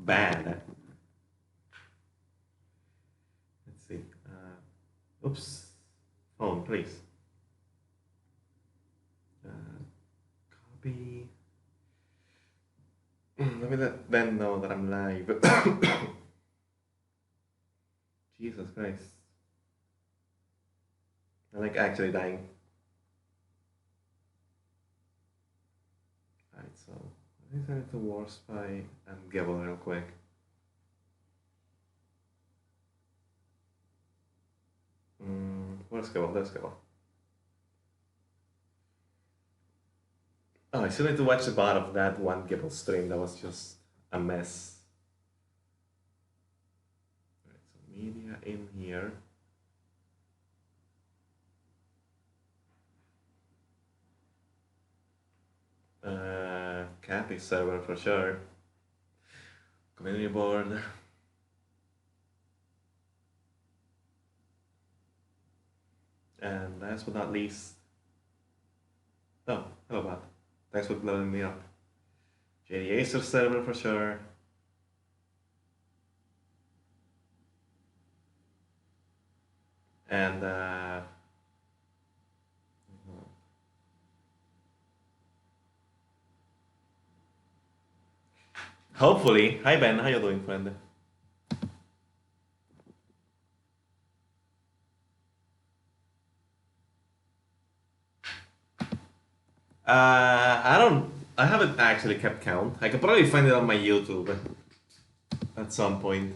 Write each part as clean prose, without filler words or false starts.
bad. Let's see. Oops. Phone, please. Copy. Let me let Ben know that I'm live. Jesus Christ. I'm like actually dying. Alright, so let me send it to War Spy and Gibble real quick. Where's Gibble? There's Gibble. Oh, I still need to watch the bot of that one Gibble stream. That was just a mess. Alright, so media in here. Kathy server for sure. Community board. And last but not least, oh, hello bot. Thanks for blowing me up. JD Acer server for sure. And hopefully, hi Ben, how you doing, friend? I haven't actually kept count. I could probably find it on my YouTube at some point.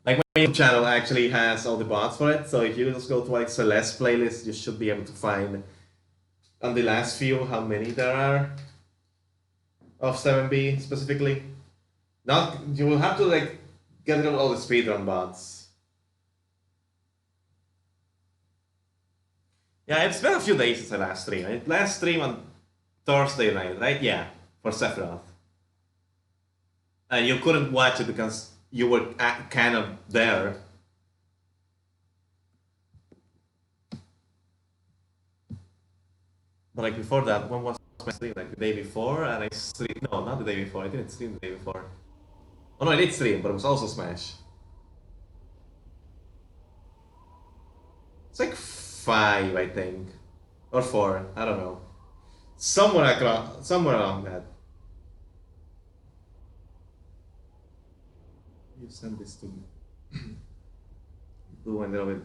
Like my YouTube channel actually has all the bots for it, so if you just go to like Celeste playlist, you should be able to find on the last few how many there are of 7B specifically. Not you will have to like get rid of all the speedrun bots. Yeah, it's been a few days since I last streamed. Last stream on Thursday night, right? Yeah, for Sephiroth. And you couldn't watch it because you were kind of there. But like before that, when was my stream? Like the day before, and I streamed. No, not the day before. I didn't stream the day before. Oh no, I did stream, but it was also Smash. It's like 5, I think, or 4. I don't know. Somewhere along that. You send this to me. Do a little bit,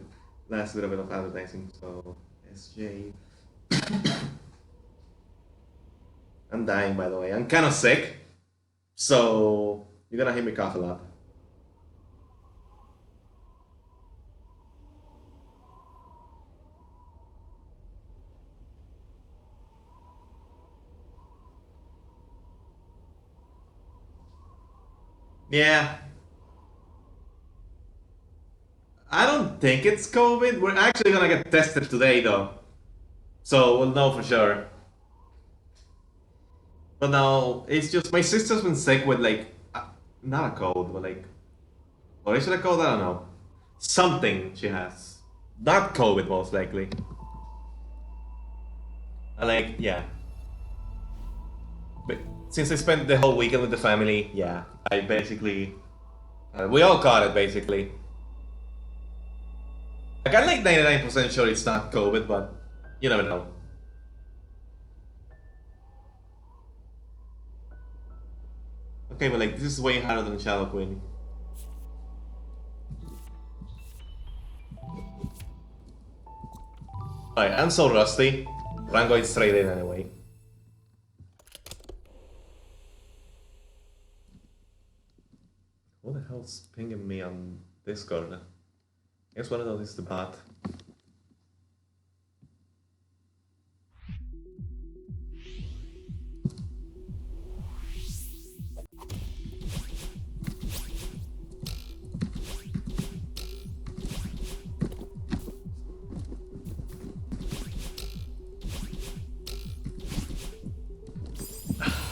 last little bit of advertising. So SJ. I'm dying, by the way. I'm kind of sick, so you're gonna hear me cough a lot. Yeah. I don't think it's COVID. We're actually gonna get tested today, though. So we'll know for sure. But no, it's just my sister's been sick with like, not a cold, but like, or is it a cold? I don't know. Something she has. Not COVID, most likely. Like, yeah. But since I spent the whole weekend with the family, yeah, I basically, we all caught it basically. Like, I'm like 99% sure it's not COVID, but you never know. Okay, but like, this is way harder than Shadow Queen. Alright, I'm so rusty, but I'm going straight in anyway. What the hell's pinging me on Discord? I guess one of those is the bot.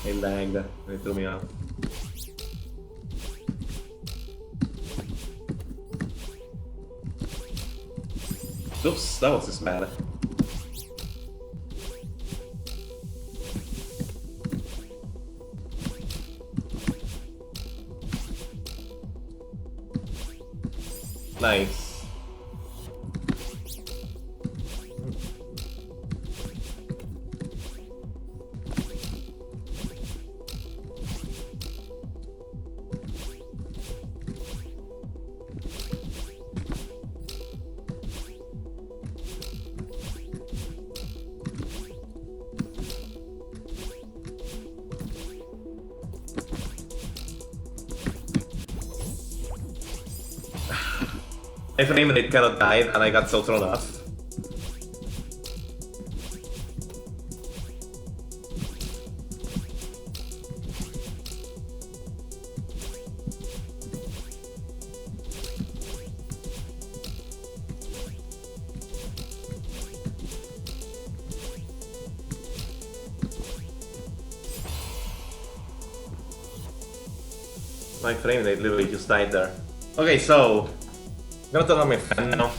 It lagged, it threw me off. Oops, that was just bad. Nice. My frame rate cannot died and I got so thrown off. My frame rate literally just died there. Okay, so I'm gonna turn on my fan now.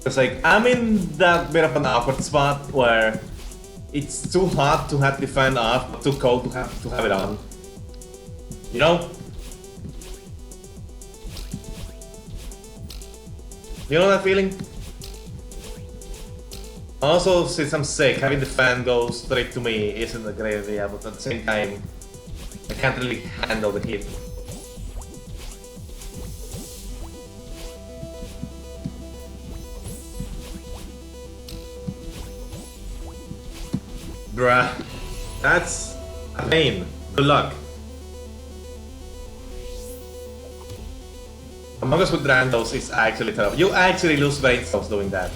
Cause like I'm in that bit of an awkward spot where it's too hot to have the fan off, but too cold to have it on. You know? You know that feeling? Also, since I'm sick, having the fan go straight to me isn't a great idea, but at the same time, I can't really handle the heat. Bruh, that's a pain. Good luck. Among Us with randos is actually terrible. You actually lose brain cells doing that.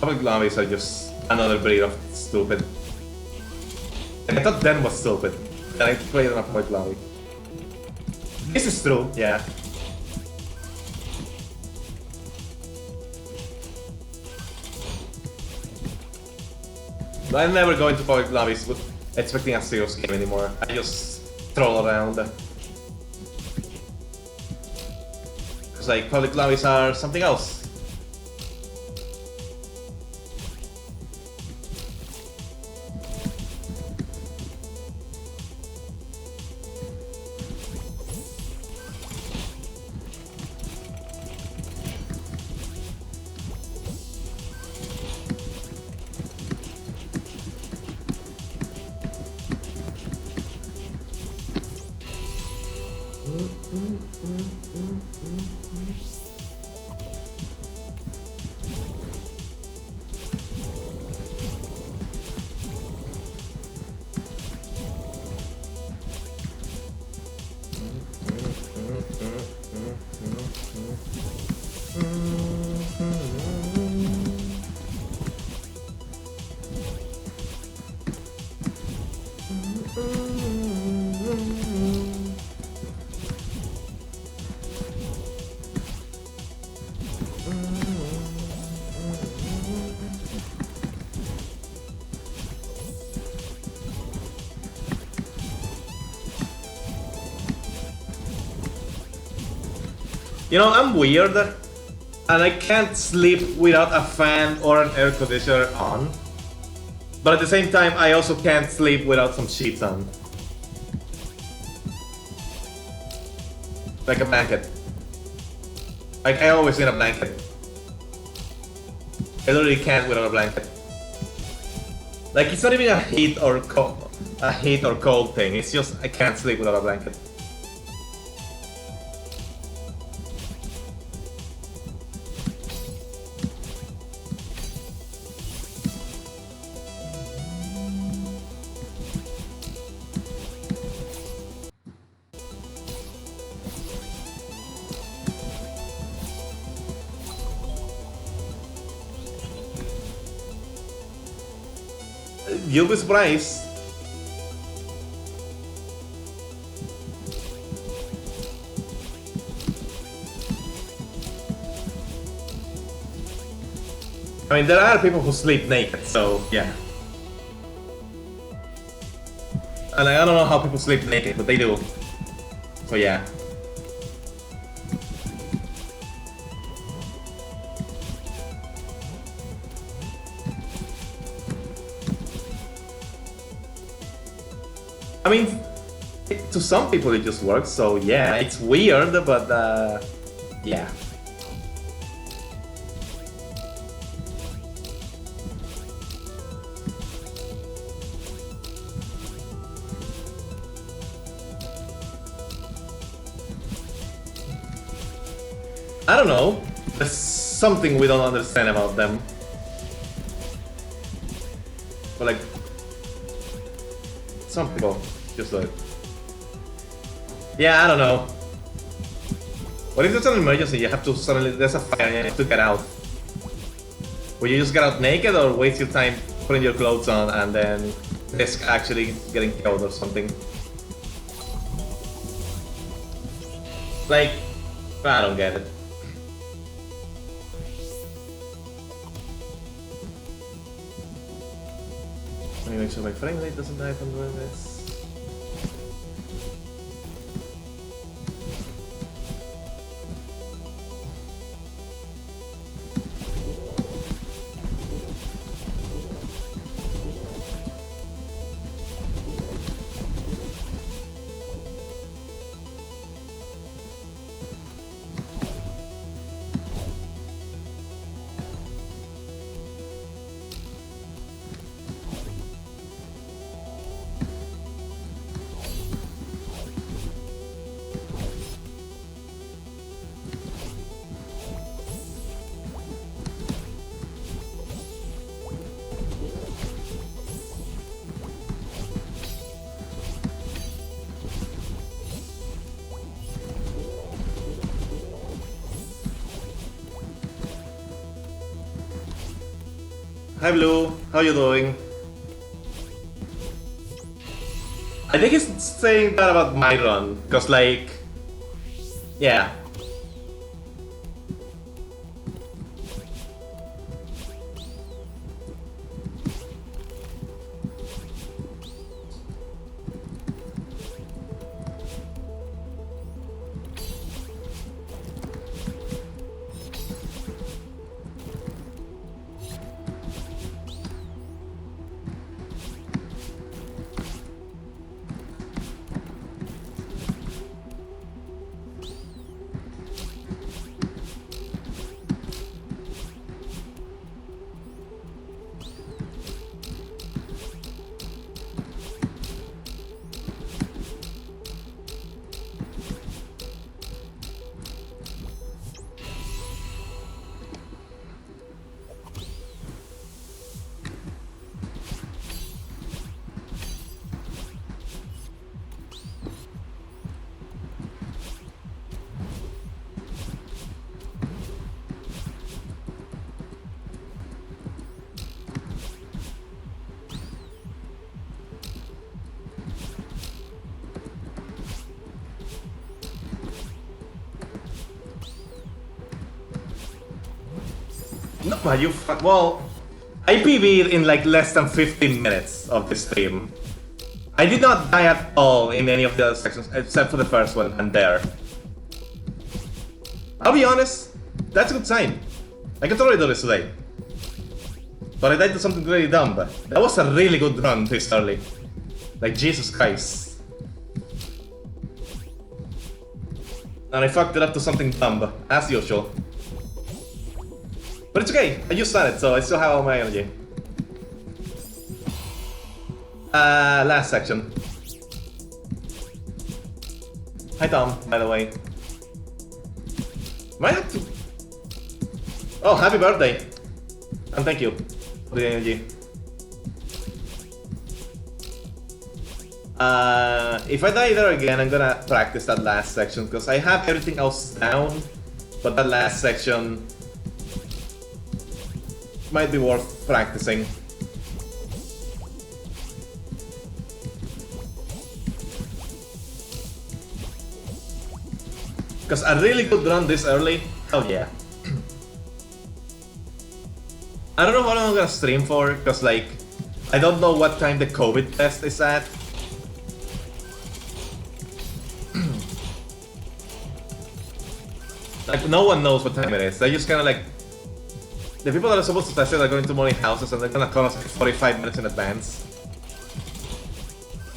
Public lobbies are just another breed of stupid. And I thought Den was stupid. And I played on a public lobby. This is true, yeah. But I never go into public lobbies with expecting a serious game anymore. I just troll around. It's like public lobbies are something else. You know, I'm weird, and I can't sleep without a fan or an air conditioner on. But at the same time, I also can't sleep without some sheets on. Like a blanket. Like, I always need a blanket. I literally can't without a blanket. Like, it's not even a heat or cold thing, it's just I can't sleep without a blanket. You'll be surprised. I mean, there are people who sleep naked, so yeah. And I don't know how people sleep naked, but they do. So yeah. I mean, To some people it just works, so yeah, it's weird, but yeah. I don't know. There's something we don't understand about them. But like, some people just like, yeah, I don't know. What if there's an emergency? You have to suddenly, there's a fire and you have to get out. Will you just get out naked or waste your time putting your clothes on and then risk actually getting killed or something? Like, I don't get it. Let me make sure my frame rate doesn't die from doing this. Hi Blue, how you doing? I think he's saying that about my run, cause like, yeah. No, but you well, I PV'd in like less than 15 minutes of this stream. I did not die at all in any of the other sections except for the first one and there. I'll be honest, that's a good sign. I could totally do this today. But I died to something really dumb. That was a really good run this early. Like, Jesus Christ. And I fucked it up to something dumb, as usual. But it's okay, I just started, so I still have all my energy. Last section. Hi Tom, by the way. Might have to... Oh, happy birthday! And thank you for the energy. If I die there again, I'm gonna practice that last section, because I have everything else down, but that last section might be worth practicing. Because a really good run this early, hell yeah. I don't know what I'm gonna stream for, because like, I don't know what time the COVID test is at. Like, no one knows what time it is. They just kind of like... The people that are supposed to test it are going to money houses and they're gonna call us like 45 minutes in advance.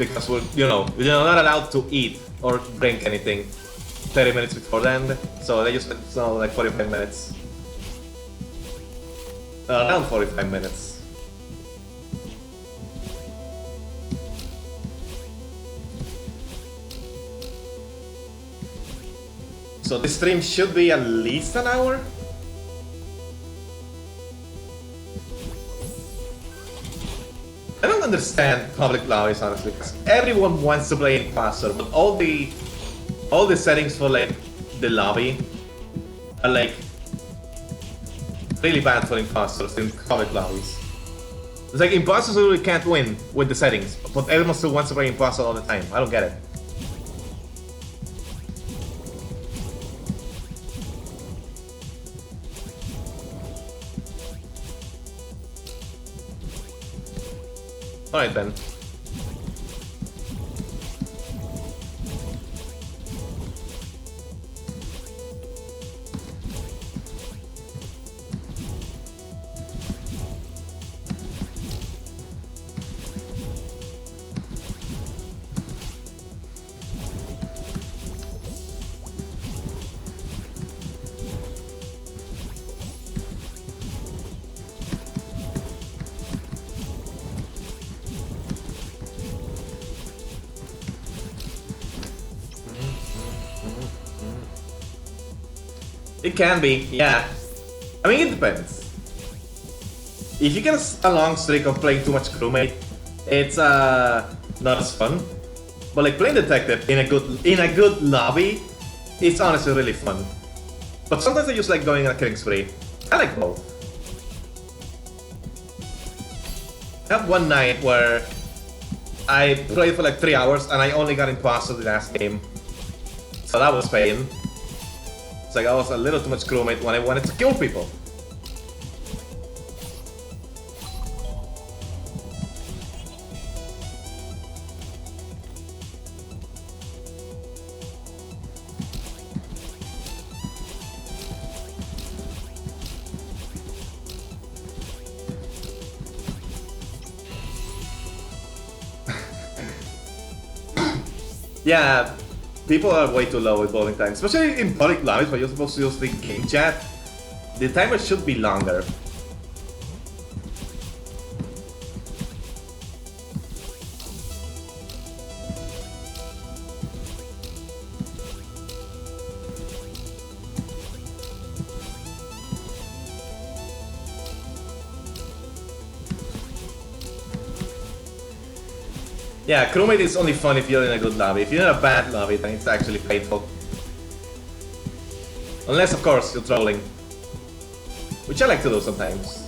because we're not allowed to eat or drink anything 30 minutes before then, so they just spent like 45 minutes. Around 45 minutes. So this stream should be at least an hour? I don't understand public lobbies, honestly, because everyone wants to play Imposter, but all the settings for like the lobby are like really bad for imposters in public lobbies. It's like imposters really can't win with the settings, but everyone still wants to play Imposter all the time. I don't get it. Alright then. It can be, yeah. I mean, it depends. If you get a long streak of playing too much crewmate, it's not as fun. But like playing detective in a good lobby, it's honestly really fun. But sometimes I just like going on a killing spree. I like both. I have one night where I played for like 3 hours and I only got imposter the last game. So that was pain. It's like I was a little too much crewmate when I wanted to kill people. Yeah, people are way too low with voting time, especially in public lobbies where you're supposed to use the game chat. The timer should be longer. Yeah, crewmate is only fun if you're in a good lobby. If you're in a bad lobby, then it's actually painful. Unless, of course, you're trolling. Which I like to do sometimes.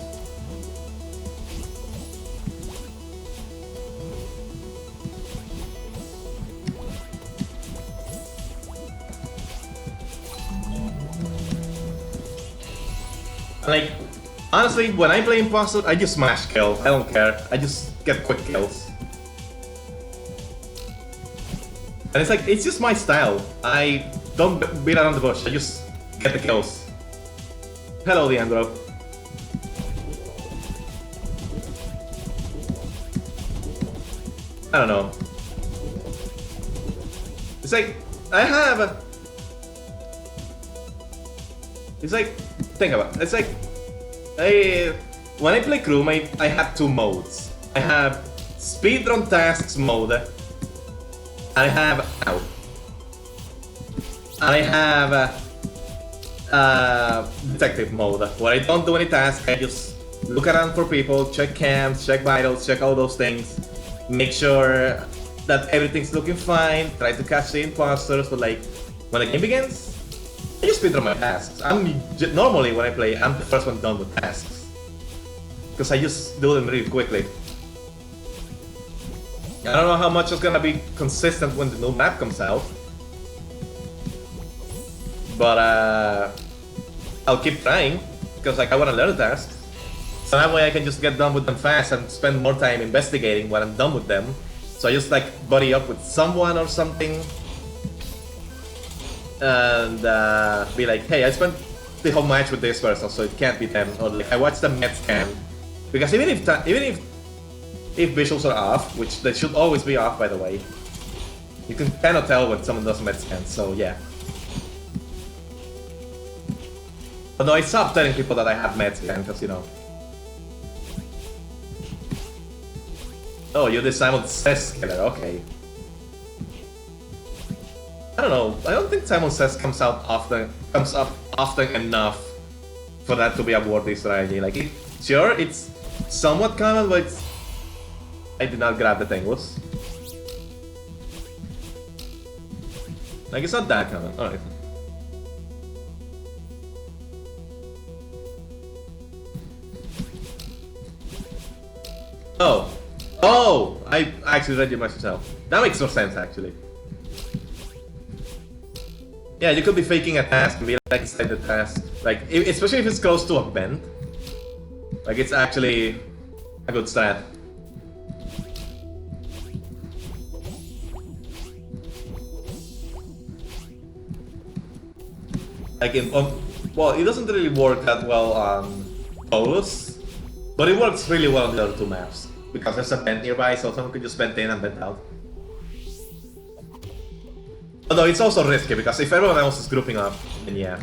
Like, honestly, when I play Imposter, I just smash kill. I don't care. I just get quick kills. And it's like, it's just my style. I don't beat around the bush, I just get the kills. Hello, Leandro. I don't know. It's like, I have a... It's like, think about it. It's like, when I play crewmate, I have two modes. I have speedrun tasks mode. I have out. And I have detective mode, where I don't do any tasks. I just look around for people, check cams, check vitals, check all those things, make sure that everything's looking fine, try to catch the imposters. But like, when the game begins, I just speedrun my tasks. Normally when I play, I'm the first one done with tasks, because I just do them really quickly. I don't know how much is gonna be consistent when the new map comes out, but I'll keep trying, because like I want to learn the tasks, so that way I can just get done with them fast and spend more time investigating when I'm done with them. So I just like buddy up with someone or something, and be like, hey, I spent the whole match with this person, so it can't be them, or like I watched the Mets cam, because even if if visuals are off, which they should always be off by the way, you can kind of tell when someone does med scans, so yeah. But no, I stopped telling people that I have med scan, because you know. Oh, you're the Simon Says killer, okay. I don't know, I don't think Simon Says comes up often enough for that to be a worthy strategy. Like, sure, it's somewhat common, but I did not grab the Tengus. Like, it's not that common. Alright. Oh! Oh! I actually read your message now. That makes more sense, actually. Yeah, you could be faking a task and be like inside the task. Like, especially if it's close to a vent. Like, it's actually a good strat. Like, well, it doesn't really work that well on Polus, but it works really well on the other two maps. Because there's a vent nearby, so someone could just vent in and vent out. Although it's also risky, because if everyone else is grouping up, then yeah.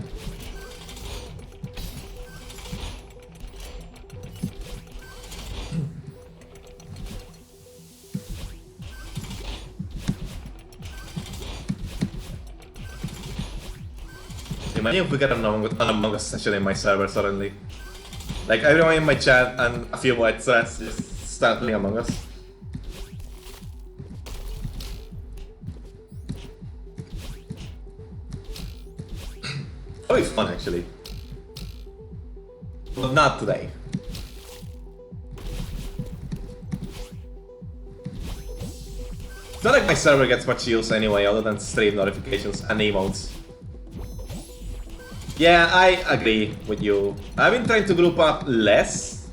Imagine if we get an Among Us session in my server suddenly. Like, everyone in my chat and a few white threads just start playing Among Us. That would be fun, actually. But not today. It's not like my server gets much use anyway, other than stream notifications and emotes. Yeah, I agree with you. I've been trying to group up less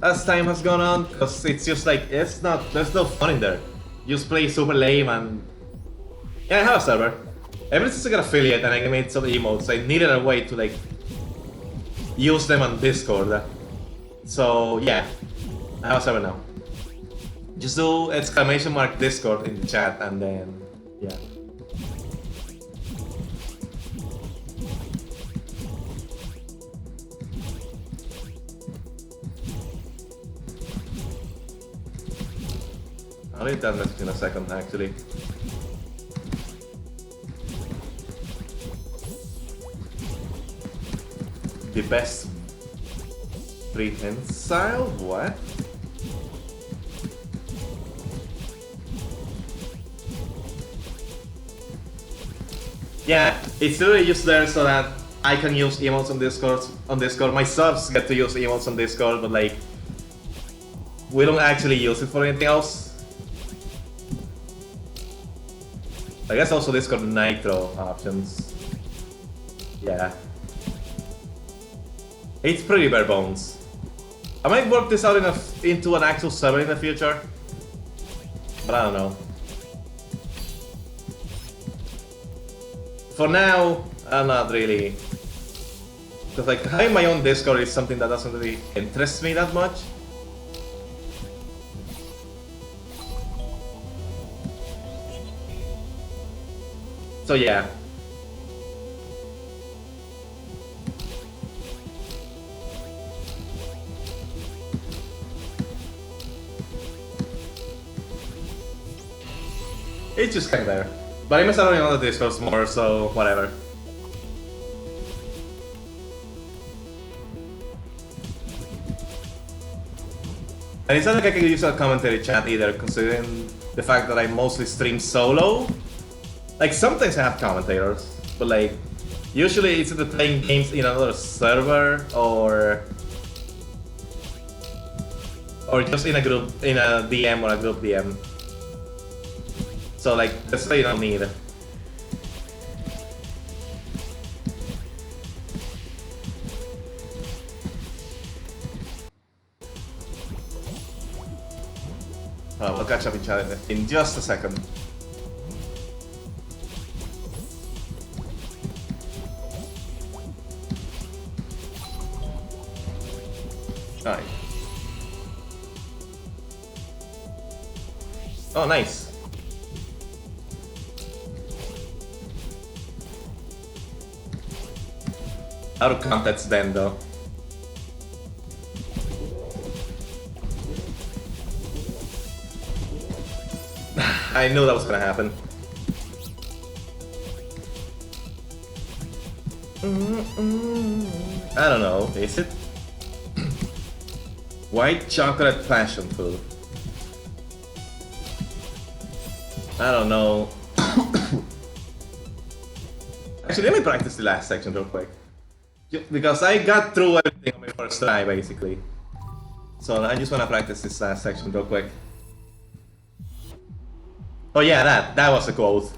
as time has gone on, because it's just like, there's no fun in there. You just play super lame and... Yeah, I have a server. Ever since I got affiliate and I made some emotes, I needed a way to like use them on Discord. So yeah, I have a server now. Just do !Discord in the chat and then yeah. I'll read that message in a second actually. The best prehensile? What? Yeah, it's literally just there so that I can use emotes on Discord. My subs get to use emotes on Discord, but like we don't actually use it for anything else. I guess also Discord Nitro options. Yeah. It's pretty bare bones. I might work this out into an actual server in the future, but I don't know. For now, I'm not really. Because like having my own Discord is something that doesn't really interest me that much. So yeah. It's just kinda there. But I miss out on the Discords more, so whatever. And it's not like I can use a commentary chat either, considering the fact that I mostly stream solo. Like, sometimes I have commentators, but like, usually it's either playing games in another server or just in a group, in a DM or a group DM. So like, that's why you don't need it. We'll catch up in chat in just a second. Alright. Oh, nice. Out of context then, though. I knew that was gonna happen. I don't know, is it? White chocolate passion fruit. I don't know. Actually, let me practice the last section real quick. Because I got through everything on my first try, basically. So I just wanna practice this last section real quick. Oh yeah, that was a quote.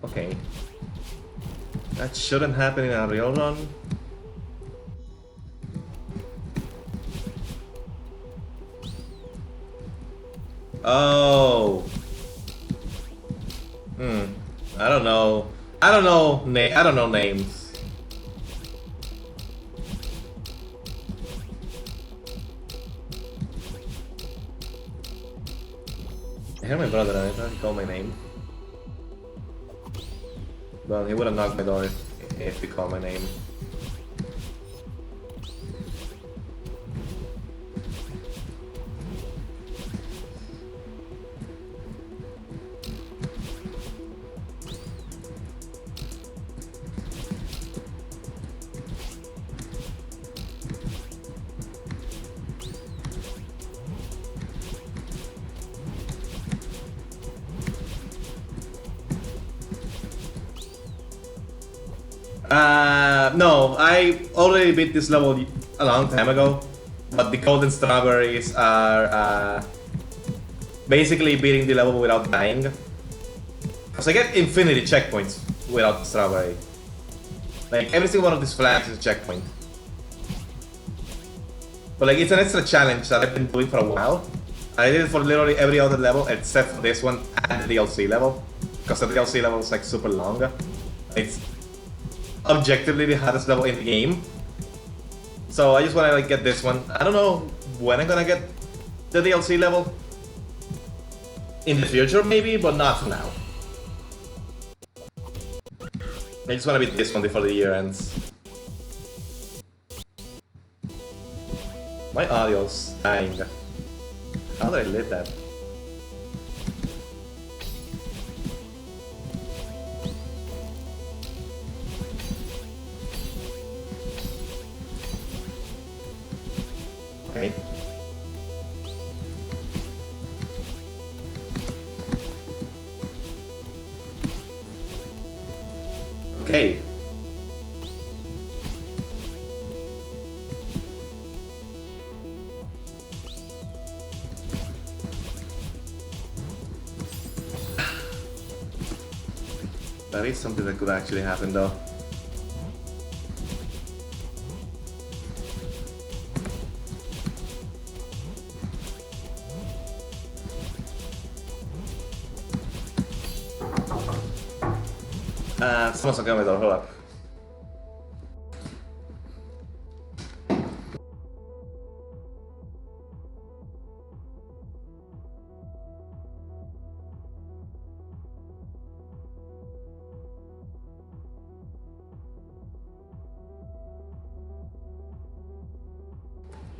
Okay. That shouldn't happen in a real run. Oh. I don't know. I don't know names. I hear my brother, I thought he called my name. Well, he would have knocked my door if he called my name. No, I already beat this level a long time ago, but the golden strawberries are basically beating the level without dying. Because I get infinity checkpoints without the strawberry. Like, every single one of these flags is a checkpoint. But like, it's an extra challenge that I've been doing for a while. I did it for literally every other level except for this one and the DLC level. Because the DLC level is like super long. It's objectively the hardest level in the game. So I just wanna like get this one. I don't know when I'm gonna get the DLC level. In the future maybe, but not for now. I just wanna beat this one before the year ends. My audio's dying. How did I live that? Okay. Okay. That is something that could actually happen though. Someone's knocking on my door, hold up.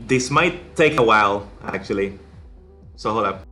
This might take a while, actually. So hold up.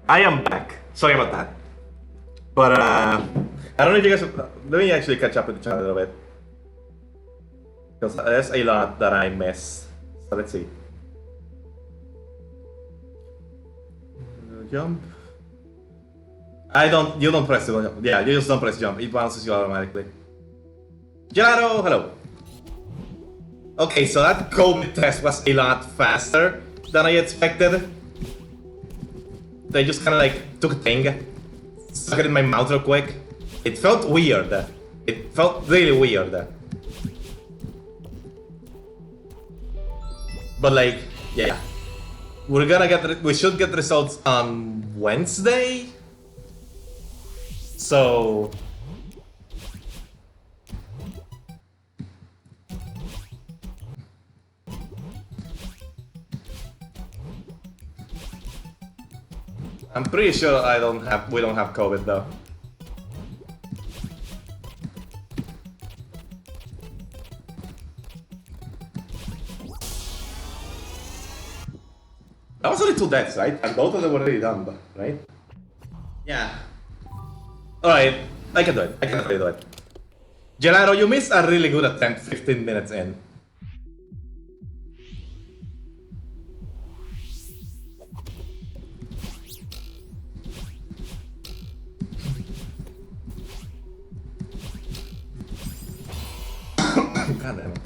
I am back. Sorry about that. But I don't know if you guys. Let me actually catch up with the channel a little bit because there's a lot that I miss. So let's see. Jump. I don't. You don't press the jump. Yeah, you just don't press jump. It bounces you automatically. Gelato, hello. Okay, so that COVID test was a lot faster than I expected. They just kind of like took a thing, stuck it in my mouth real quick. It felt weird. It felt really weird. But like, yeah, we're gonna get. We should get results on Wednesday. So. I'm pretty sure we don't have COVID though. That was only 2 deaths, right? And both of them were already done, right? Yeah. Alright, I can do it. I can really do it. Gelato, you missed a really good attempt 15 minutes in. God damn it.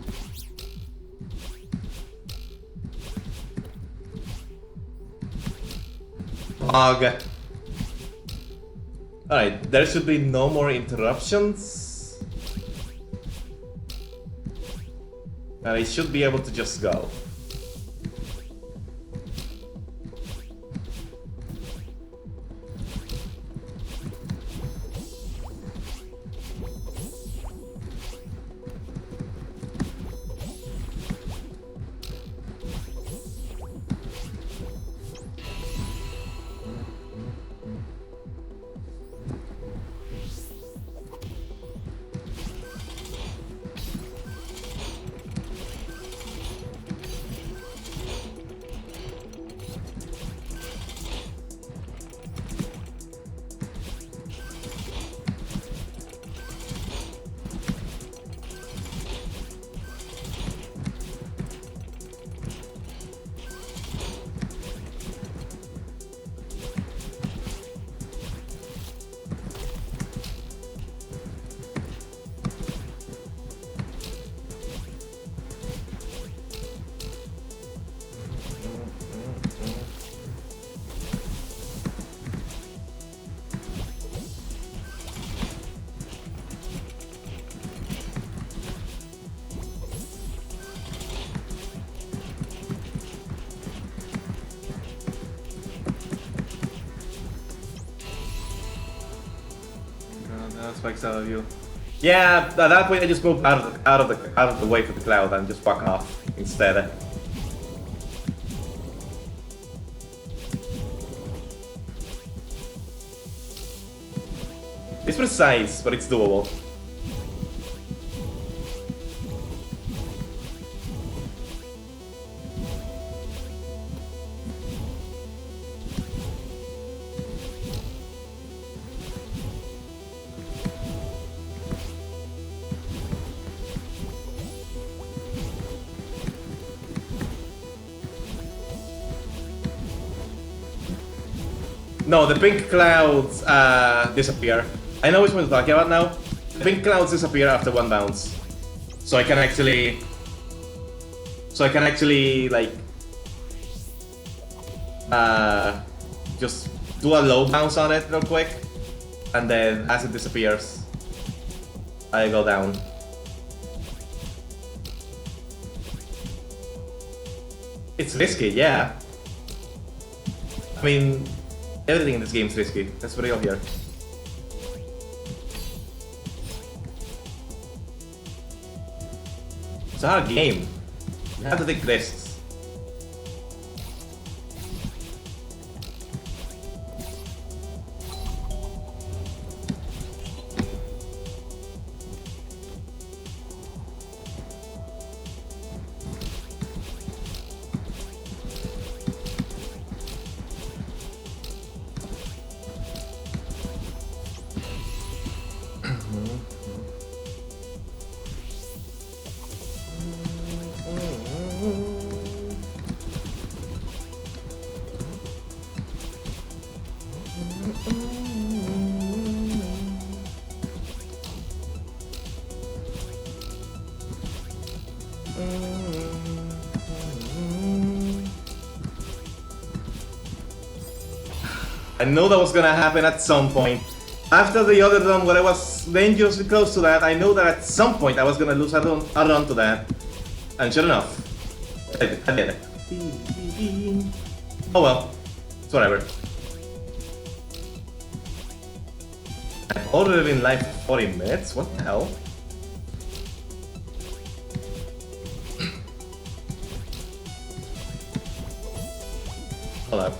Fog. Alright, there should be no more interruptions. And I should be able to just go. Spikes out of you. Yeah, at that point I just moved out of the way for the cloud and just fuck off instead. It's precise, but it's doable. No, the pink clouds disappear. I know which one you're talking about now. The pink clouds disappear after 1 bounce. So I can actually like just do a low bounce on it real quick, and then as it disappears, I go down. It's risky, yeah. I mean, everything in this game is risky. That's what real here. It's a hard game. You have to take risks. I knew that was gonna happen at some point. After the other run where I was dangerously close to that, I knew that at some point I was gonna lose a run to that. And sure enough, I did it. Oh well, it's whatever. I've already been live for 40 minutes, what the hell? Hold up.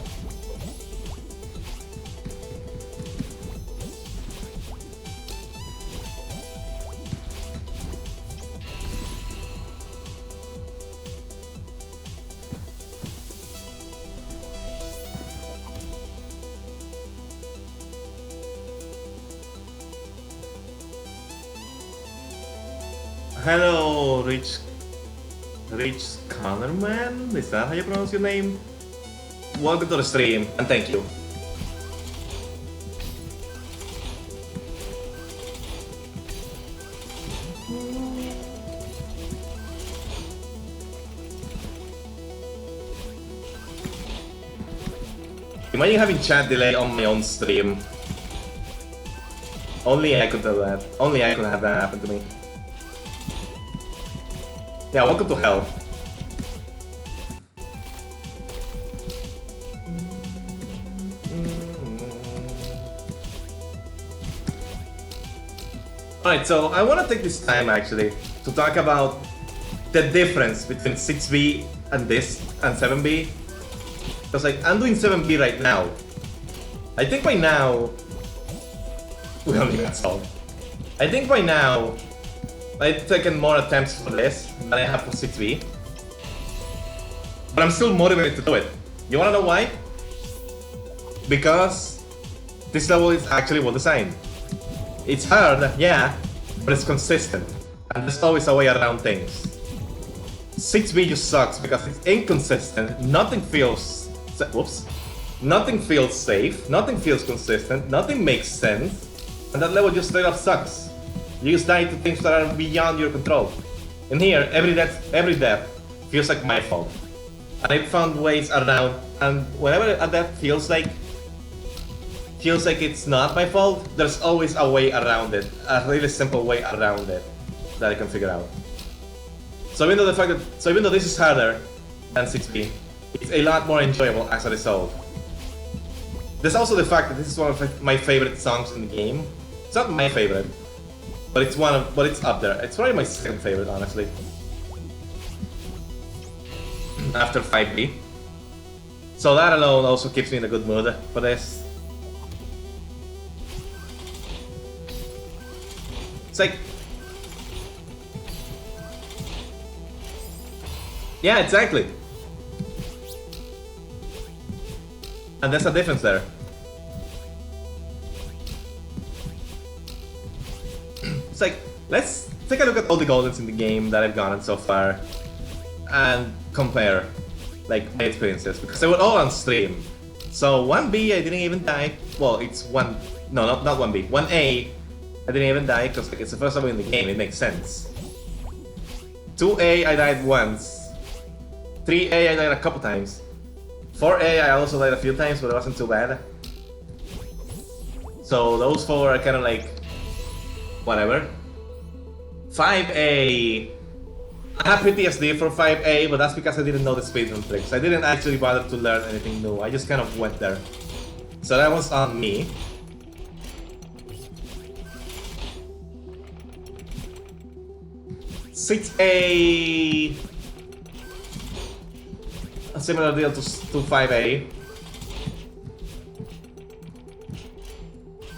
Hello, Rich Connerman? Is that how you pronounce your name? Welcome to the stream, and thank you. Imagine having chat delay on my own stream. Only I could do that. Only I could have that happen to me. Yeah, welcome to hell. Alright, so I want to take this time actually to talk about the difference between 6B and this and 7B. Because like, I'm doing 7B right now. I think by now... We only got solved. I think by now I've taken more attempts for this than I have for 6B. But I'm still motivated to do it. You wanna know why? Because this level is actually well designed. It's hard, yeah, but it's consistent. And there's always a way around things. 6B just sucks because it's inconsistent, nothing feels... Whoops. Nothing feels safe, nothing feels consistent, nothing makes sense. And that level just straight up sucks. You just die to things that are beyond your control. In here, every death feels like my fault. And I found ways around, and whenever a death feels like it's not my fault, there's always a way around it. A really simple way around it that I can figure out. So even though this is harder than 6B, it's a lot more enjoyable as a result. There's also the fact that this is one of my favorite songs in the game. It's not my favorite, but it's up there. It's probably my second favorite, honestly. After 5B. So that alone also keeps me in a good mood for this. It's like... Yeah, exactly. And there's a difference there. It's like, let's take a look at all the goldens in the game that I've gotten so far and compare like my experiences, because they were all on stream. So 1B I didn't even die. Well, it's one, no, not 1B, 1A I didn't even die because like, it's the first level in the game, it makes sense. 2A I died once. 3A I died a couple times. 4A I also died a few times, but it wasn't too bad. So those four are kind of like whatever. 5A, I have PTSD for 5A, but that's because I didn't know the speedrun tricks. I didn't actually bother to learn anything new, I just kind of went there. So that was on me. Six A, a similar deal to 5A.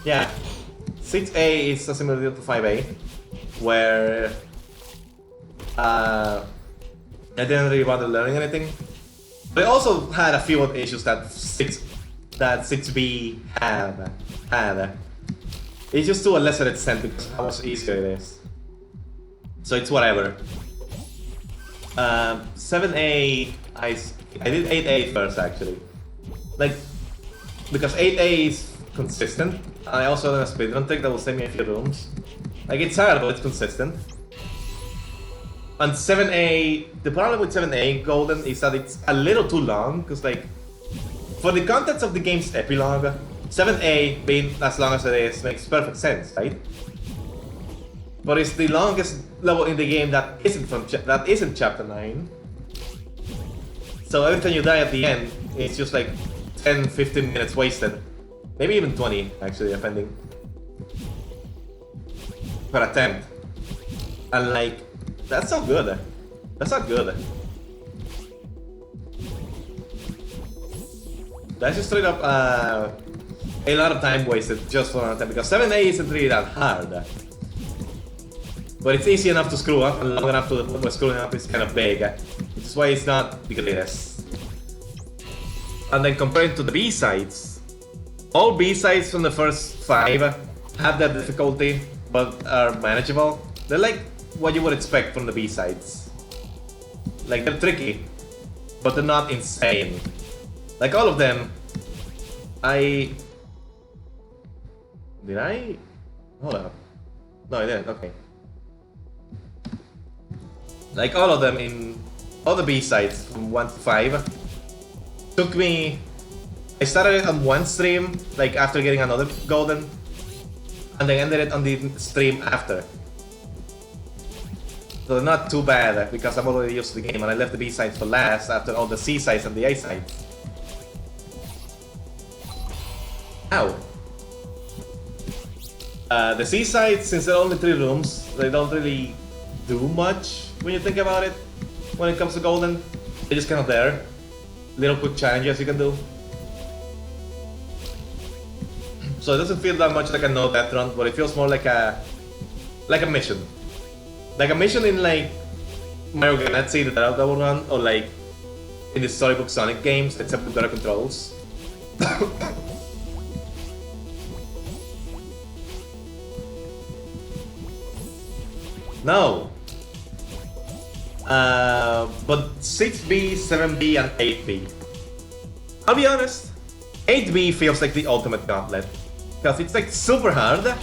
Yeah, 6A is a similar deal to 5A, where I didn't really bother learning anything. But I also had a few issues that 6B had. It's just to a lesser extent because of how much easier it is. So it's whatever. 7A, I did 8A first actually. Like, because 8A is consistent. I also have a speedrun trick that will save me a few rooms. Like, it's hard, but it's consistent. And 7A, the problem with 7A Golden is that it's a little too long, because like, for the contents of the game's epilogue, 7A being as long as it is makes perfect sense, right? But it's the longest level in the game that isn't Chapter 9. So every time you die at the end, it's just like 10-15 minutes wasted. Maybe even 20, actually, depending. Per attempt. And like, that's not good. That's not good. That's just straight up a lot of time wasted just for an attempt, because 7A isn't really that hard. But it's easy enough to screw up, and long enough to the point where screwing up is kind of big. Which is why it's not the greatest. And then compared to the B-sides, all B-sides from the first 5 have that difficulty, but are manageable. They're like what you would expect from the B-sides. Like, they're tricky, but they're not insane. Like, all of them, Did I? Hold up. No, I didn't, okay. Like, all of them in all the B-sides from 1 to 5 took me... I started it on one stream, like after getting another golden, and then ended it on the stream after. So they're not too bad, because I'm already used to the game, and I left the B-sides for last after all the C-sides and the A-sides. Ow. The C-sides, since there are only 3 rooms, they don't really do much when you think about it. When it comes to golden, they're just kind of there. Little quick challenges you can do. So it doesn't feel that much like a no death run, but it feels more like a mission. Like a mission in like Mario Galaxy, the Double Run, or like in the storybook Sonic games, except with better controls. No. But 6B, 7B, and 8B. I'll be honest, 8B feels like the ultimate gauntlet. Because it's like super hard,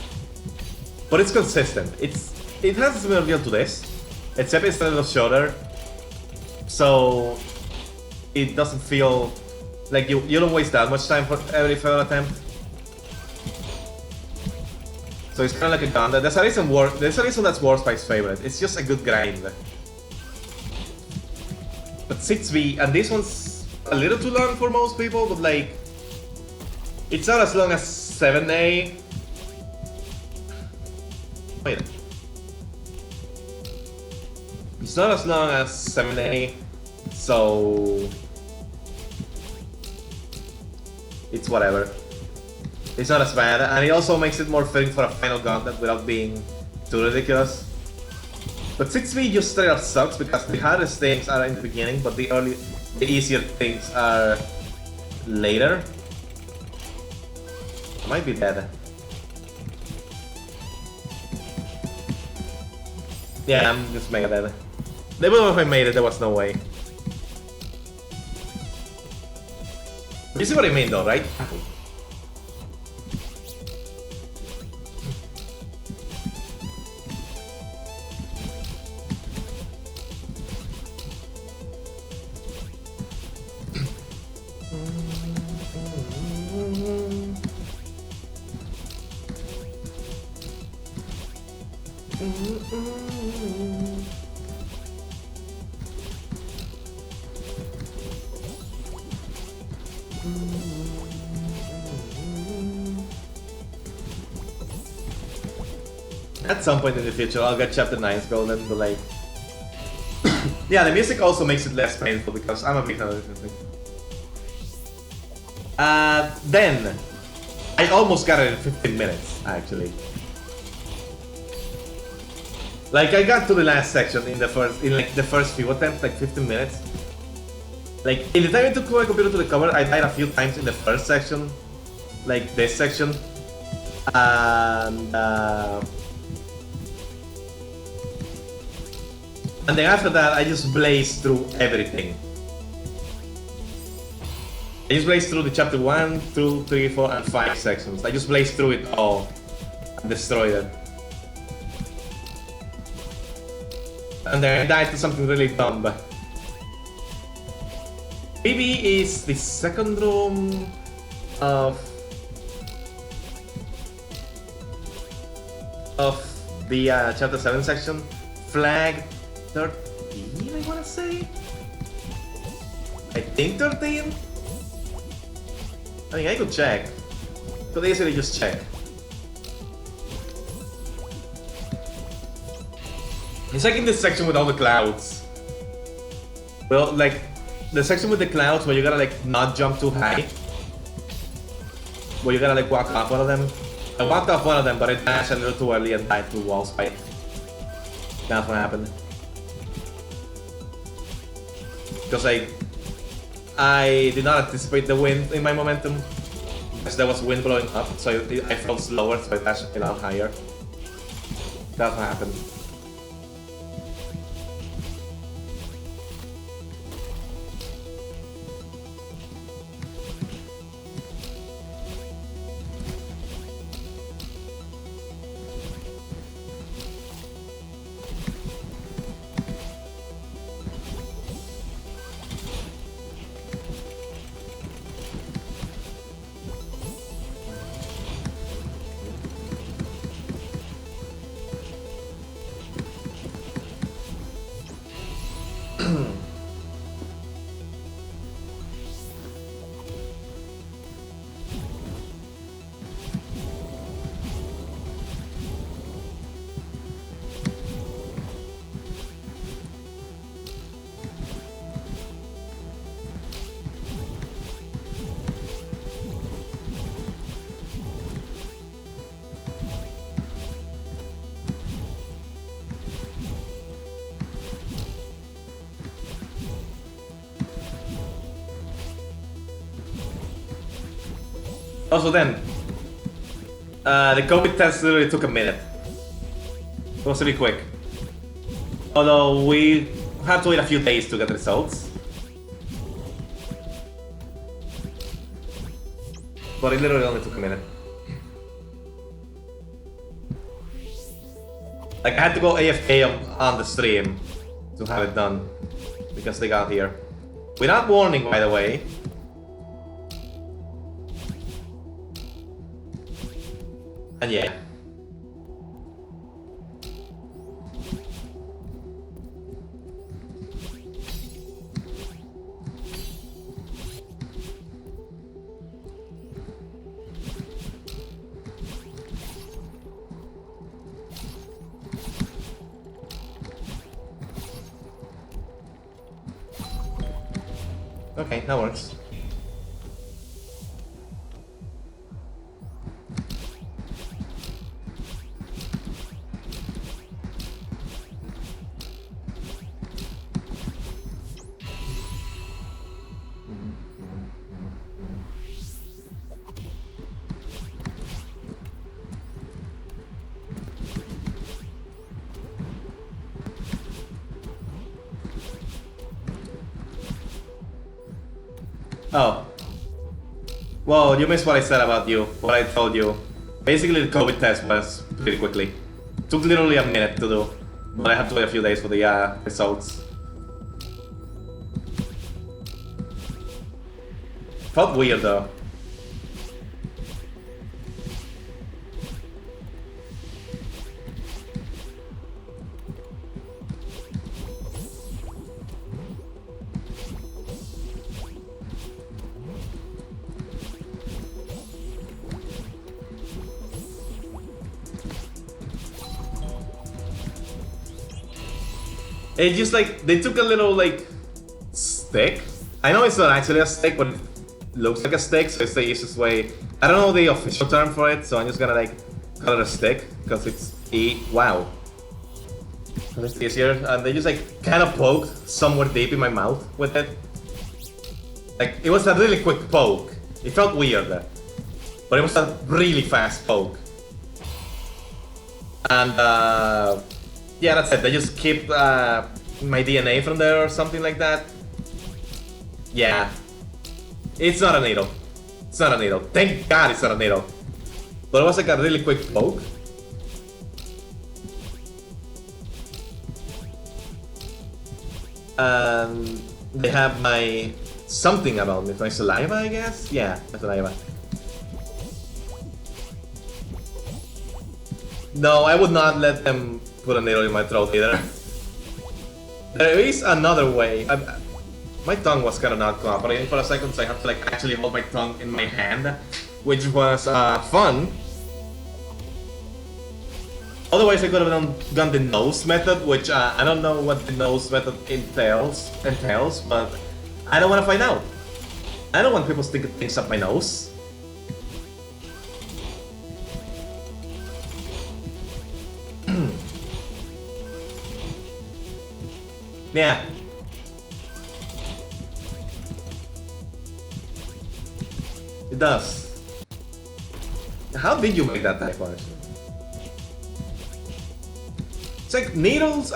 but it's consistent. It has a similar feel to this, except it's a little shorter. So it doesn't feel like you don't waste that much time for every failed attempt. So it's kind of like a gauntlet. There's a reason that's Warspike's favorite. It's just a good grind. But 6B, and this one's a little too long for most people, but like, it's not as long as 7A. Wait. It's not as long as 7A, so it's whatever. It's not as bad, and it also makes it more fitting for a final gauntlet without being too ridiculous. But 6B just straight up sucks because the hardest things are in the beginning, but the easier things are later. I might be dead. Yeah, I'm just mega dead. Even if I made it, there was no way. You see what I mean though, right? At some point in the future, I'll get Chapter 9's golden, but like... yeah, the music also makes it less painful because I'm a big fan of this music. Then, I almost got it in 15 minutes, actually. Like, I got to the last section in the first few attempts, like 15 minutes. Like, in the time it took my computer to recover, I died a few times in the first section. Like, this section. And then after that, I just blazed through everything. I just blazed through the chapter 1, 2, 3, 4, and 5 sections. I just blazed through it all and destroyed it. And then I died to something really dumb. Maybe is the second room of the chapter 7 section. Flag 13, I wanna say? I think 13? I mean, I could check. Could easily just check. It's like in this section with all the clouds. Well, like, the section with the clouds where you gotta like not jump too high. Where you gotta like walk off one of them. I walked off one of them, but I dashed a little too early and died to wall spike. That's what happened. Because I did not anticipate the wind in my momentum. Because there was wind blowing up, so I felt slower, so I dashed a lot higher. That's what happened. Also then, the COVID test literally took a minute. It was really quick. Although we had to wait a few days to get results. But it literally only took a minute. Like, I had to go AFK on the stream to have it done. Because they got here. Without warning, by the way. And yeah. Okay, that works. Oh. Well, you missed what I said about you, what I told you. Basically, the COVID test was pretty quickly. Took literally a minute to do, but I had to wait a few days for the results. Felt weird though. It just like, they took a little like stick. I know it's not actually a stick, but it looks like a stick, so it's the easiest way. I don't know the official term for it, so I'm just gonna like call it a stick, because it's wow. It's easier, and they just like kind of poked somewhere deep in my mouth with it. Like, it was a really quick poke. It felt weird, but it was a really fast poke. And yeah, that's it. They just keep my DNA from there or something like that. Yeah. It's not a needle. It's not a needle. Thank God it's not a needle. But it was like a really quick poke. They have my something about me. My saliva, I guess? Yeah, my saliva. No, I would not let them put a needle in my throat either. There is another way. My tongue was kind of not cooperating for a second, so I had to like actually hold my tongue in my hand, which was fun. Otherwise, I could have done the nose method, which I don't know what the nose method entails, but I don't want to find out. I don't want people sticking things up my nose. Yeah. It does. How did you make that type of? It's like needles.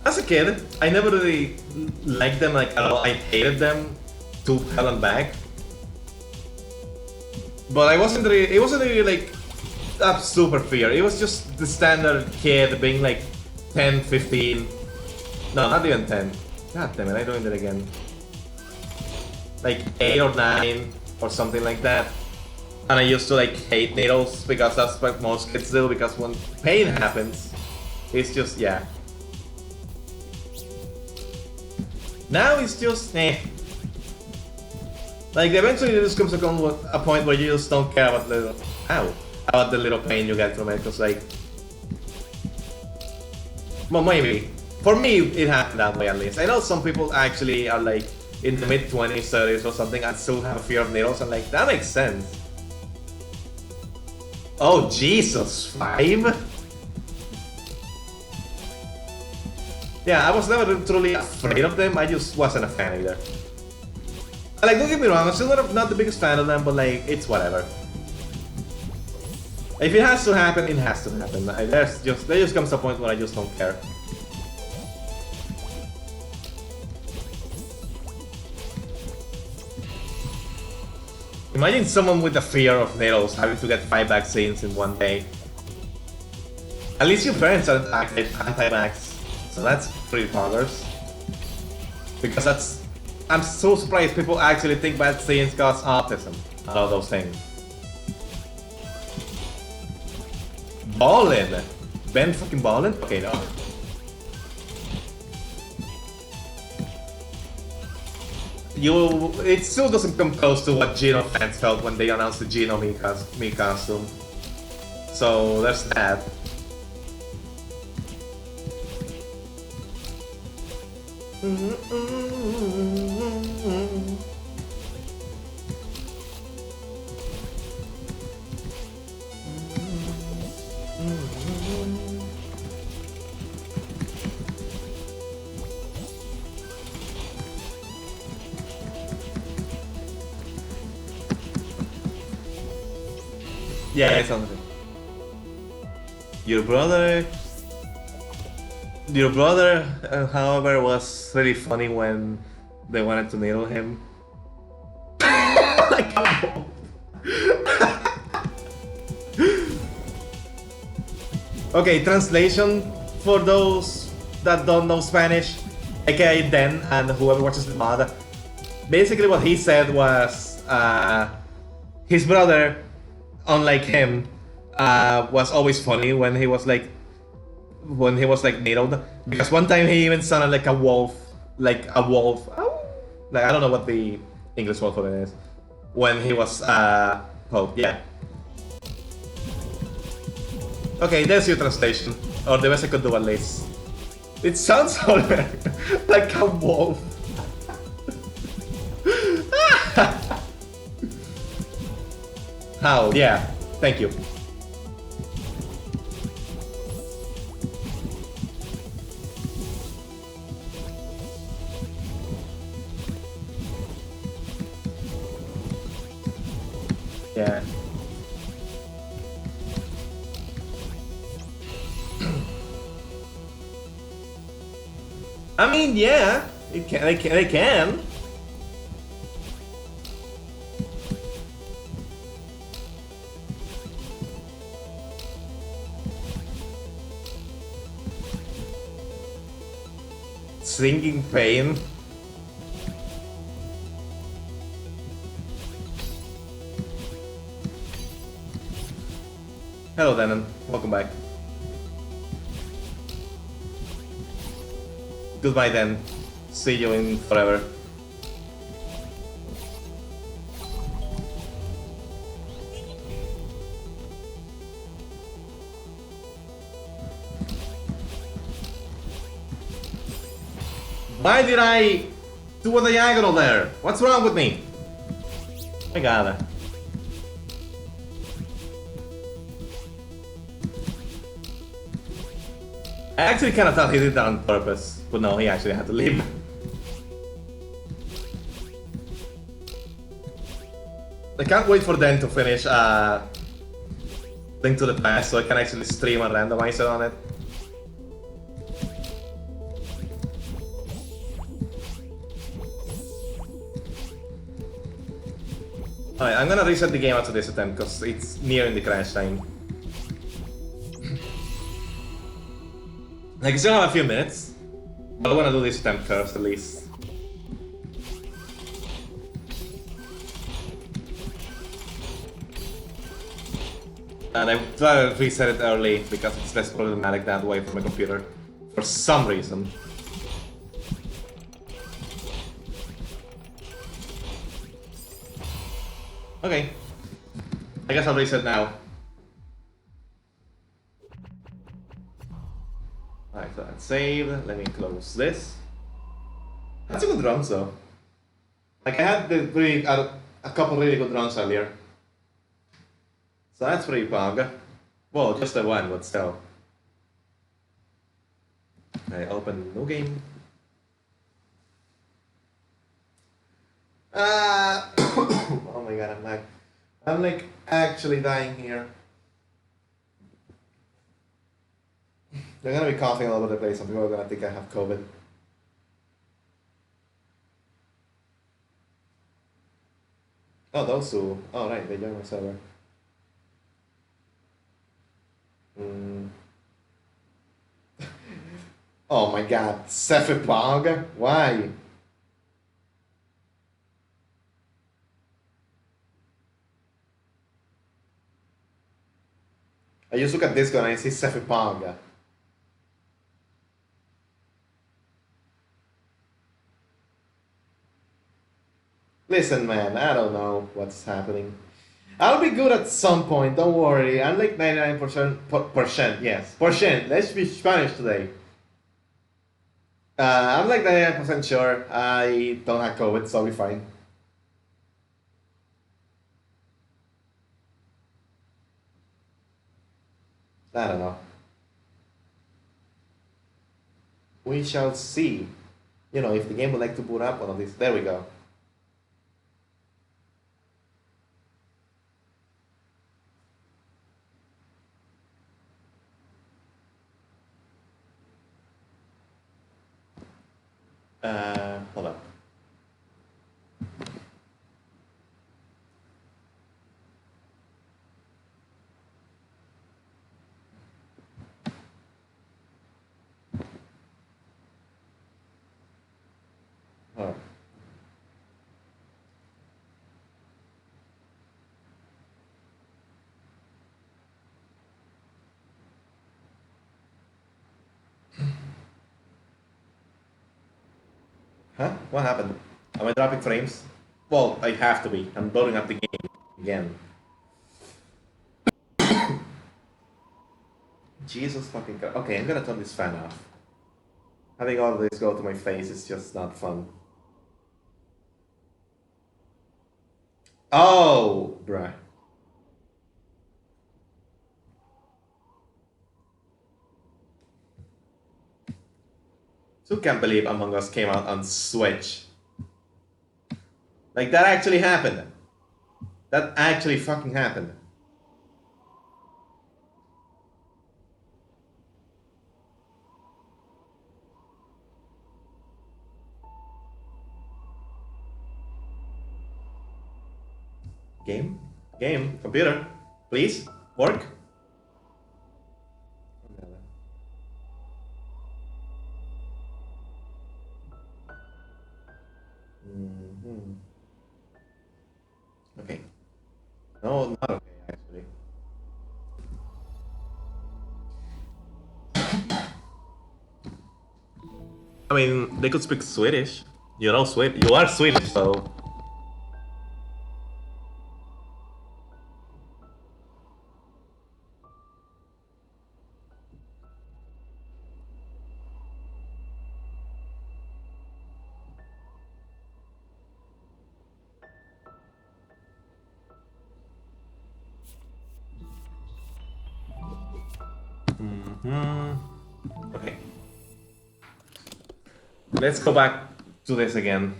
As a kid, I never really liked them like at all. I hated them to hell and back. But it wasn't really like a super fear. It was just the standard kid being like 10, 15. No, not even 10. God damn it, I'm doing it again. Like 8 or 9 or something like that. And I used to like hate needles because that's what most kids do, because when pain happens, it's just, yeah. Now it's just, eh. Like eventually this comes to a point where you just don't care about the little pain you get from it, because like, well, maybe. For me, it happened that way at least. I know some people actually are like in the mid-20s, 30s or something and still have a fear of needles, and like, that makes sense. Oh, Jesus, 5? Yeah, I was never truly afraid of them, I just wasn't a fan either. Like, don't get me wrong, I'm still not the biggest fan of them, but like, it's whatever. If it has to happen, it has to happen. There just comes a point where I just don't care. Imagine someone with the fear of needles having to get 5 vaccines in one day. At least your parents are anti-vax, so that's pretty progress. Because that's... I'm so surprised people actually think vaccines cause autism and all those things. Ballin'? Ben fucking Ballin'? Okay, no. It still doesn't come close to what Geno fans felt when they announced the Geno Me costume. So there's that. Yeah, it's something. Your brother, however, was really funny when they wanted to needle him. Like, okay, translation for those that don't know Spanish, aka Den and whoever watches the mod. Basically, what he said was his brother, unlike him, was always funny when he was like needled, because one time he even sounded like a wolf, like I don't know what the English word for it is, when he was poked. Yeah. Okay, there's your translation, or the best I could do at least. It sounds like a wolf. How? Yeah, thank you. Yeah. I mean, yeah, they can. Sinking pain. Hello, Denon. Welcome back. Goodbye, then. See you in forever. Why did I do a diagonal there? What's wrong with me? I got it. I actually kind of thought he did that on purpose, but no, he actually had to leave. I can't wait for Dan to finish Link to the Past so I can actually stream and randomize it on it. Alright, I'm gonna reset the game after this attempt because it's nearing the crash time. Like, I still have a few minutes, but I wanna do this attempt first at least. And I try to reset it early because it's less problematic that way for my computer. For some reason. Okay. I guess I'll reset now. Alright, so that's saved. Let me close this. That's a good run, though. Like, I had a couple really good runs earlier. So that's pretty pog. Well, just the one, but still. I open new game. Oh my god, I'm like actually dying here. They're gonna be coughing all over the place. Some people are gonna think I have COVID. Oh, those two. Oh, right, they joined my server. Oh my god, Sefipog? Why? I just look at this guy and I see Sefipog. Listen, man, I don't know what's happening. I'll be good at some point, don't worry. I'm like 99%, yes. Percent, let's be Spanish today. I'm like 99% sure I don't have COVID, so I'll be fine. I don't know. We shall see. You know, if the game would like to boot up one of these. There we go. Hold up. Alright. Huh? What happened? Am I dropping frames? Well, I have to be. I'm loading up the game again. Jesus fucking God. Okay, I'm gonna turn this fan off. Having all of this go to my face is just not fun. Oh, bruh. Still can't believe Among Us came out on Switch. Like, that actually happened. That actually fucking happened. Game? Game? Computer? Please? Work? No, not okay, actually. I mean, they could speak Swedish. You know, you are Swedish, so. Okay. Let's go back to this again.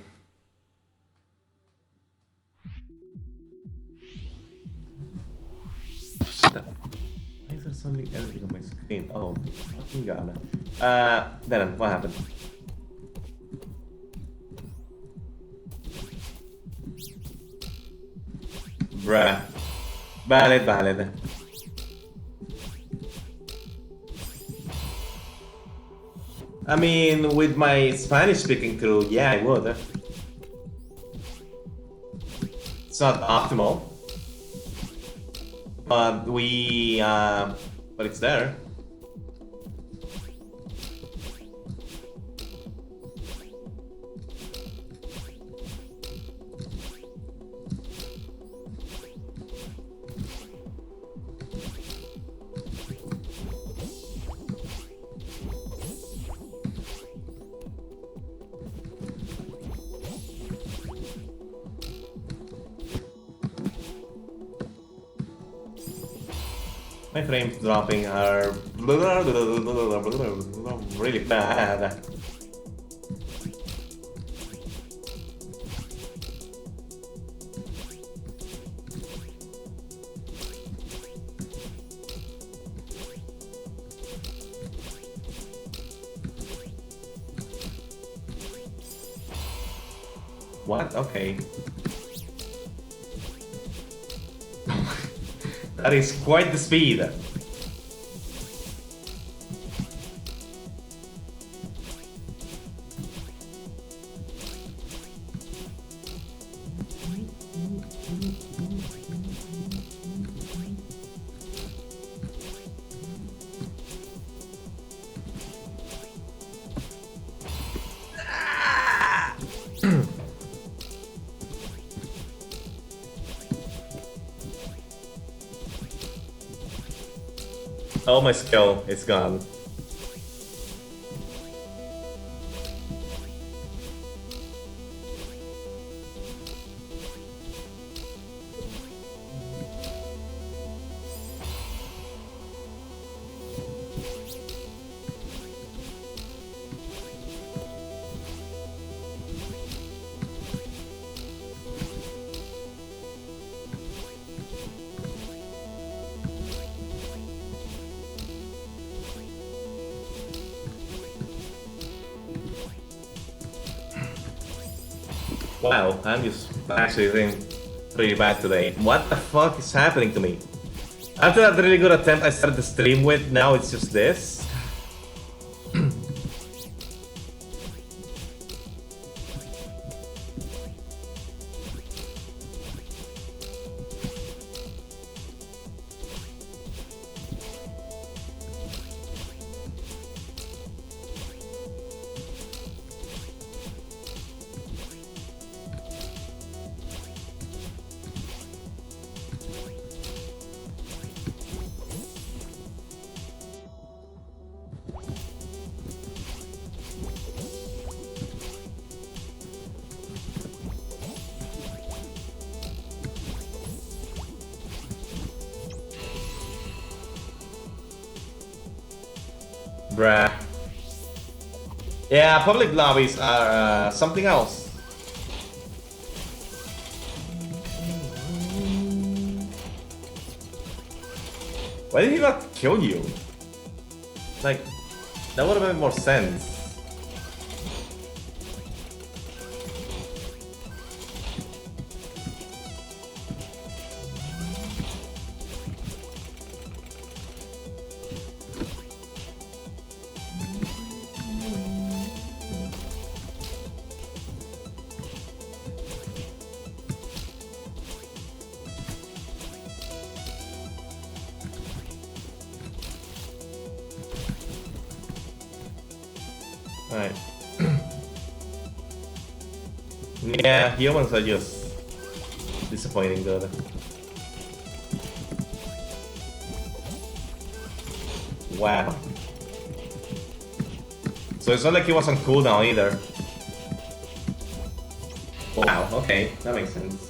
Why is there suddenly everything on my screen? Oh, fucking god. Then what happened? Bruh. Valid. I mean, with my Spanish speaking crew, yeah, I would. It's not optimal, but but it's there. My frames dropping are really bad. What? Okay. That is quite the speed. Oh, my skill is gone. Wow, I'm just actually doing pretty bad today. What the fuck is happening to me? After that really good attempt I started the stream with, now it's just this. Bruh. Yeah, public lobbies are something else. Why did he not kill you? Like, that would have made more sense. Alright. Yeah, humans are just disappointing though. Wow. So it's not like he was on cooldown either. Wow, okay, that makes sense.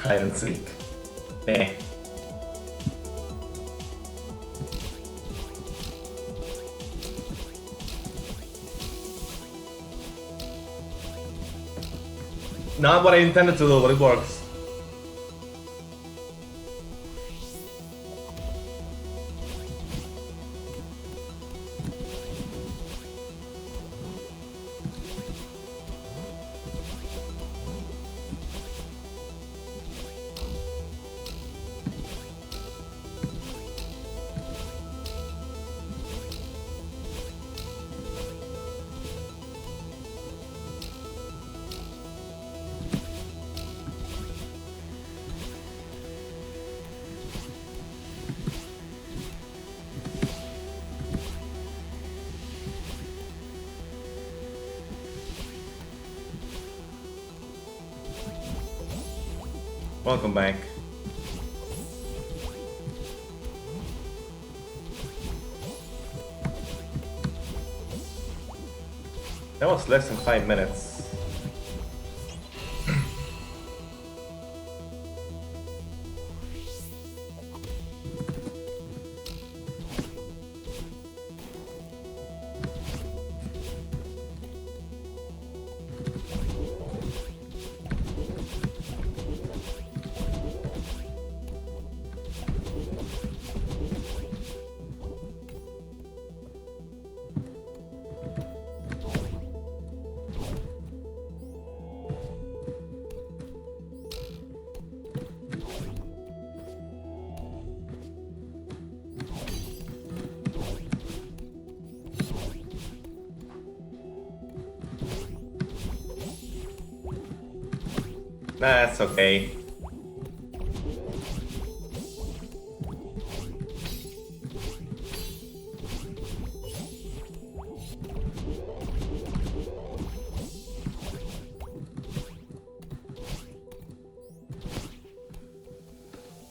Hide and seek. Eh. Not what I intended to do, but it works. Welcome back. That was less than 5 minutes. That's okay.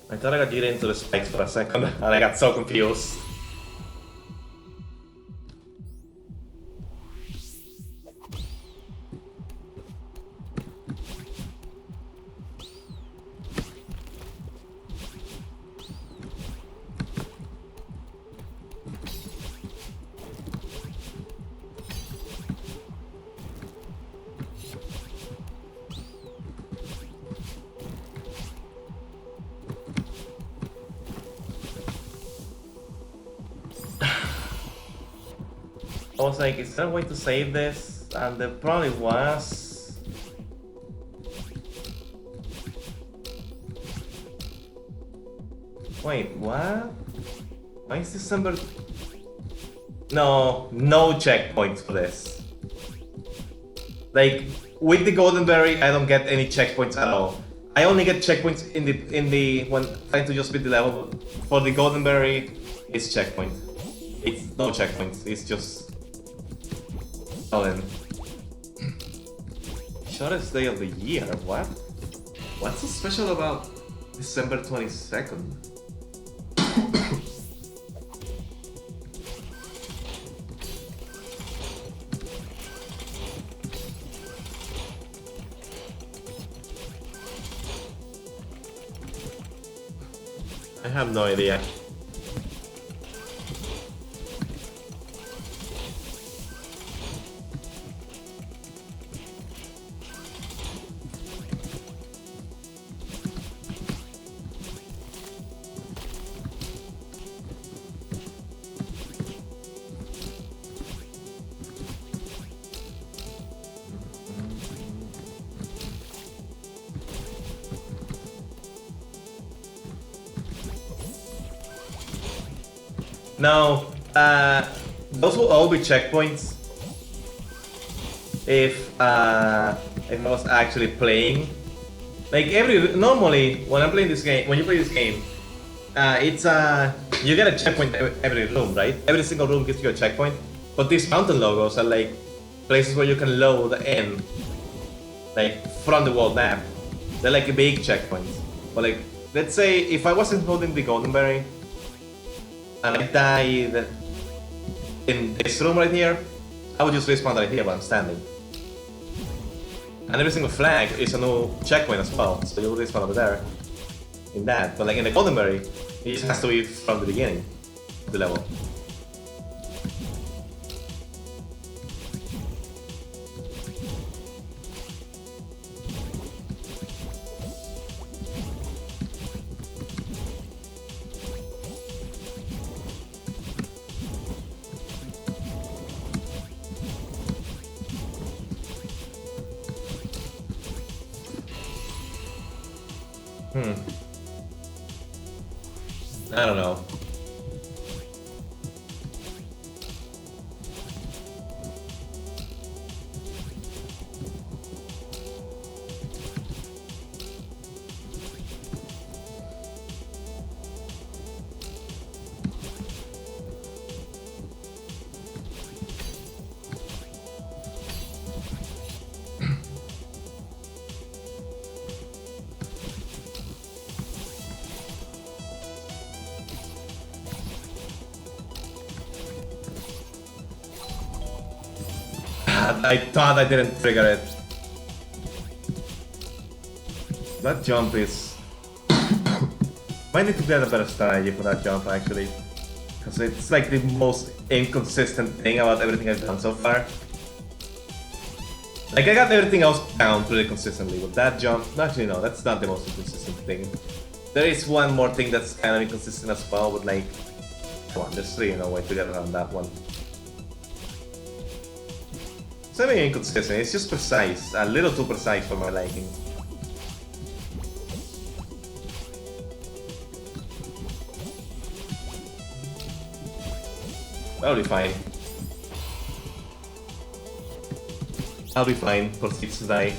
I thought I got get into the spikes for a second, and I got so confused. I was like, is there a way to save this? And there probably was. Wait, what? Why is December? No checkpoints for this. Like with the golden berry, I don't get any checkpoints at all. I only get checkpoints in the when trying to just beat the level. For the golden berry, it's checkpoint. It's no checkpoints. It's just all in. Shortest day of the year. What? What's so special about December 22nd? I have no idea. No, those will all be checkpoints if I was actually playing. Like normally when I'm playing this game, when you play this game, it's you get a checkpoint every room, right? Every single room gives you a checkpoint. But these mountain logos are like places where you can load in, like from the world map. They're like big checkpoints. But like, let's say if I wasn't holding the golden berry, and I died in this room right here, I would just respawn right here where I'm standing. And every single flag is a new checkpoint as well, so you'll respawn over there in that. But like in the golden berry, it just has to be from the beginning of the level. I don't know. I thought I didn't trigger it. That jump is... Might need to get a better strategy for that jump actually. Because it's like the most inconsistent thing about everything I've done so far. Like I got everything else down pretty consistently, but that jump... Actually no, that's not the most inconsistent thing. There is one more thing that's kind of inconsistent as well, but like... Come on, there's really no way to get around that one. It's not really inconsistent, it's just precise, a little too precise for my liking. I'll be fine. I'll be fine, proceed to die.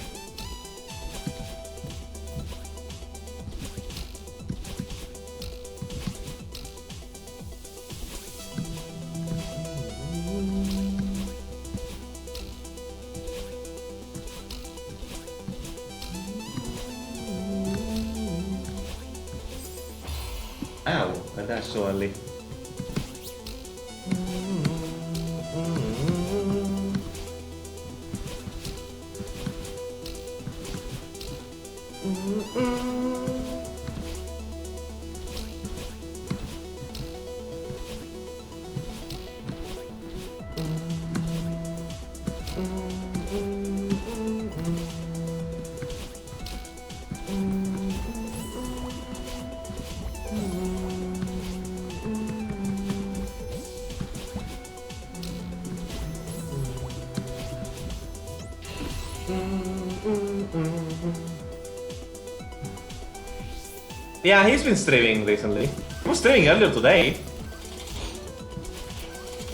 Ow, I dashed so early. Yeah, he's been streaming recently. He was streaming earlier today.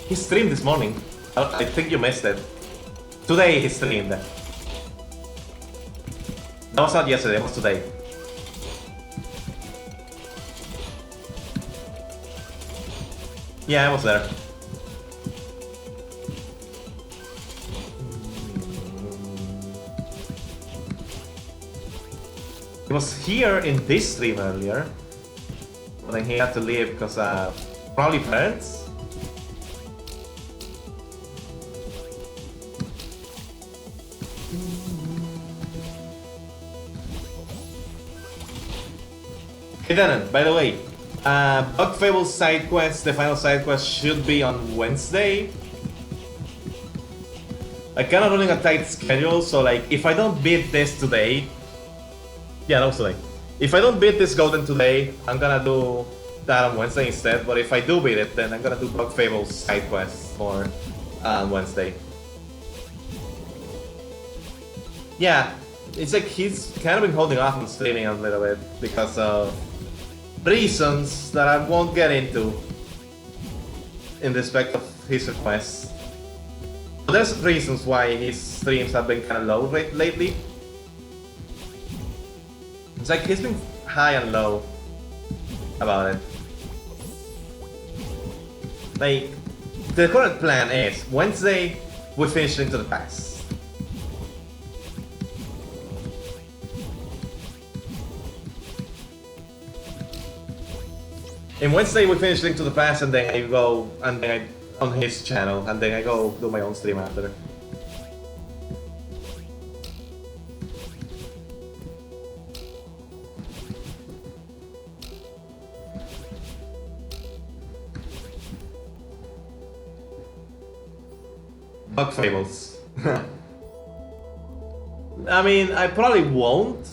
He streamed this morning. I think you missed it. Today he streamed. That was not yesterday, it was today. Yeah, I was there. He was here in this stream earlier, but then he had to leave because probably parents. Hey Denon, by the way, Bug Fable side quest, the final side quest should be on Wednesday. I kinda running a tight schedule, so like if I don't beat this today, yeah, that was today. If I don't beat this golden today, I'm gonna do that on Wednesday instead. But if I do beat it, then I'm gonna do Bug Fable's side quest for Wednesday. Yeah, it's like he's kind of been holding off on streaming a little bit because of reasons that I won't get into in respect of his requests. But there's reasons why his streams have been kind of low lately. It's like he's been high and low about it. Like, the current plan is Wednesday we finish Into the Past. And Wednesday we finish Link to the Past, and then I go on his channel, and then I go do my own stream after. Bug Fables. I mean, I probably won't,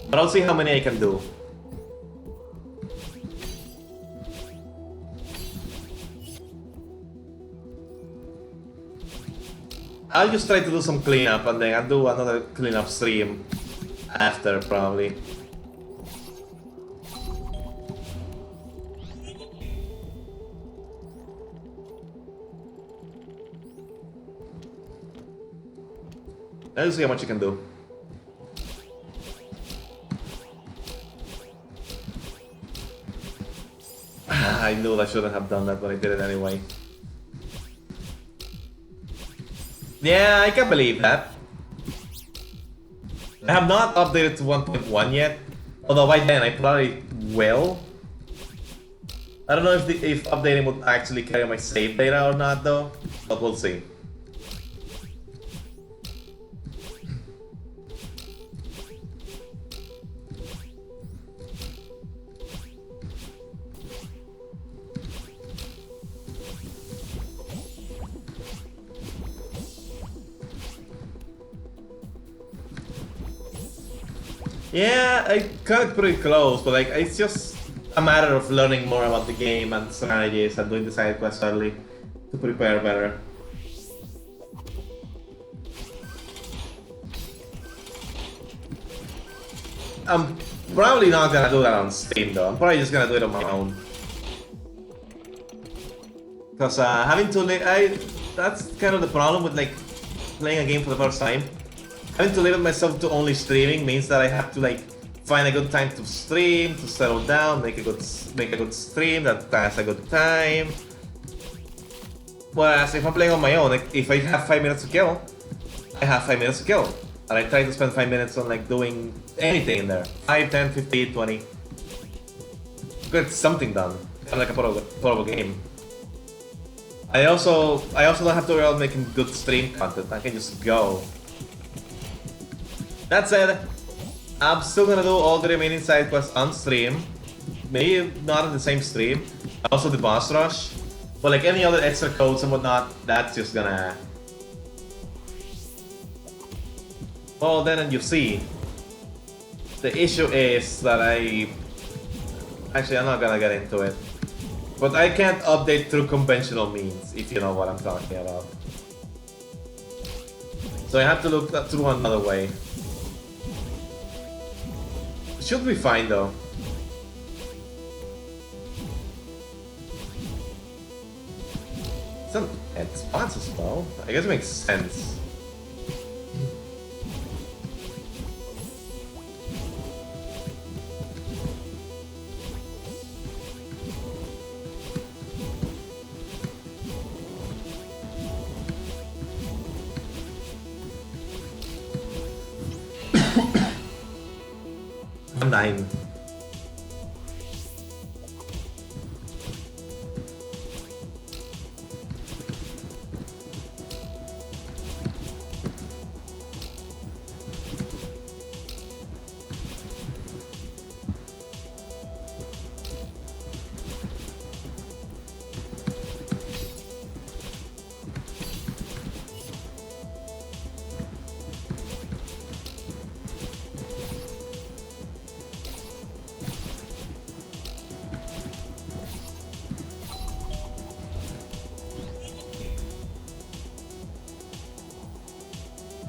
but I'll see how many I can do. I'll just try to do some cleanup and then I'll do another cleanup stream after, probably. Let's see how much you can do. I knew I shouldn't have done that, but I did it anyway. Yeah, I can believe that. I have not updated to 1.1 yet, although by then I probably will. I don't know if updating would actually carry my save data or not though, but we'll see. Yeah, I got pretty close, but like it's just a matter of learning more about the game and strategies and doing the side quests early to prepare better. I'm probably not gonna do that on Steam though. I'm probably just gonna do it on my own. Cause having to that's kind of the problem with like playing a game for the first time. Having to limit myself to only streaming means that I have to like find a good time to stream, to settle down, make a good stream that has a good time. Whereas if I'm playing on my own, like, if I have 5 minutes to kill, I have 5 minutes to kill. And I try to spend 5 minutes on like doing anything in there. 5, 10, 15, 20. Get something done. Kind of like a portable game. I also don't have to worry about making good stream content. I can just go. That said, I'm still gonna do all the remaining side quests on stream. Maybe not in the same stream. Also the boss rush. But like any other extra codes and whatnot, that's just gonna... Well then you see. The issue is that Actually, I'm not gonna get into it. But I can't update through conventional means, if you know what I'm talking about. So I have to look through another way. Should be fine though. Some spots as well. I guess it makes sense. I'm dying.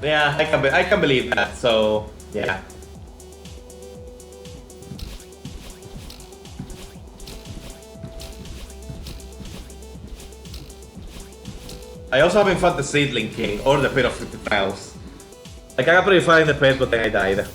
Yeah, I can believe that. So yeah. I also haven't fought the Seedling King or the Pit of 50 Trials. Like I got pretty far in the pit, but then I died.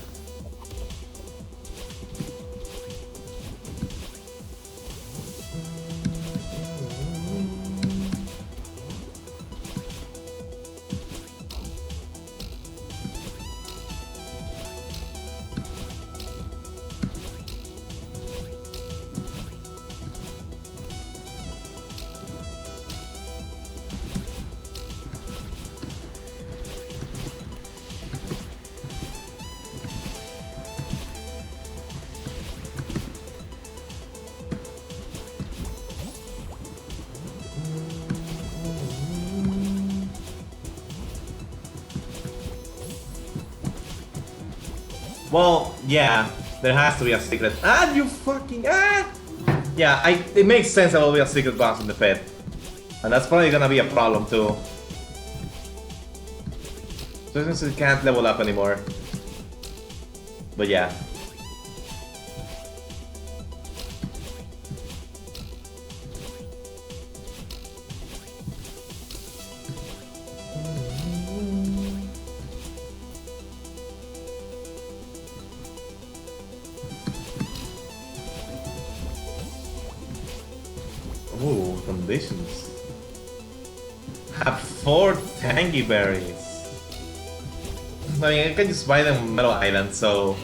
Well, yeah, there has to be a secret. Ah, you fucking Yeah, it makes sense there will be a secret boss in the pit, and that's probably gonna be a problem too. So since it can't level up anymore, but yeah. Ooh, conditions. Have 4 tangy berries. I mean, I can just buy them on Metal Island, so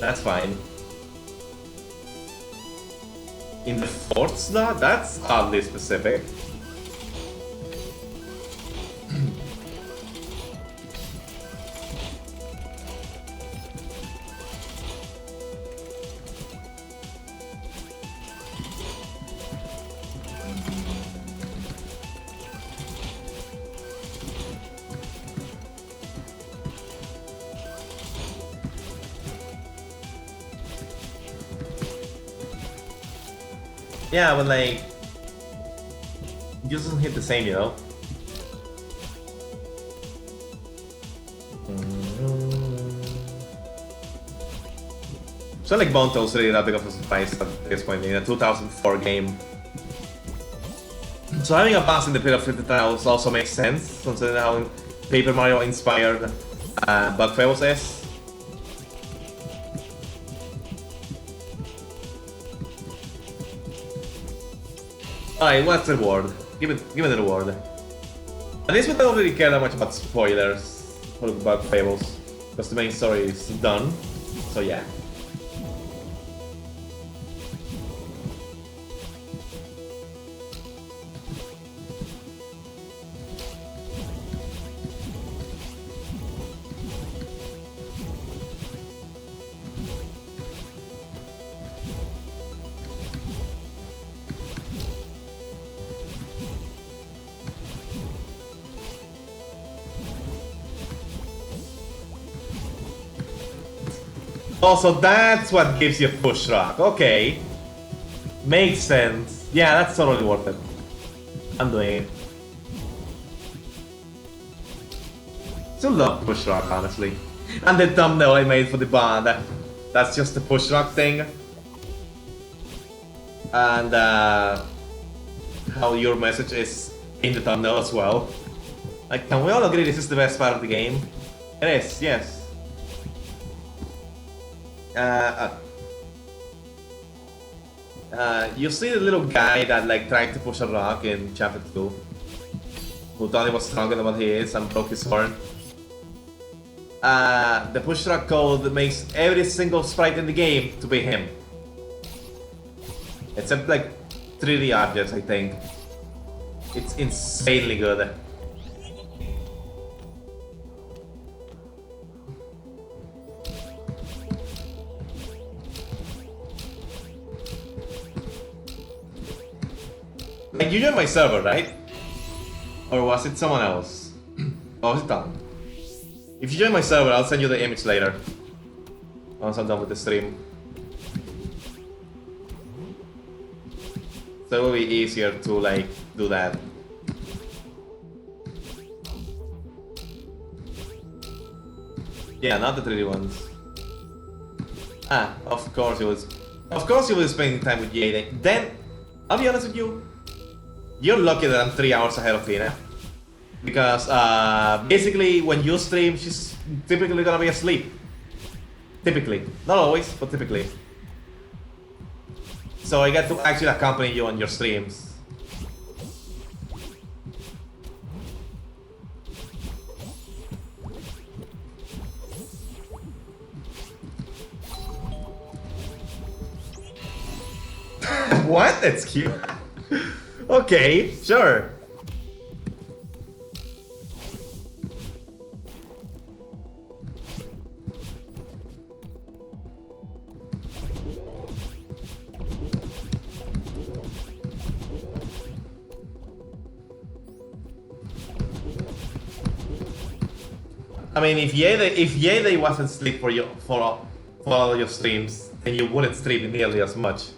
that's fine. In the 4th slot? That's oddly specific. Yeah, but like, it doesn't hit the same, you know? So like Bone Toast really that big of a surprise at this point in a 2004 game. So having a boss in the Pit of 50 Trials also makes sense, considering how Paper Mario inspired Bug Fables is. Alright, what's the reward? Give it the reward. At least we don't really care that much about spoilers for Bug Fables, because the main story is done. So yeah. Also, that's what gives you push rock. Okay. Makes sense. Yeah, that's totally worth it. I'm doing it. Still love push rock, honestly. And the thumbnail I made for the band, that's just the push rock thing. And how your message is in the thumbnail as well. Like, can we all agree this is the best part of the game? It is, yes. You see the little guy that like tried to push a rock in chapter 2, who thought he was stronger than what he is and broke his horn. the push truck code makes every single sprite in the game to be him. Except like 3D objects, I think. It's insanely good. Like, you joined my server, right? Or was it someone else? Or was it Tom? If you join my server, I'll send you the image later. Once I'm done with the stream. So it will be easier to, like, do that. Yeah, not the 3D ones. Ah, of course it was. Of course you will spend time with Jade. Then, I'll be honest with you. You're lucky that I'm 3 hours ahead of Tina. Because, basically, when you stream, she's typically gonna be asleep. Typically. Not always, but typically. So I get to actually accompany you on your streams. What? That's cute. Okay, sure. I mean, if Yede wasn't asleep for you for all your streams, then you wouldn't stream nearly as much.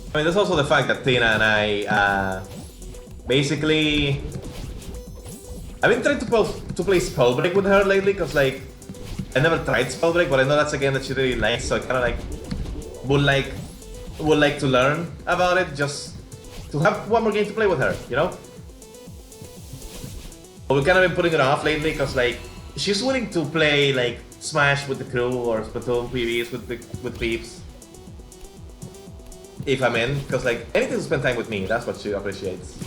I mean, there's also the fact that Tina and I, basically, I've been trying to play Spellbreak with her lately, cause like, I never tried Spellbreak, but I know that's a game that she really likes, so I kind of like, would like to learn about it, just to have one more game to play with her, you know? But we've kind of been putting it off lately, cause like, she's willing to play like Smash with the crew or Splatoon PvEs with peeps. If I'm in, because like anything to spend time with me, that's what she appreciates.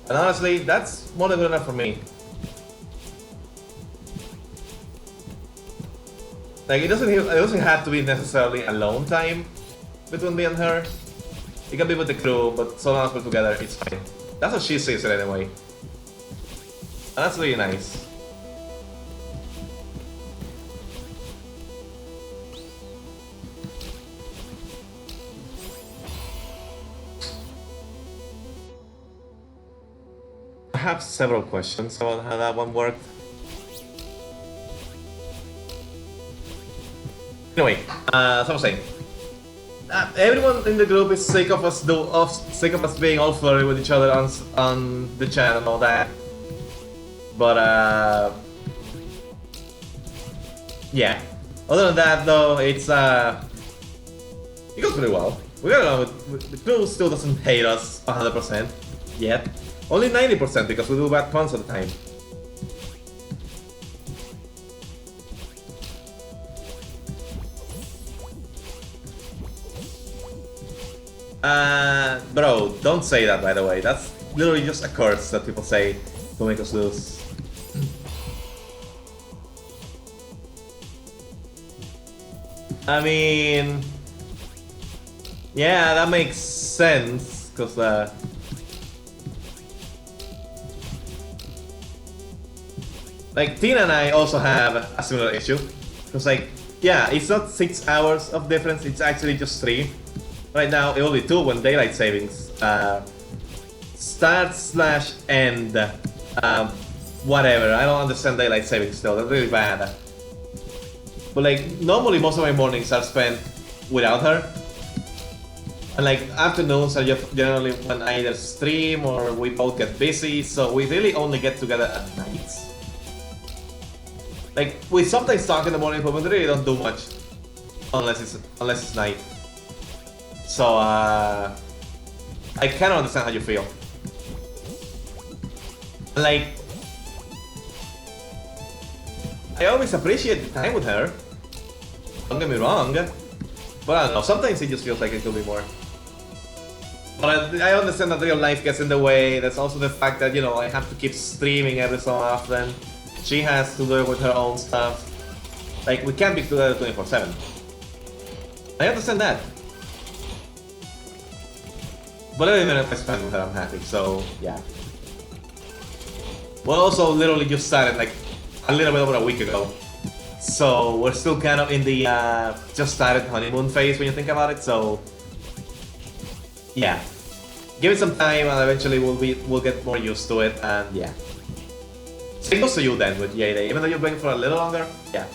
And honestly, that's more than good enough for me. Like it doesn't have to be necessarily alone time between me and her. It can be with the crew, but so long as we're together, it's fine. That's what she says it anyway. And that's really nice. I have several questions about how that one worked. Anyway, so I was saying, everyone in the group is sick of us being all flirty with each other on the chat and all that. But yeah. Other than that, though, it goes pretty well. We got along with the crew. Still doesn't hate us 100% yet. Only 90% because we do bad puns all the time. Bro, don't say that, by the way. That's literally just a curse that people say to make us lose. I mean, yeah, that makes sense, because like Tina and I also have a similar issue, because like, yeah, it's not 6 hours of difference, it's actually just 3. Right now, it will be 2 when daylight savings start/end. Whatever, I don't understand daylight savings still, that's really bad. But like, normally most of my mornings are spent without her. And like, afternoons are just generally when I either stream or we both get busy, so we really only get together at nights. Like, we sometimes talk in the morning, but we really don't do much. Unless it's night. So, I cannot understand how you feel. Like, I always appreciate the time with her. Don't get me wrong. But I don't know, sometimes it just feels like it could be more. But I understand that real life gets in the way. There's also the fact that, you know, I have to keep streaming every so often. She has to do it with her own stuff. Like, we can't be together 24/7. I understand that. But even if I spend with her, I'm happy, so yeah. Well, also literally just started like a little bit over a week ago. So we're still kind of in the just started honeymoon phase when you think about it, so yeah. Give it some time and eventually we'll get more used to it, and yeah. Same goes to you then with Yay Day, even though you're playing for a little longer, yeah.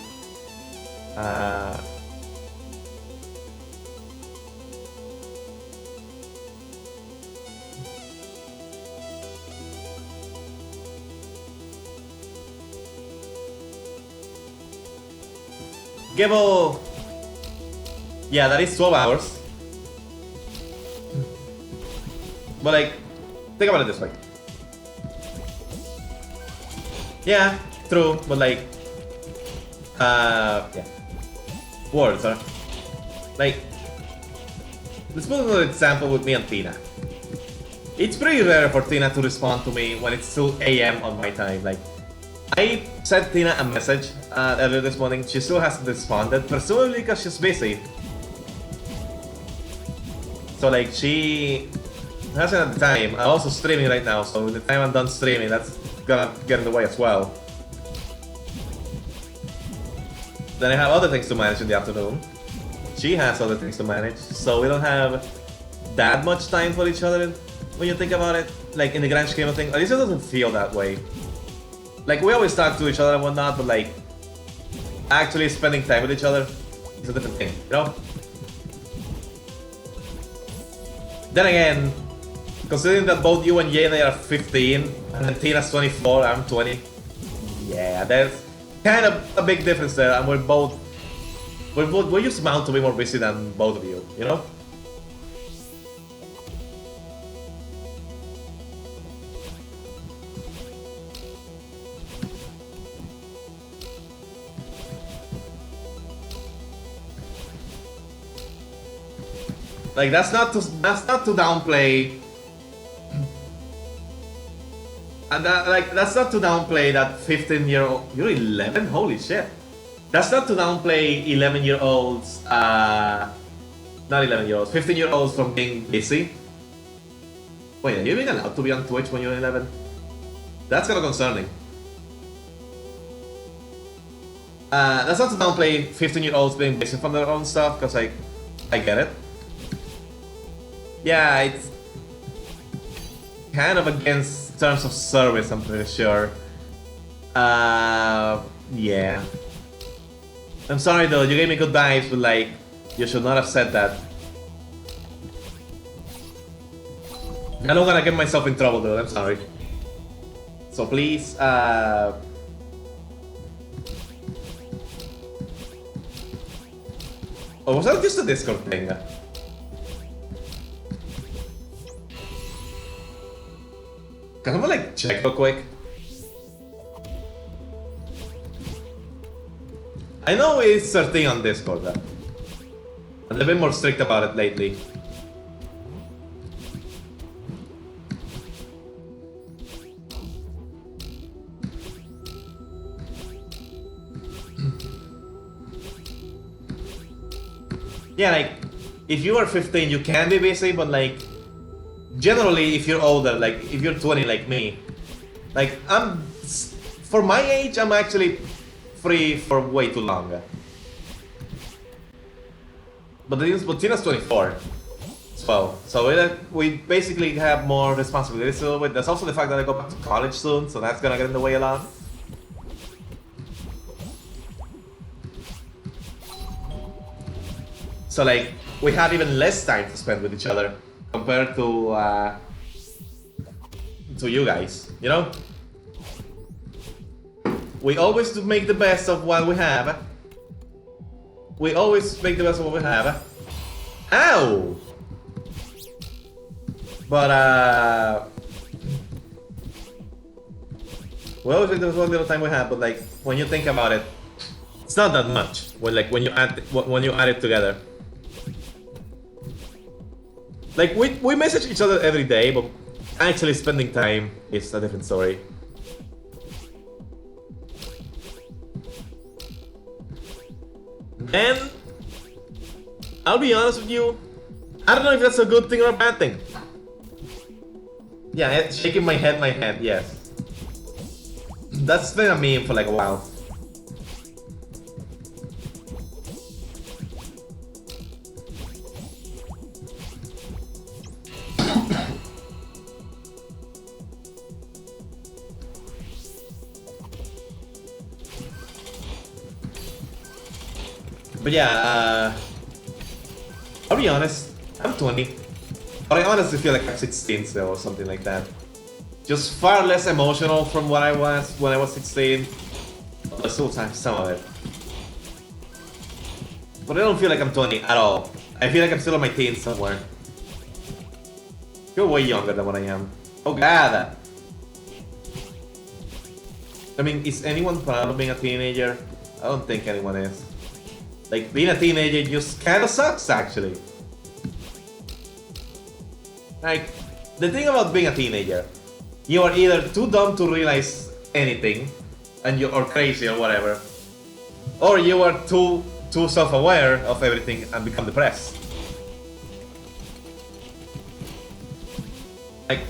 Gibble! Yeah, that is 12 hours. But like, think about it this way. Yeah, true, but like, yeah. Words, huh? Like, let's put another example with me and Tina. It's pretty rare for Tina to respond to me when it's 2 AM on my time. Like, I sent Tina a message earlier this morning. She still hasn't responded, presumably because she's busy. So like, she hasn't had the time. I'm also streaming right now, so the time I'm done streaming, that's gonna get in the way as well. Then I have other things to manage in the afternoon. She has other things to manage, so we don't have that much time for each other when you think about it. Like, in the grand scheme of things, at least it doesn't feel that way. Like, we always talk to each other and whatnot, but like, actually spending time with each other is a different thing, you know? Then again, considering that both you and Yena are 15, and then Tina's 24, I'm 20, yeah, there's kind of a big difference there, and we're just bound to be more busy than both of you know? Like, that's not to downplay. And that's not to downplay that 15-year-old. You're 11? Holy shit. That's not to downplay 11-year-olds, not 11-year-olds, 15-year-olds from being busy. Wait, are you even allowed to be on Twitch when you're 11? That's kind of concerning. That's not to downplay 15-year-olds being busy from their own stuff, because I get it. Yeah, it's kind of against terms of service, I'm pretty sure. Yeah. I'm sorry though, you gave me good vibes, but like, you should not have said that. I don't wanna get myself in trouble though, I'm sorry. So please, oh, was that just a Discord thing? Can someone like check real quick? I know it's a thing on Discord, and they've been more strict about it lately. Yeah, like, if you are 15, you can be busy, but like, generally, if you're older, like, if you're 20 like me, like, for my age, I'm actually free for way too long. But Tina's 24 as well, so we basically have more responsibilities to deal with. There's also the fact that I go back to college soon, so that's gonna get in the way a lot. So like, we have even less time to spend with each other compared to you guys, you know? We always do make the best of what we have. We always make the best of what we have. Ow! But well, there was one little time we had, but like when you think about it, it's not that much. When you add it together. Like we message each other every day, but actually spending time is a different story. And I'll be honest with you, I don't know if that's a good thing or a bad thing. Yeah, shaking my head, yes. That's been a meme for like a while. But yeah, I'll be honest, I'm 20. But I honestly feel like I'm 16 still or something like that. Just far less emotional from what I was when I was 16. But I still have some of it. But I don't feel like I'm 20 at all. I feel like I'm still in my teens somewhere. You're way younger than what I am. Oh god! I mean, is anyone proud of being a teenager? I don't think anyone is. Like, being a teenager just kinda sucks, actually. Like, the thing about being a teenager, you are either too dumb to realize anything, and or crazy or whatever, or you are too self-aware of everything and become depressed. Like,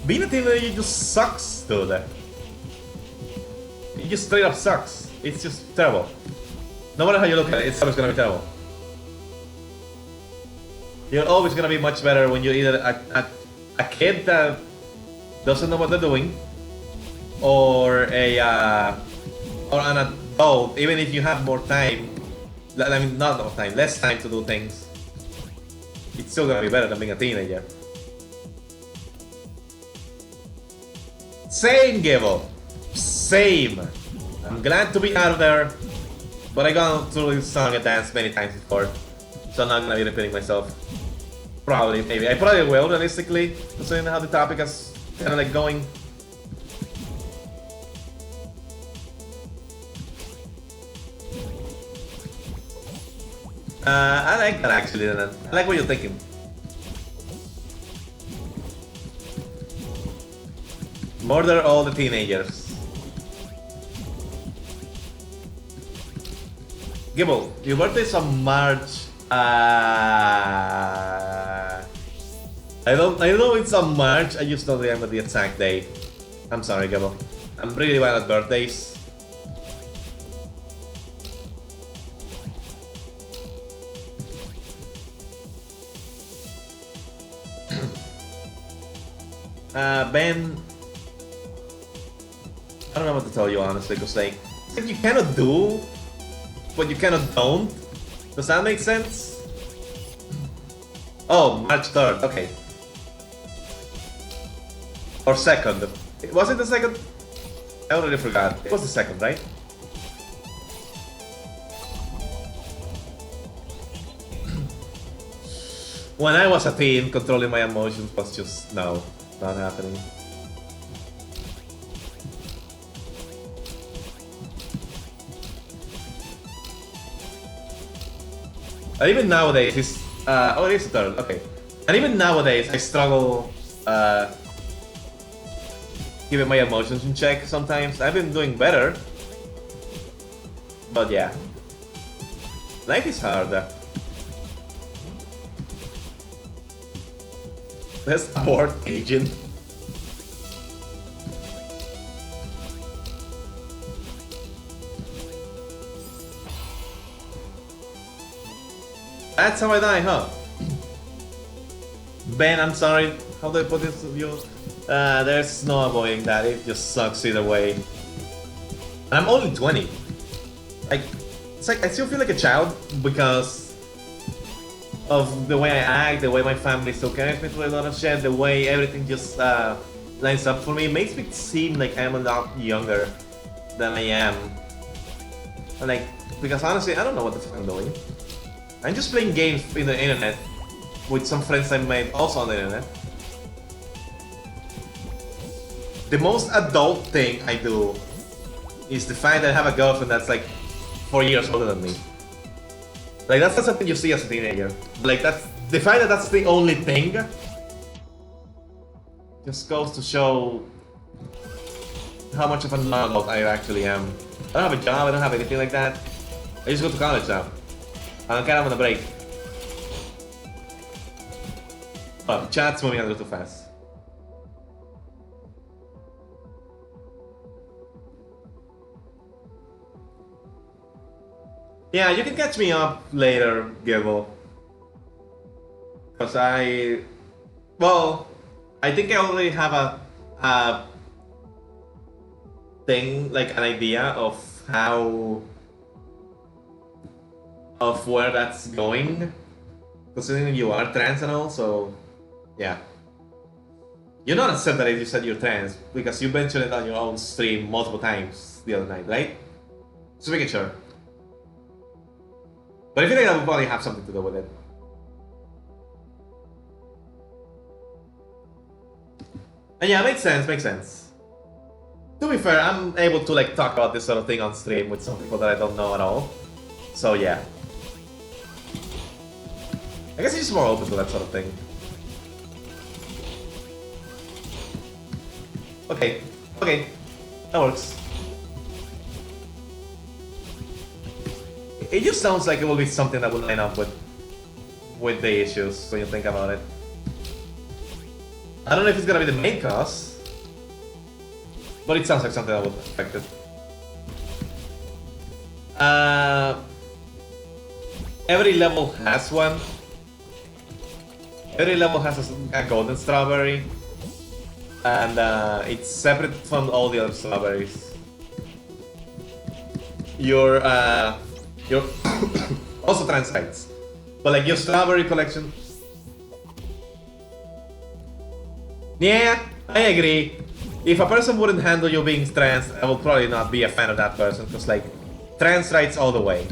being a teenager just sucks, dude. It just straight up sucks. It's just terrible. No matter how you look at it, it's always gonna be terrible. You're always gonna be much better when you're either a kid that doesn't know what they're doing, or or an adult. Even if you have more time, I mean not more time, less time to do things, it's still gonna be better than being a teenager. Same, Gibble. Same. I'm glad to be out of there, but I got through this song and dance many times before, so I'm not gonna be repeating myself. Probably, maybe. I probably will, realistically, considering how the topic is kind of like going. I like that actually, I like what you're thinking. Murder all the teenagers. Gibble, your birthday's on March. I know it's on March. I just don't remember the exact date. I'm sorry, Gibble. I'm really bad at birthdays. Ben, I don't know what to tell you honestly, because like you cannot do, but you cannot don't. Does that make sense? Oh, March 3rd, okay. Or 2nd. Was it the 2nd? I already forgot. It was the 2nd, right? When I was a teen, controlling my emotions was just, no, not happening. And even nowadays, it's oh, it is the 3rd, okay. And even nowadays, I struggle keeping my emotions in check sometimes. I've been doing better, but yeah, life is hard. Best port agent. That's how I die, huh? Ben, I'm sorry. How do I put this to you? There's no avoiding that. It just sucks either way. And I'm only 20. Like, it's like I still feel like a child because of the way I act, the way my family still carries me through a lot of shit, the way everything just lines up for me. It makes me seem like I'm a lot younger than I am. Like, because honestly, I don't know what the fuck I'm doing. I'm just playing games in the internet with some friends I made also on the internet. the most adult thing I do is the fact that I have a girlfriend that's like 4 years older than me. Like, that's not something you see as a teenager. Like, that's the fact that that's the only thing just goes to show how much of an adult I actually am. I don't have a job, I don't have anything like that. I just go to college now. I'm kind of on a break. But chat's moving a little too fast. Yeah, you can catch me up later, Gibble. Because well, I think I already have a thing, like an idea of where that's going. Considering you are trans and all, so yeah. You're not upset that you said you're trans, because you mentioned it on your own stream multiple times the other night, right? Just making sure. But I feel like that would probably have something to do with it. And yeah, makes sense. To be fair, I'm able to like talk about this sort of thing on stream with some people that I don't know at all. So yeah. I guess he's just more open to that sort of thing. Okay, that works. It just sounds like it will be something that will line up with the issues when you think about it. I don't know if it's gonna be the main cause, but it sounds like something that would affect it. Every level has one. Every level has a golden strawberry, and it's separate from all the other strawberries. You're also trans sites, but like your strawberry collection. Yeah, I agree. If a person wouldn't handle you being trans, I would probably not be a fan of that person, because like, trans rights all the way.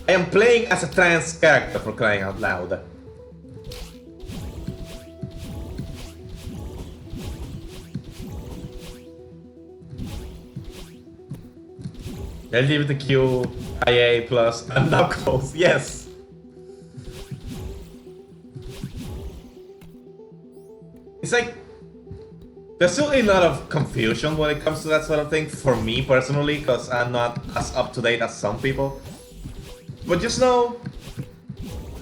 I am playing as a trans character, for crying out loud. LGBTQ, IA+, and knuckles, yes! It's like, there's still a lot of confusion when it comes to that sort of thing, for me personally, because I'm not as up-to-date as some people. But just know,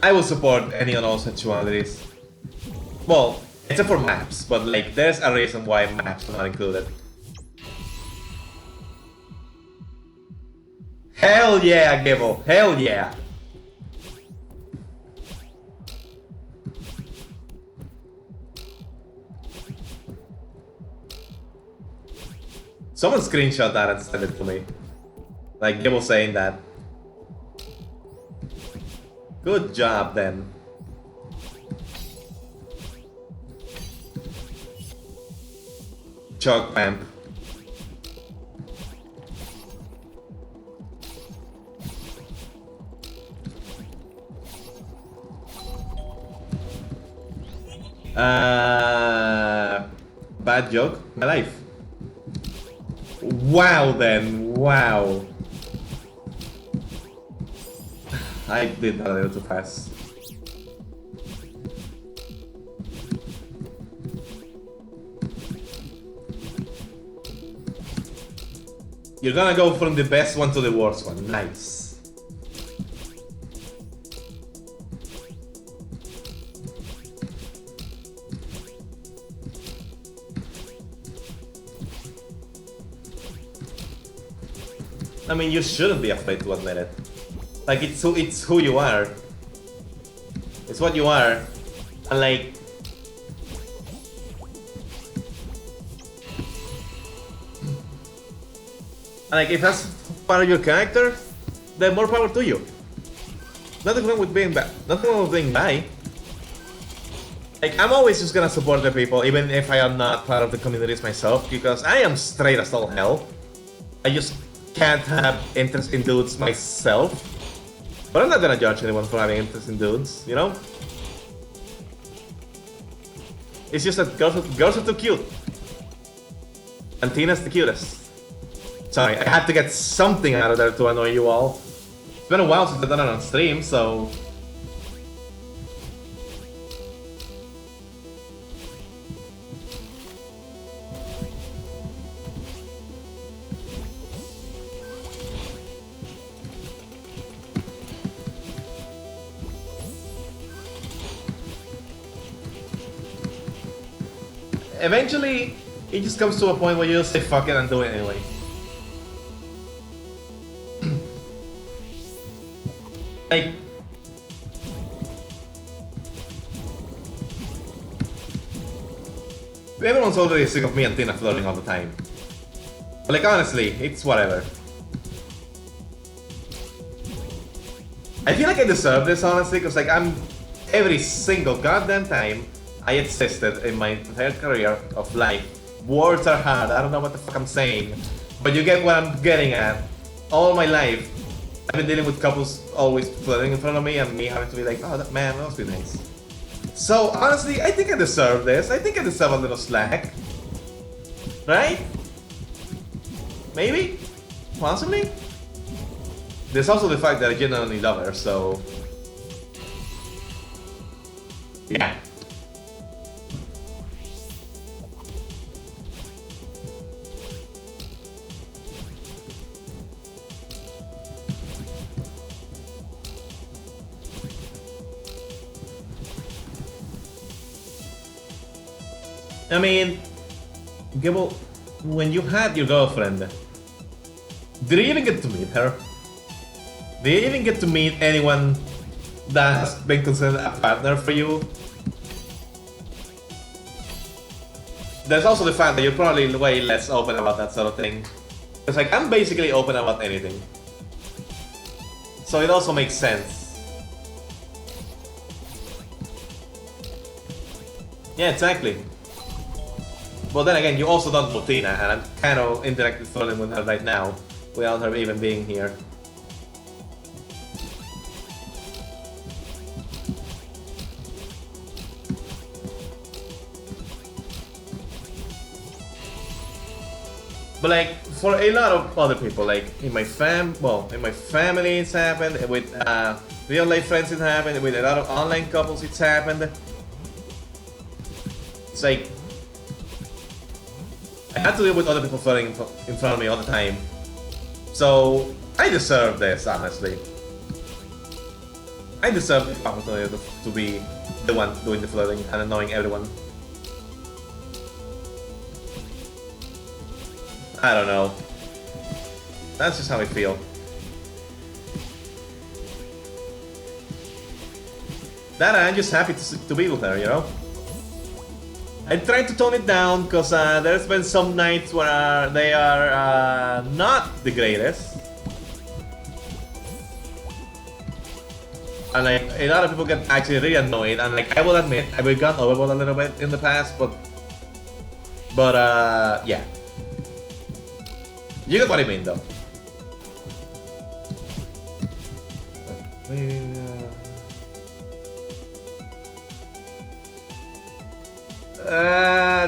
I will support any and all sexualities. Well, except for maps, but like, there's a reason why maps are not included. Hell yeah, Gibble, hell yeah! Someone screenshot that and send it to me. Like, Gibble saying that. Good job, then. Chalk vamp. Bad joke? My life. Wow, then. Wow. I did that a little too fast. You're gonna go from the best one to the worst one. Nice. I mean, you shouldn't be afraid to admit it. Like, it's who you are. It's what you are. And like, if that's part of your character, then more power to you. Nothing wrong with being bad. Nothing wrong with being bi. Like, I'm always just gonna support the people, even if I am not part of the communities myself, because I am straight as all hell. I just can't have interest in dudes myself. But I'm not gonna judge anyone for having interest in dudes, you know? It's just that girls are too cute. And Tina's the cutest. Sorry, I had to get something out of there to annoy you all. It's been a while since I've done it on stream, so... Eventually, it just comes to a point where you just say fuck it and do it anyway. Like... Everyone's already sick of me and Tina flirting all the time. But like honestly, it's whatever. I feel like I deserve this honestly, because like I'm... Every single goddamn time I existed in my entire career of life. Words are hard, I don't know what the fuck I'm saying. But you get what I'm getting at. All my life, I've been dealing with couples always flirting in front of me and me having to be like, oh, that man, that must be nice. So, honestly, I think I deserve this. I think I deserve a little slack. Right? Maybe? Possibly? There's also the fact that I genuinely love her, so... Yeah. I mean, Gibble, when you had your girlfriend, did you even get to meet her? Did you even get to meet anyone that has been considered a partner for you? There's also the fact that you're probably way less open about that sort of thing. It's like, I'm basically open about anything. So it also makes sense. Yeah, exactly. But then again, you also don't know Tina, and I'm kind of indirectly flirting with her right now, without her even being here. But like, for a lot of other people, like in my family it's happened, with real life friends it happened, with a lot of online couples it's happened. It's like, I had to deal with other people flirting in front of me all the time. So, I deserve this, honestly. I deserve the opportunity to be the one doing the flirting and annoying everyone. I don't know. That's just how I feel. That I'm just happy to be with her, you know? I tried to tone it down because there's been some nights where they are not the greatest. And like, a lot of people get actually really annoyed, and like, I will admit, I've gone overboard a little bit in the past, but yeah. You get what I mean though.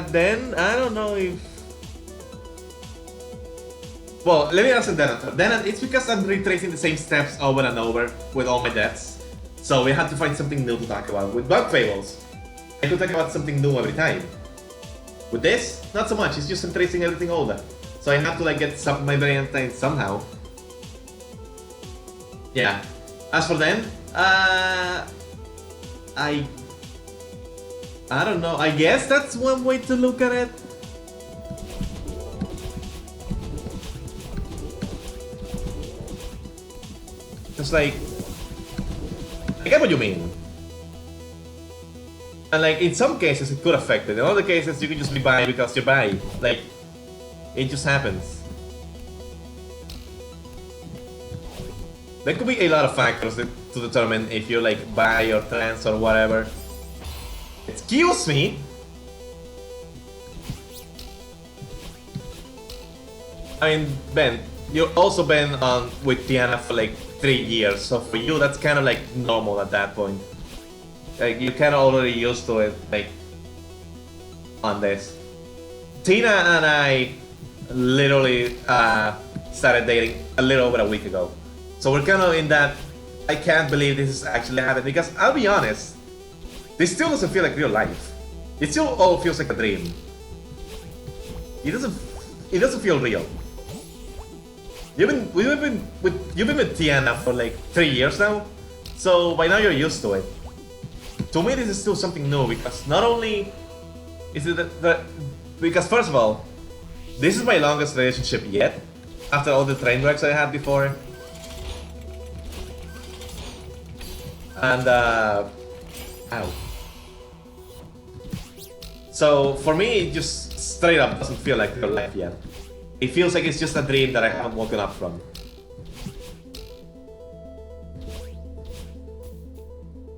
Then I don't know if... Well, let me answer that. Then it's because I'm retracing the same steps over and over with all my deaths. So we have to find something new to talk about. With bug fables, I could talk about something new every time. With this, not so much. It's just retracing everything over. So I have to like get my brain entertained somehow. Yeah. As for them, I don't know, I guess that's one way to look at it. It's like, I get what you mean. And like, in some cases it could affect it, in other cases you can just be bi because you're bi. Like, it just happens. There could be a lot of factors to determine if you're like bi or trans or whatever. Excuse me? I mean, Ben, you've also been on with Tiana for like 3 years, so for you that's kind of like normal at that point. Like, you're kind of already used to it, like, on this. Tina and I literally started dating a little over a week ago. So we're kind of in that, I can't believe this is actually happening, because I'll be honest, this still doesn't feel like real life. It still all feels like a dream. It doesn't feel real. You've been with Tiana for like 3 years now, so by now you're used to it. To me, this is still something new, because not only is it because first of all, this is my longest relationship yet, after all the train wrecks I had before. And ow. So for me, it just straight up doesn't feel like real life yet. It feels like it's just a dream that I haven't woken up from.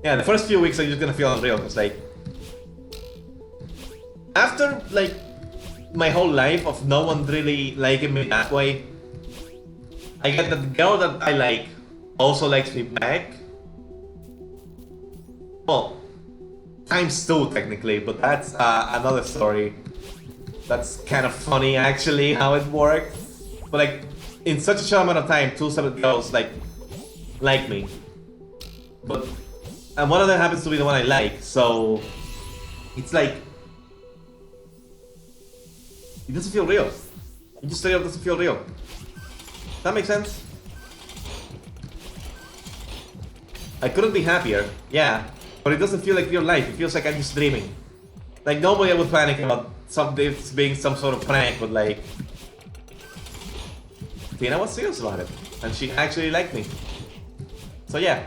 Yeah, the first few weeks are just gonna feel unreal, because like, after like my whole life of no one really liking me that way, I get that the girl that I like also likes me back. Well, ×2 technically, but that's another story. That's kind of funny actually how it worked. But like, in such a short amount of time, 2 separate girls like me. But and one of them happens to be the one I like, so it's like, it doesn't feel real. It just straight up doesn't feel real. Does that make sense? I couldn't be happier, yeah, but it doesn't feel like real life. It feels like I'm just dreaming. Like, nobody would panic about this being some sort of prank, but like, Tina was serious about it, and she actually liked me. So yeah.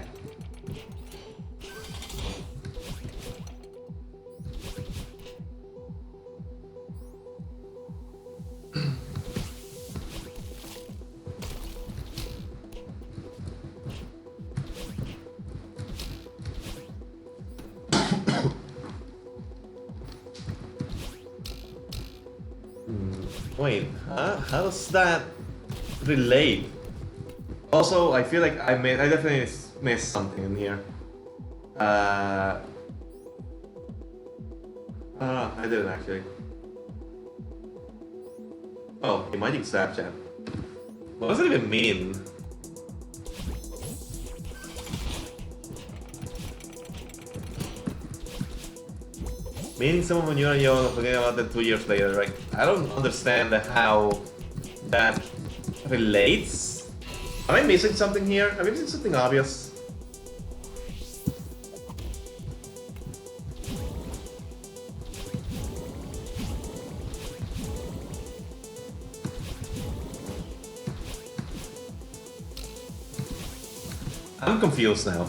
Wait, how does that relate? Also, I feel like I definitely missed something in here. I didn't actually. Oh, emoji Snapchat. What does it even mean? Meeting someone when you're young and forgetting about them 2 years later, right? I don't understand how that relates. Am I missing something here? Am I missing something obvious? I'm confused now.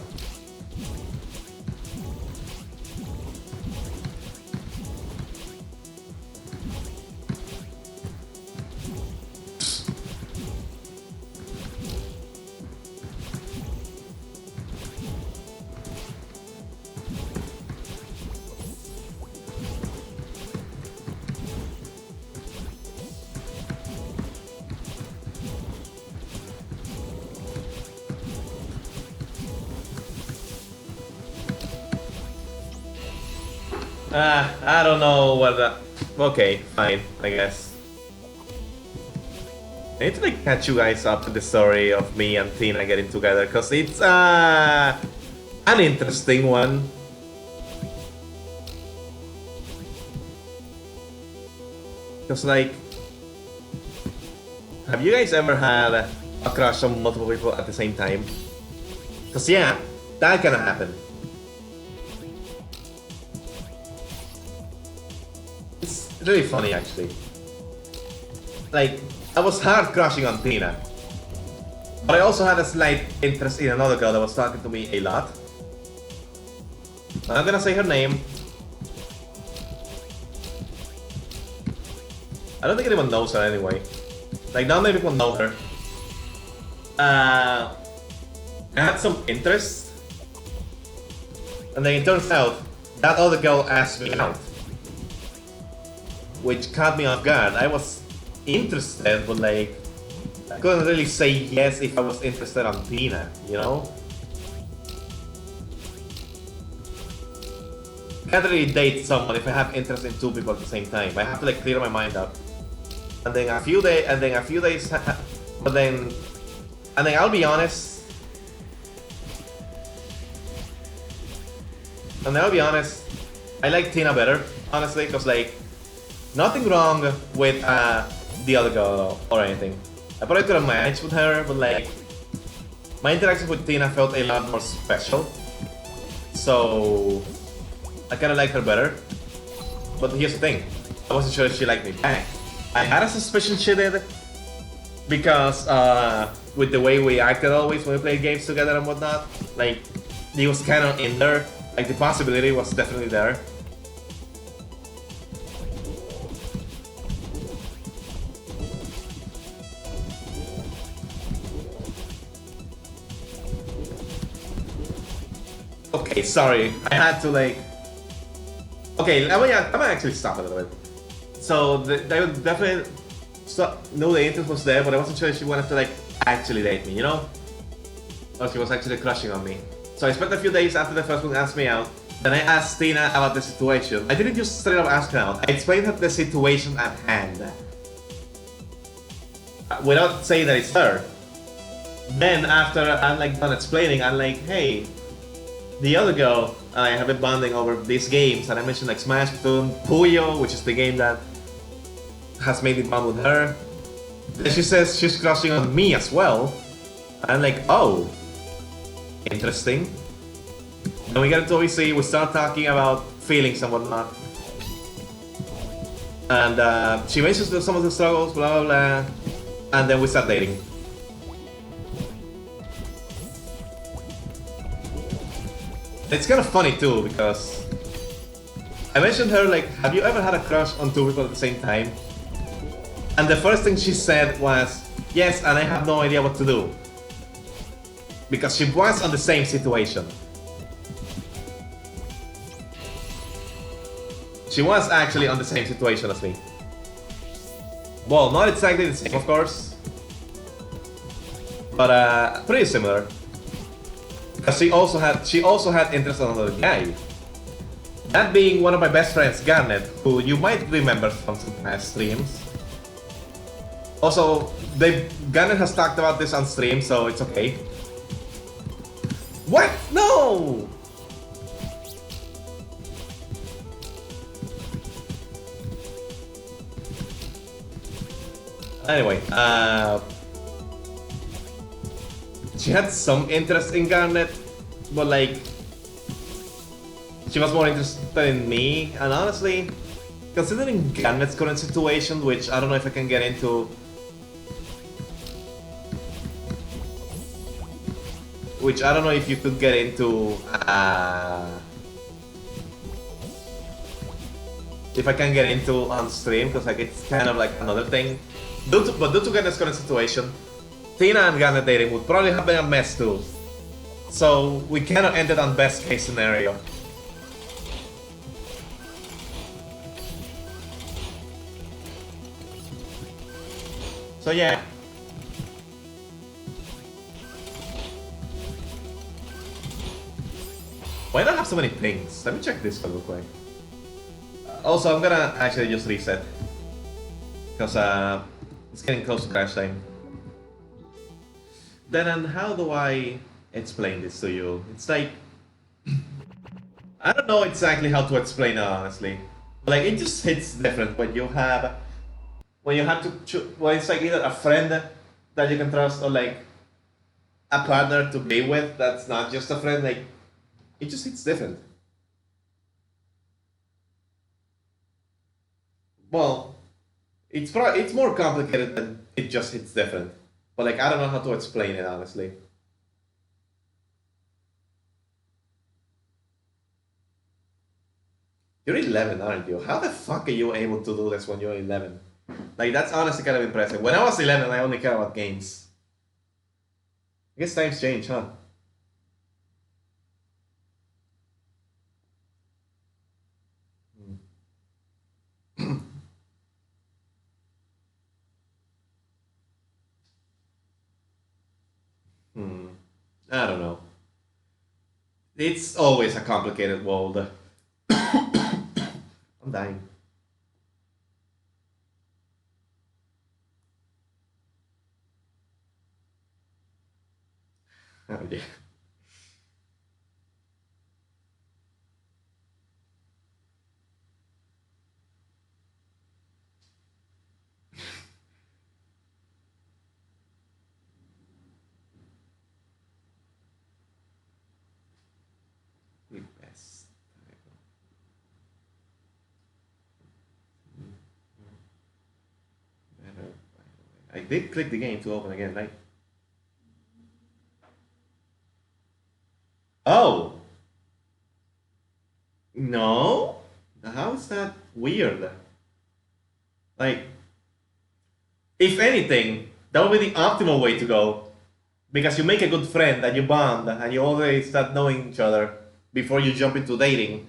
I don't know what that... Okay, fine, I guess. I need to like catch you guys up to the story of me and Tina getting together, because it's an interesting one. Because like, have you guys ever had a crush on multiple people at the same time? Because yeah, that can happen. It's really funny actually. Like, I was hard crushing on Tina, but I also had a slight interest in another girl that was talking to me a lot. I'm not gonna say her name. I don't think anyone knows her anyway. Like, not many people know her. I had some interest, and then it turns out that other girl asked me out, which caught me off guard. I was interested, but like, I couldn't really say yes if I was interested on Tina, you know? I can't really date someone if I have interest in 2 people at the same time. I have to like clear my mind up. and then a few days, but then, and then I'll be honest, I like Tina better, honestly, because like, nothing wrong with the other girl or anything. I probably could have managed with her, but like, my interaction with Tina felt a lot more special. So, I kinda like her better. But here's the thing, I wasn't sure if she liked me back. I had a suspicion she did, because with the way we acted always when we played games together and whatnot, like, he was kinda in there, like the possibility was definitely there. Okay, sorry, I had to like... Okay, I'm gonna actually stop a little bit. So, they would definitely know the interest was there, but I wasn't sure if she wanted to like actually date me, you know? Or she was actually crushing on me. So I spent a few days after the first one asked me out. Then I asked Tina about the situation. I didn't just straight up ask her out, I explained her the situation at hand. Without saying that it's her. Then after I'm like done explaining, I'm like, hey, the other girl, I have been bonding over these games, and I mentioned like Smash, Platoon, Puyo, which is the game that has made me bond with her. Then she says she's crushing on me as well. I'm like, oh, interesting. Then we get into OEC, we start talking about feelings and whatnot. And she mentions some of the struggles, blah blah blah. And then we start dating. It's kind of funny too, because I mentioned her like, have you ever had a crush on two people at the same time? And the first thing she said was, yes, and I have no idea what to do. Because she was on the same situation. She was actually on the same situation as me. Well, not exactly the same, of course. But pretty similar. She also had interest in another guy. That being one of my best friends, Garnet, who you might remember from some past streams. Also, Garnet has talked about this on stream, so it's okay. What? No! Anyway, she had some interest in Garnet, but like, she was more interested in me, and honestly, considering Garnet's current situation, which I don't know if I can get into, which I don't know if you could get into, if I can get into on stream, because like it's kind of like another thing. But due to Garnet's current situation, Tina and Garnet dating would probably have been a mess too. So we cannot end it on best case scenario. So yeah. Why not have so many pings? Let me check this real quick. Also, I'm gonna actually just reset. Because it's getting close to crash time. Then how do I explain this to you? It's like, I don't know exactly how to explain it honestly. Like it just hits different when you have when it's like either a friend that you can trust or like a partner to be with that's not just a friend. Like it just hits different. Well, it's more complicated than it just hits different. But like I don't know how to explain it honestly. You're 11, aren't you? How the fuck are you able to do this when you're 11? Like that's honestly kind of impressive. When I was 11, I only care about games. I guess times change, huh? Hmm. I don't know. It's always a complicated world. I'm dying. Oh, yeah. The best. I did click the game to open again, right? Oh! No? How is that weird? Like, if anything, that would be the optimal way to go. Because you make a good friend and you bond and you already start knowing each other before you jump into dating.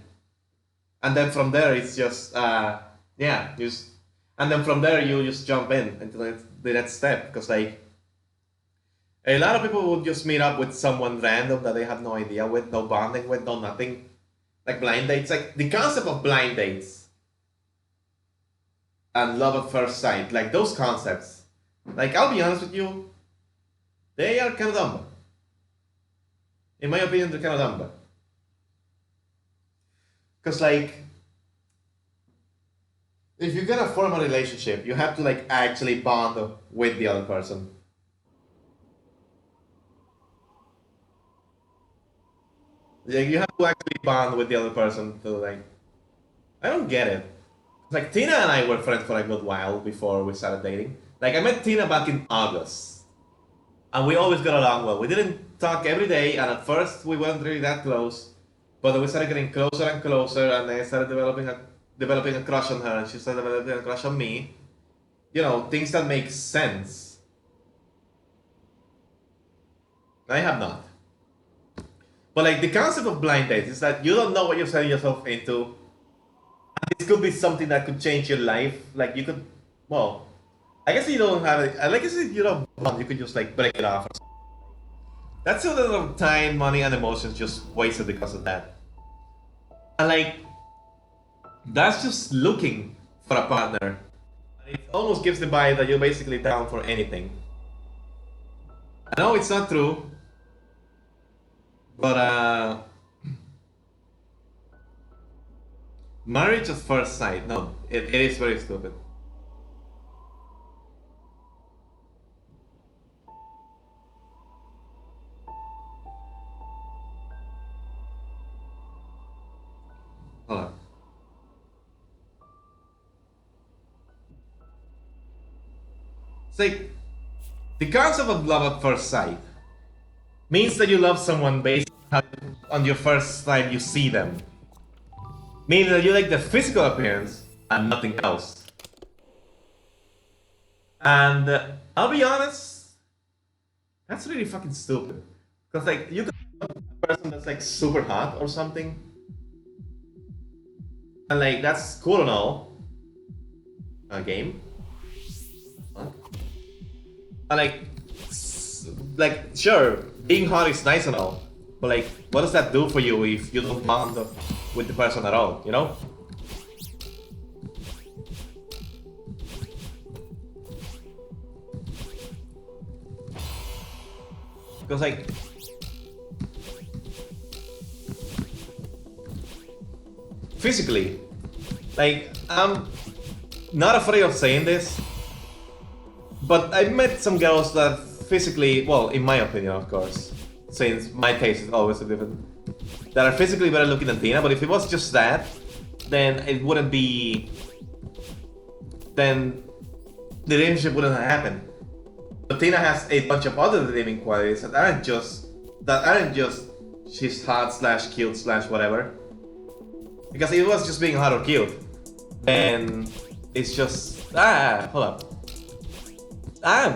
And then from there, it's just, yeah, just, and then from there, you just jump in into the next step. Because, like, a lot of people would just meet up with someone random that they have no idea with, no bonding with, no nothing. Like blind dates. Like, the concept of blind dates and love at first sight, like, those concepts, like, I'll be honest with you, they are kind of dumb. In my opinion, they're kind of dumb. Because, like, if you're gonna form a relationship, you have to, like, actually bond with the other person. Like, you have to actually bond with the other person to, like, I don't get it. Like, Tina and I were friends for a good while before we started dating. Like, I met Tina back in August. And we always got along well. We didn't talk every day, and at first we weren't really that close. But then we started getting closer and closer, and I started developing a crush on her, and she started developing a crush on me. You know, things that make sense. I have not. But like the concept of blind dates is that you don't know what you're setting yourself into. This could be something that could change your life. Like you could, well, I guess you don't have it. I like if you don't bond, you could just like break it off. That's a lot of time, money, and emotions just wasted because of that. And like, that's just looking for a partner. It almost gives the vibe that you're basically down for anything. I know it's not true, but marriage at first sight, no, it is very stupid. Hold on. It's like the concept of love at first sight means that you love someone based on your first time you see them. Meaning that you like the physical appearance and nothing else. And I'll be honest, that's really fucking stupid. Because like you could love a person that's like super hot or something, and like that's cool and all. A game. Huh? And like sure, being hot is nice and all, but like, what does that do for you if you don't bond with the person at all? You know? Because like, physically, like I'm not afraid of saying this, but I've met some girls that physically, well, in my opinion, of course, since my taste is always different, that are physically better looking than Tina. But if it was just that, then it wouldn't be. Then the relationship wouldn't have happened. But Tina has a bunch of other redeeming qualities that aren't just she's hot slash cute slash whatever. Because if it was just being hot or cute, then it's just hold up.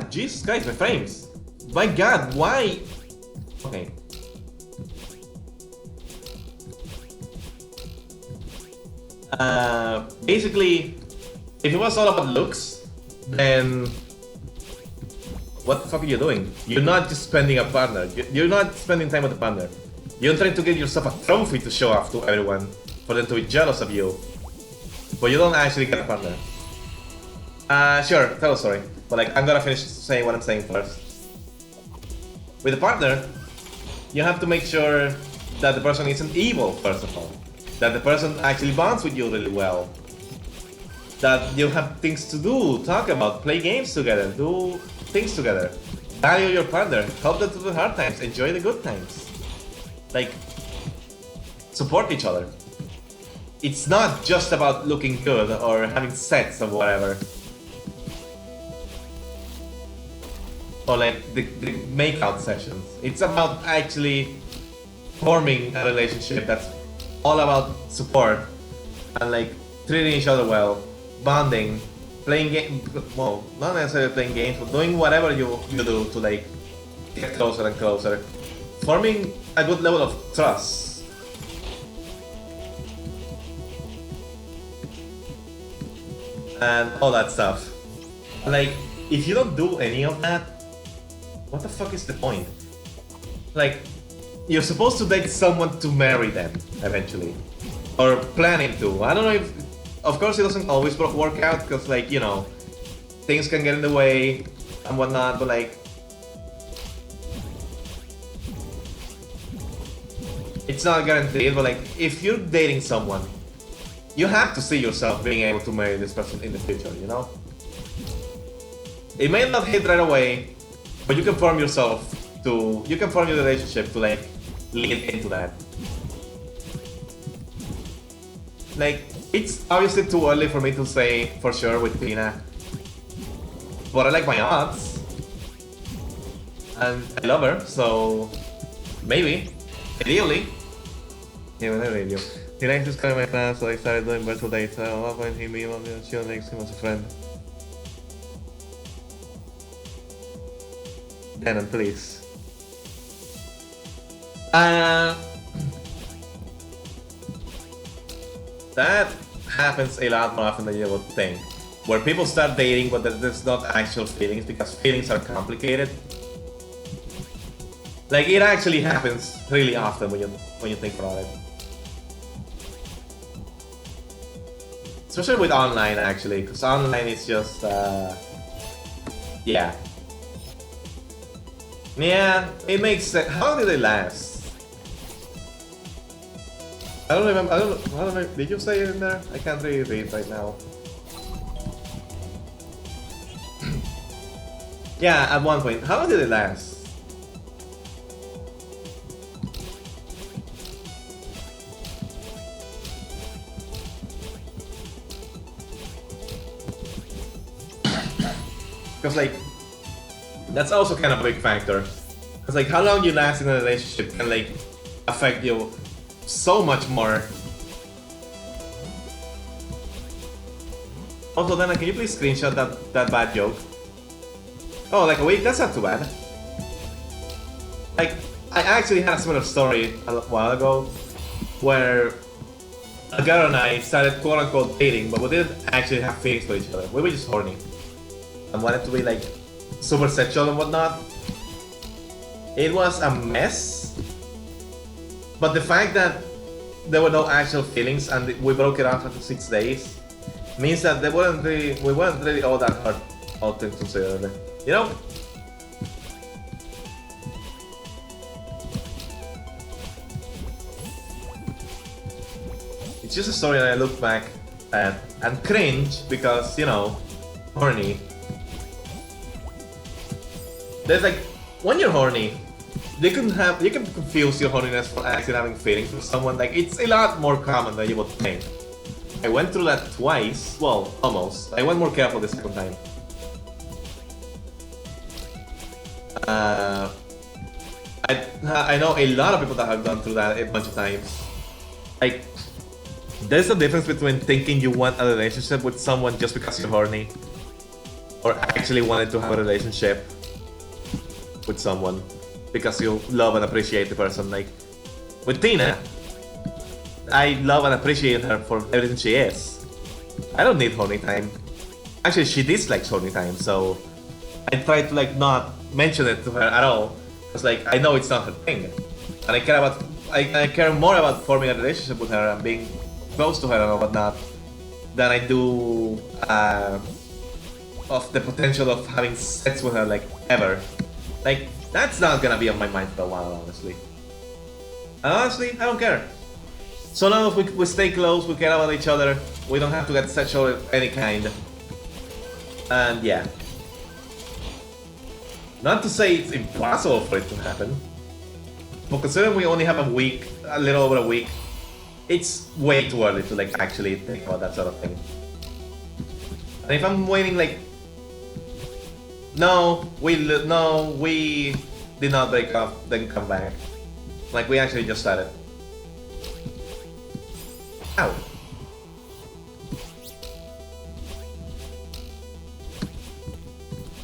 Jesus Christ, my frames. My God, why? Okay. Basically, if it was all about looks, then what the fuck are you doing? You're not just spending a partner. You're not spending time with a partner. You're trying to get yourself a trophy to show off to everyone, for them to be jealous of you. But you don't actually get a partner. Sure, tell a story. But like, I'm gonna finish saying what I'm saying first. With a partner, you have to make sure that the person isn't evil, first of all. That the person actually bonds with you really well. That you have things to do, talk about, play games together, do things together. Value your partner, help them through the hard times, enjoy the good times. Like, support each other. It's not just about looking good or having sex or whatever. Or like the make-out sessions. It's about actually forming a relationship that's all about support and like treating each other well, bonding, playing games. Well, not necessarily playing games, but doing whatever you do to like get closer and closer, forming a good level of trust. And all that stuff. Like, if you don't do any of that, what the fuck is the point? Like, you're supposed to date someone to marry them, eventually. Or planning to. I don't know if... Of course it doesn't always work out, because like, you know, things can get in the way and whatnot, but like... It's not guaranteed, but like, if you're dating someone, you have to see yourself being able to marry this person in the future, you know? It may not hit right away, but you can form yourself to... You can form your relationship to like, lead into that. Like, it's obviously too early for me to say for sure with Tina. But I like my odds. And I love her, so... Maybe. Ideally. Yeah, when I radio. He likes to spend my class, so I started doing virtual dates. At one point he me and she makes him as a friend. Denon, please. That happens a lot more often than you would think. Where people start dating but there's not actual feelings because feelings are complicated. Like, it actually happens really often when you think about it. Especially with online, actually, because online is just, yeah. Yeah, it makes sense. How did they last? I don't remember, I don't know, did you say it in there? I can't really read right now. Yeah, at one point. How long did it last? Because like, that's also kind of a big factor. Because like, how long you last in a relationship can like affect you so much more. Also, Dana, can you please screenshot that bad joke? Oh, like a week? That's not too bad. Like, I actually had a similar story a while ago where a girl and I started quote-unquote dating, but we didn't actually have feelings for each other. We were just horny and wanted to be like super sexual and whatnot. It was a mess, but the fact that there were no actual feelings and we broke it off after 6 days means that we weren't really all that hurt, all things considered. You know? It's just a story that I look back at and cringe because, you know, horny. There's like, when you're horny, you can confuse your horniness for actually having feelings for someone. Like, it's a lot more common than you would think. I went through that twice, well, almost. I went more careful the second time. I know a lot of people that have gone through that a bunch of times. Like, there's a difference between thinking you want a relationship with someone just because you're horny, or actually wanting to have a relationship with someone because you love and appreciate the person. Like, with Tina, I love and appreciate her for everything she is. I don't need horny time. Actually, she dislikes horny time, so I try to like not mention it to her at all. Because like, I know it's not her thing. And I care more about forming a relationship with her and being close to her and whatnot than I do of the potential of having sex with her, like, ever. Like, that's not gonna be on my mind for a while, honestly. And honestly, I don't care. So long as we stay close, we care about each other, we don't have to get sexual of any kind. And yeah. Not to say it's impossible for it to happen, but considering we only have a week, a little over a week, it's way too early to like actually think about that sort of thing. And if I'm waiting like, no, we did not break up, then come back. Like we actually just started. Ow.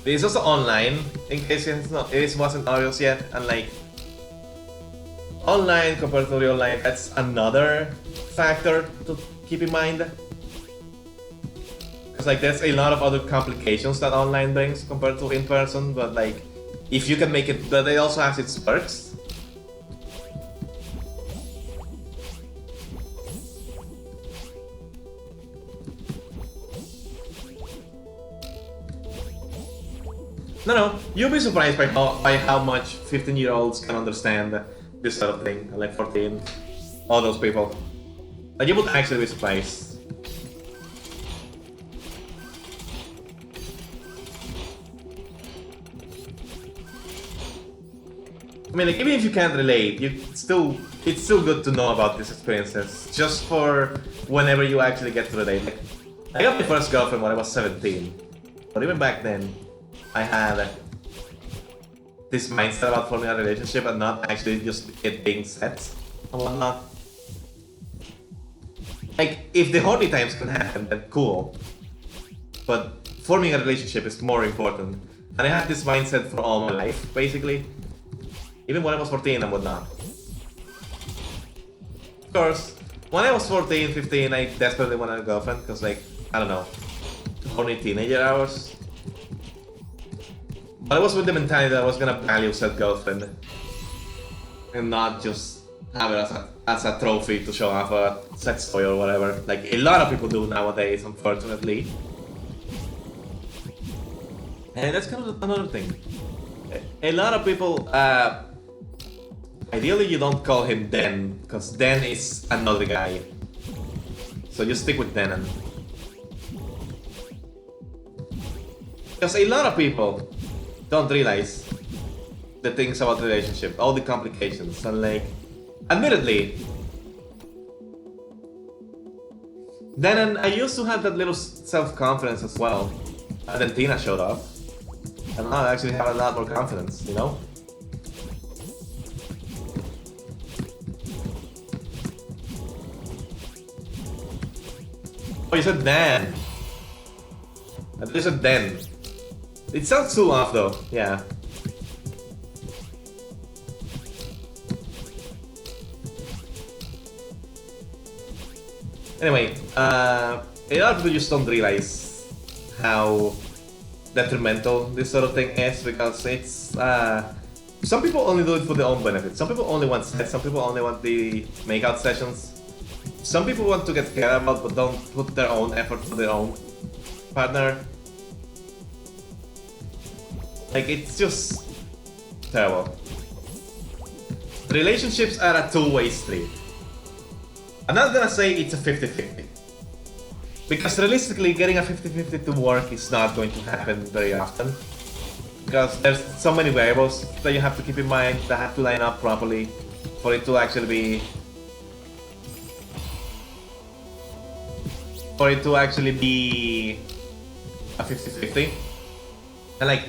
It's also online, in case it wasn't obvious yet, and like online compared to real life, that's another factor to keep in mind. Because like there's a lot of other complications that online brings compared to in person, but like if you can make it, but it also has its perks. No, you'll be surprised by how much 15-year-olds can understand this sort of thing, like 14, all those people. Like you would actually be surprised. I mean, like even if you can't relate, it's still good to know about these experiences, just for whenever you actually get to relate. Like, I got my first girlfriend when I was 17, but even back then, I had this mindset about forming a relationship and not actually just it being set and whatnot. Like, if the horny times can happen, then cool. But forming a relationship is more important. And I had this mindset for all my life, basically. Even when I was 14 and whatnot. Of course, when I was 14, 15, I desperately wanted a girlfriend, because like, I don't know, horny teenager hours. But I was with the mentality that I was gonna value said girlfriend and not just have it as a trophy to show off a sex toy or whatever, like a lot of people do nowadays, unfortunately. And that's kind of another thing. A lot of people, ideally you don't call him Den, because Den is another guy. So just stick with Denon. Because a lot of people don't realize the things about the relationship, all the complications, and like, admittedly, then I used to have that little self-confidence as well, and then Tina showed up, and now I actually have a lot more confidence, you know? Oh, you said Dan. I thought you said Den. It sounds too off though, yeah. Anyway, a lot of people just don't realize how detrimental this sort of thing is, because it's, some people only do it for their own benefit. Some people only want sex, some people only want the makeout sessions. Some people want to get cared about but don't put their own effort for their own partner. Like, it's just terrible. Relationships are a two-way street. I'm not gonna say it's a 50-50. Because realistically, getting a 50-50 to work is not going to happen very often. Because there's so many variables that you have to keep in mind that have to line up properly for it to actually be... for it to actually be a 50-50. And like,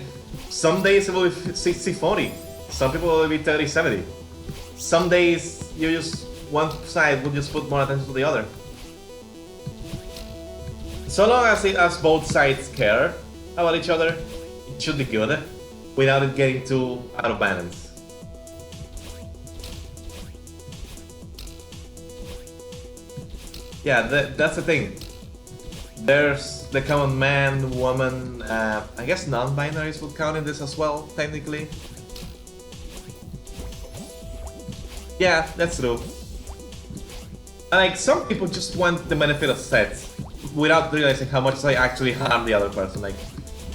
some days it will be 60-40, some people will be 30-70. Some days you just, one side will just put more attention to the other. So long as both sides care about each other, it should be good, without it getting too out of balance. Yeah, that's the thing. There's the common man, woman, I guess non-binaries would count in this as well, technically. Yeah, that's true. Like, some people just want the benefit of sex without realizing how much they actually harm the other person. Like,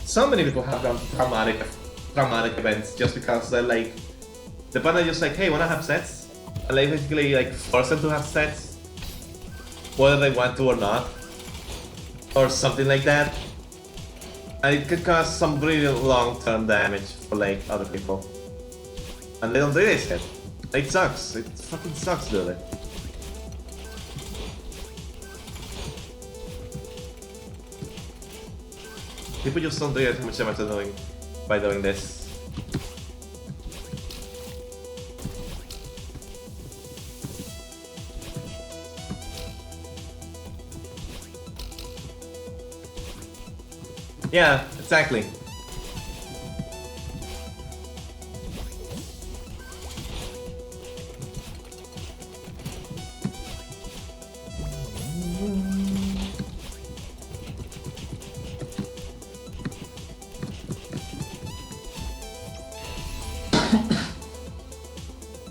so many people have done traumatic events just because they're like, the partner just like, hey, wanna have sex? And like basically like force them to have sex, whether they want to or not, or something like that. And it could cause some really long-term damage for like other people. And they don't realize it. It sucks. It fucking sucks, dude. People just don't realize how much damage they're doing by doing this. Yeah, exactly.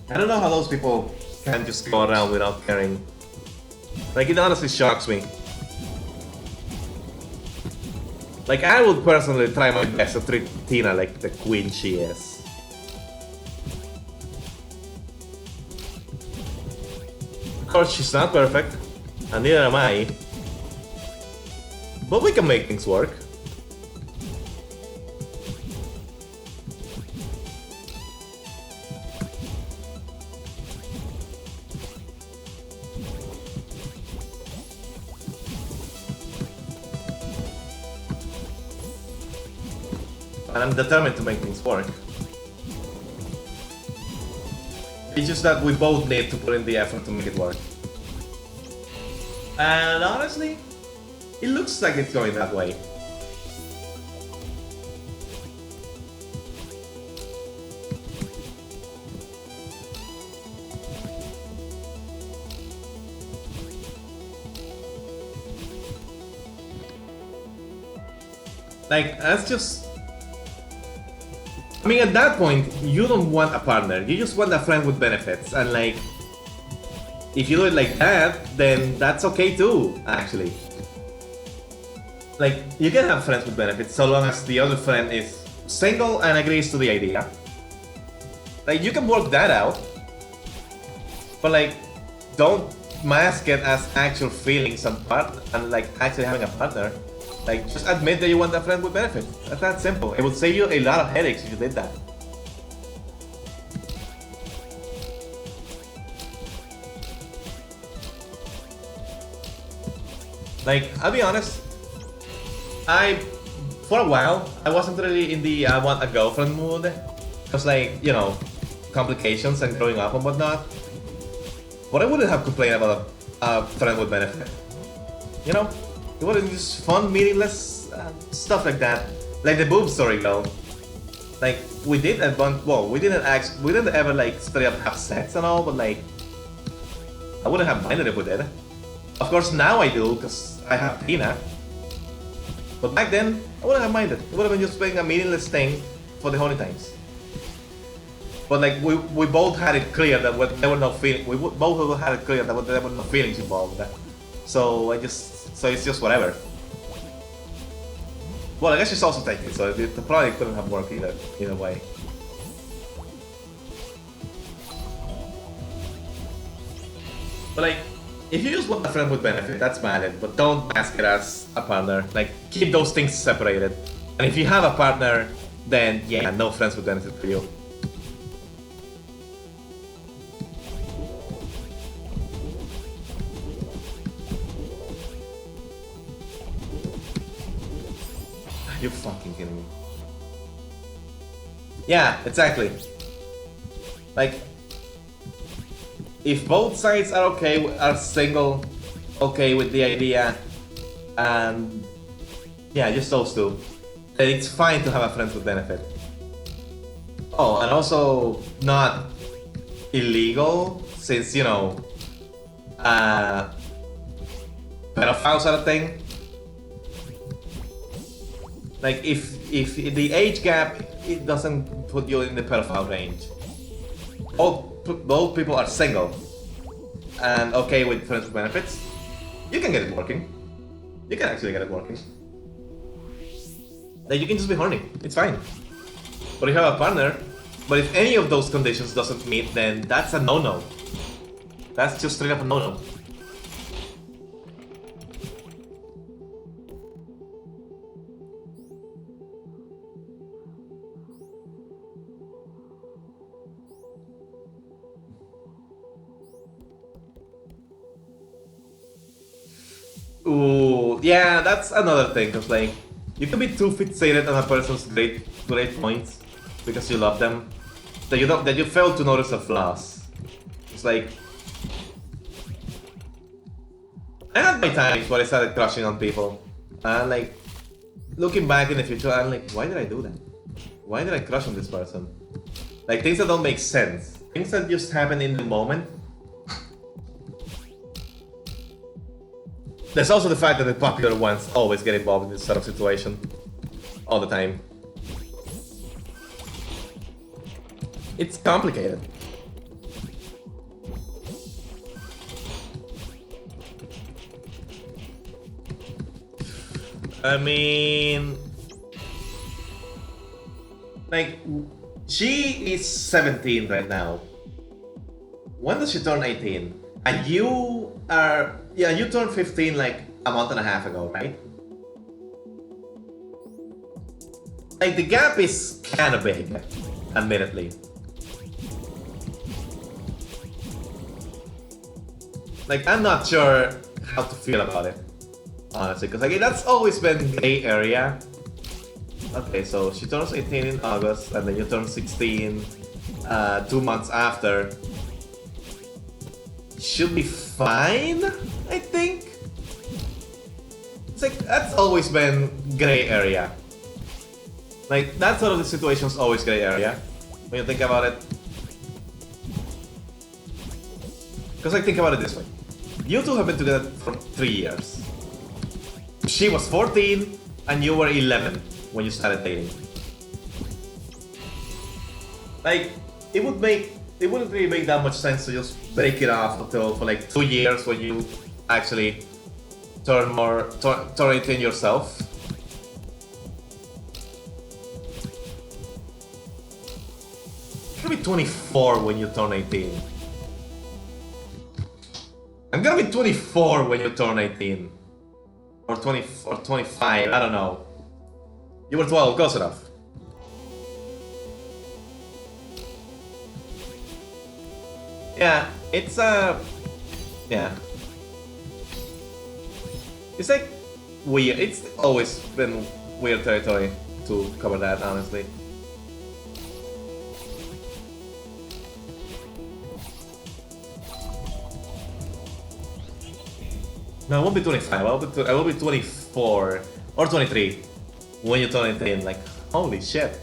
I don't know how those people can just go around without caring. Like, it honestly shocks me. Like, I would personally try my best to treat Tina like the queen she is. Of course, she's not perfect, and neither am I. But we can make things work. And I'm determined to make things work. It's just that we both need to put in the effort to make it work. And honestly, it looks like it's going that way. Like, that's just... I mean, at that point, you don't want a partner, you just want a friend with benefits, and like, if you do it like that, then that's okay too, actually. Like, you can have friends with benefits so long as the other friend is single and agrees to the idea. Like, you can work that out, but like, don't mask it as actual feelings and like actually having a partner. Like, just admit that you want a friend with benefits. That's that simple. It would save you a lot of headaches if you did that. Like, I'll be honest, for a while, I wasn't really in the I want a girlfriend mood. Because like, you know, complications and growing up and whatnot. But I wouldn't have complained about a friend with benefit. You know? It wasn't just fun, meaningless stuff like that. Like the boob story though. Like, we did a bunch, well, we didn't ever like straight up have sex and all, but like, I wouldn't have minded if we did. Of course now I do, because I have Tina. But back then, I wouldn't have minded. It would have been just playing a meaningless thing for the honey times. But like, we both had it clear that there were no feelings, both had it clear that there were no feelings involved. So so it's just whatever. Well, I guess she's also taking it, so it probably couldn't have worked either way. But like, if you just want a friend with benefit, that's valid, but don't mask it as a partner. Like, keep those things separated. And if you have a partner, then yeah, no friends with benefit for you. You're fucking kidding me. Yeah, exactly. Like, if both sides are are single, okay with the idea, and yeah, just those two, then it's fine to have a friend with benefit. Oh, and also not illegal, since, you know, pedophiles are a thing. Like, if the age gap, it doesn't put you in the pedophile range. Both people are single and okay with friends with benefits, you can get it working. You can actually get it working. Like, you can just be horny, it's fine. But if you have a partner, but if any of those conditions doesn't meet, then that's a no-no. That's just straight up a no-no. Ooh, yeah, that's another thing, cause like, you can be too fixated on a person's great points because you love them, that you fail to notice the flaws. It's like, I had my times where I started crushing on people, and like, looking back in the future, I'm like, why did I do that? Why did I crush on this person? Like, things that don't make sense, things that just happen in the moment. There's also the fact that the popular ones always get involved in this sort of situation. All the time. It's complicated. I mean... like, she is 17 right now. When does she turn 18? And you are... yeah, you turned 15 like a month and a half ago, right? Like, the gap is kinda big, admittedly. Like, I'm not sure how to feel about it, honestly, because like, that's always been gray area. Okay, so she turns 18 in August, and then you turn 16 2 months after. Should be fine, I think. It's like, that's always been gray area. Like, that sort of the situation's always gray area, when you think about it. Because like, think about it this way. You two have been together for 3 years. She was 14, and you were 11 when you started dating. Like, it wouldn't really make that much sense to just break it off until for like 2 years when you actually turn 18 yourself. You're gonna be 24 when you turn 18. I'm gonna be 24 when you turn 18. Or 20 or 25, I don't know. You were 12, close enough. Yeah, it's yeah. It's like weird. It's always been weird territory to cover that, honestly. No, I won't be 25. I will be 24 or 23 when you turn 18. Like, holy shit.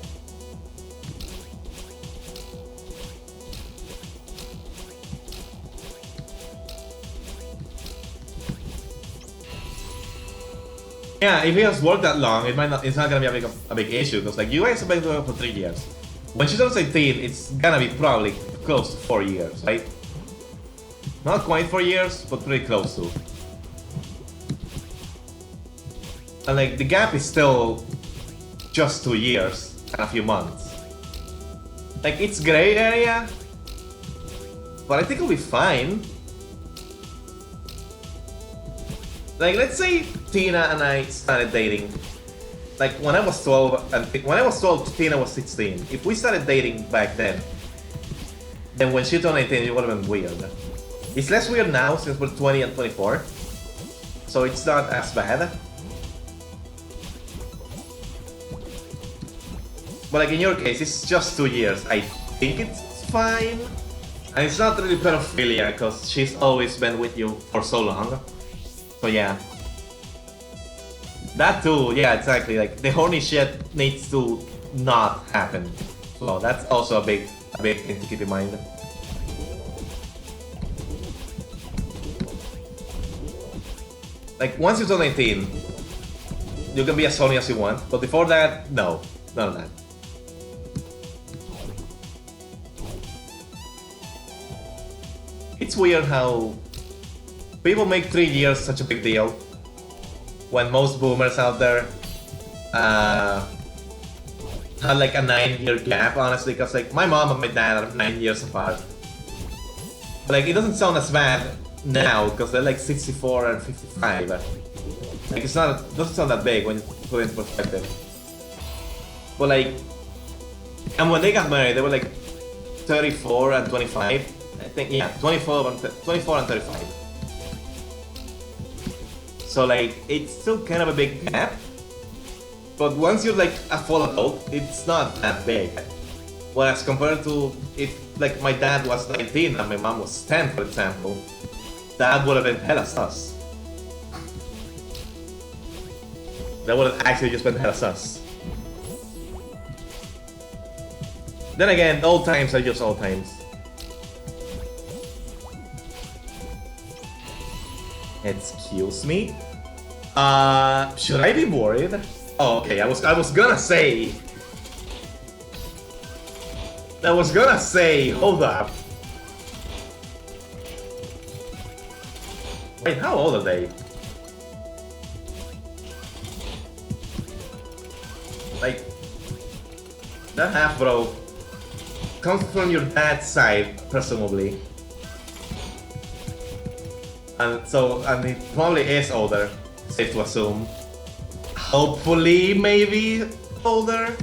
Yeah, if he has worked that long, it's not gonna be a big issue, because like, you guys have been together for 3 years. When she turns 18, it's gonna be probably close to 4 years, right? Not quite 4 years, but pretty close to. And like, the gap is still just 2 years and a few months. Like, it's gray area, but I think it'll be fine. Like, let's say Tina and I started dating. Like, when I was 12, and when I was 12, Tina was 16. If we started dating back then when she turned 18, it would have been weird. It's less weird now since we're 20 and 24, so it's not as bad. But like, in your case, it's just 2 years. I think it's fine. And it's not really pedophilia, because she's always been with you for so long. So yeah. That too, yeah, exactly. Like, the horny shit needs to not happen. So that's also a big thing to keep in mind. Like, once you turn 18, you can be as horny as you want, but before that, no, none of that. It's weird how people make 3 years such a big deal when most boomers out there had like a 9-year gap, honestly, because like, my mom and my dad are 9 years apart. But like, it doesn't sound as bad now because they're like 64 and 55. Like, it doesn't sound that big when you put it in perspective. But like, and when they got married, they were like 34 and 25. I think, yeah, 24 and 35. So like, it's still kind of a big gap. But once you're like a full adult, it's not that big. Whereas compared to if like my dad was 19 and my mom was 10, for example, that would have been hella sus. That would have actually just been hella sus. Then again, old times are just old times. Excuse me? Should I be worried? Oh, okay, I was gonna say... hold up. Wait, how old are they? Like... that half bro comes from your dad's side, presumably. And he probably is older, safe to assume. Hopefully, maybe older.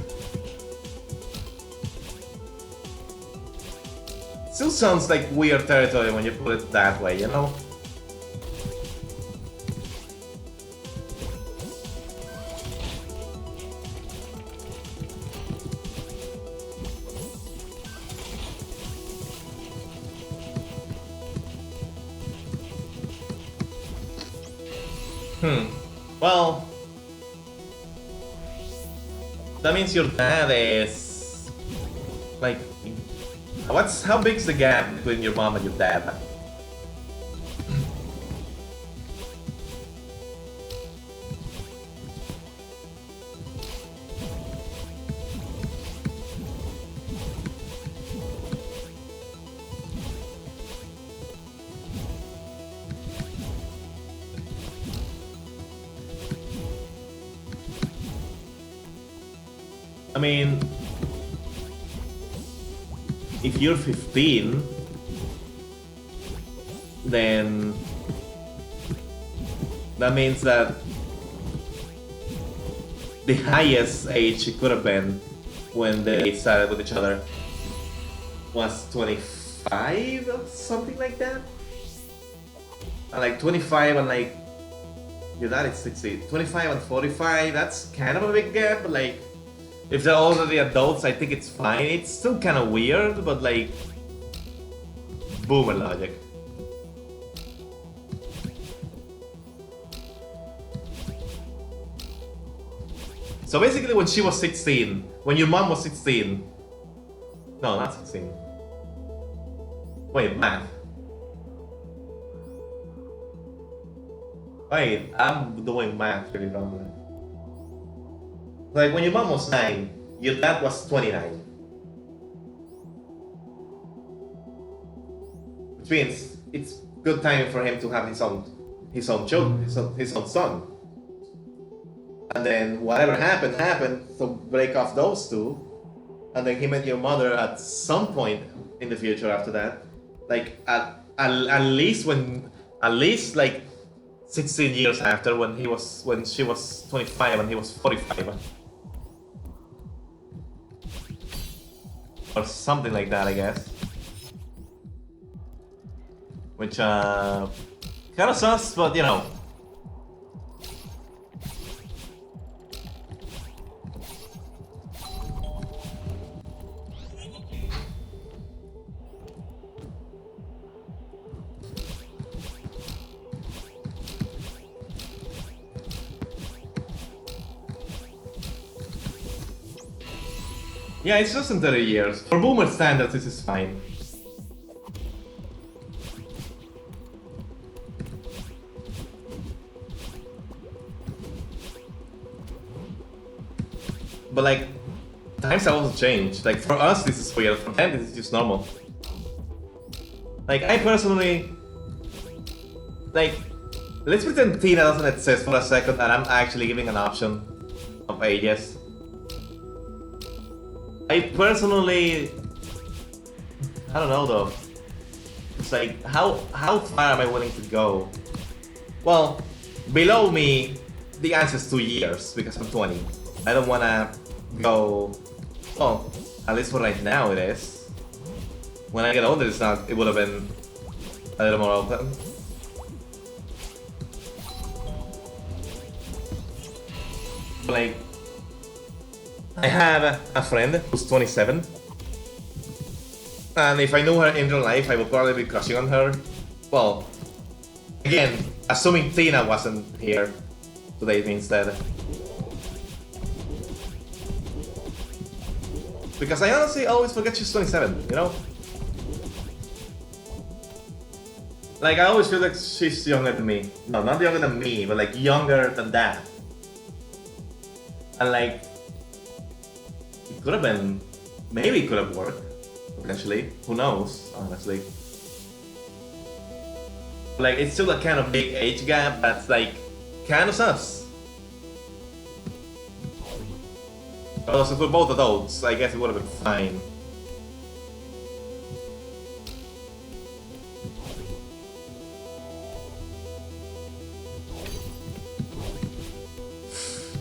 Still sounds like weird territory when you put it that way, you know? Well, that means your dad is like, how big's the gap between your mom and your dad? I mean, if you're 15, then that means that the highest age it could have been when they started with each other was 25 or something like that. And like 25 and like your dad is 60. 25 and 45, that's kind of a big gap, but like if they're already adults, I think it's fine. It's still kind of weird, but like, boomer logic. So basically when she was 16, when your mom was 16, no, not 16. Wait, math. Wait, I'm doing math really wrong. Like when your mom was 9, your dad was 29. Which means it's good timing for him to have his own child, his own son. And then whatever happened, so break off those two. And then he met your mother at some point in the future after that. Like at least like 16 years after when she was 25 and he was 45. Or something like that, I guess. Which, kind of sus, but you know. Yeah, it's just in 30 years. For boomer standards, this is fine. But like, times have also changed. Like for us, this is weird. For them, this is just normal. Like I personally, like, let's pretend Tina doesn't exist for a second, and I'm actually giving an option of ages. I personally, I don't know though. It's like, how far am I willing to go? Well, below me, the answer is 2 years because I'm 20. I don't wanna go. Well, at least for right now it is. When I get older, it's not. It would have been a little more open. Like, I have a friend who's 27. And if I knew her in real life, I would probably be crushing on her. Well, again, assuming Tina wasn't here to date me instead. Because I honestly always forget she's 27, you know? Like, I always feel like she's younger than me. No, not younger than me, but like younger than that. And like, it could have been, maybe it could have worked. Potentially, who knows, honestly. Like, it's still a kind of big age gap that's like, kind of sus. Also, if we're both adults, I guess it would have been fine.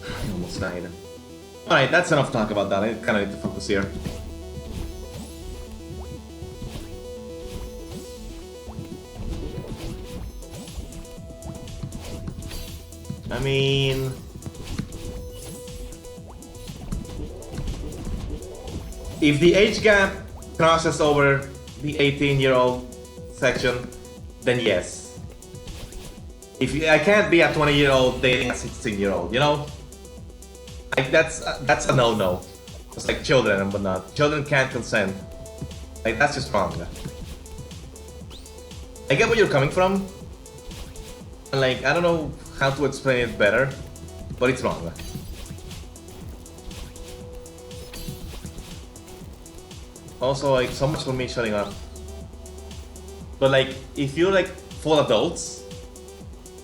I almost died. Alright, that's enough talk about that. I kinda need to focus here. I mean, if the age gap crosses over the 18-year-old section, then yes. I can't be a 20-year-old dating a 16-year-old, you know? Like, that's a no-no. It's like children and whatnot. Children can't consent. Like, that's just wrong. I get where you're coming from. And like, I don't know how to explain it better, but it's wrong. Also, like, so much for me shutting up. But like, if you're like full adults,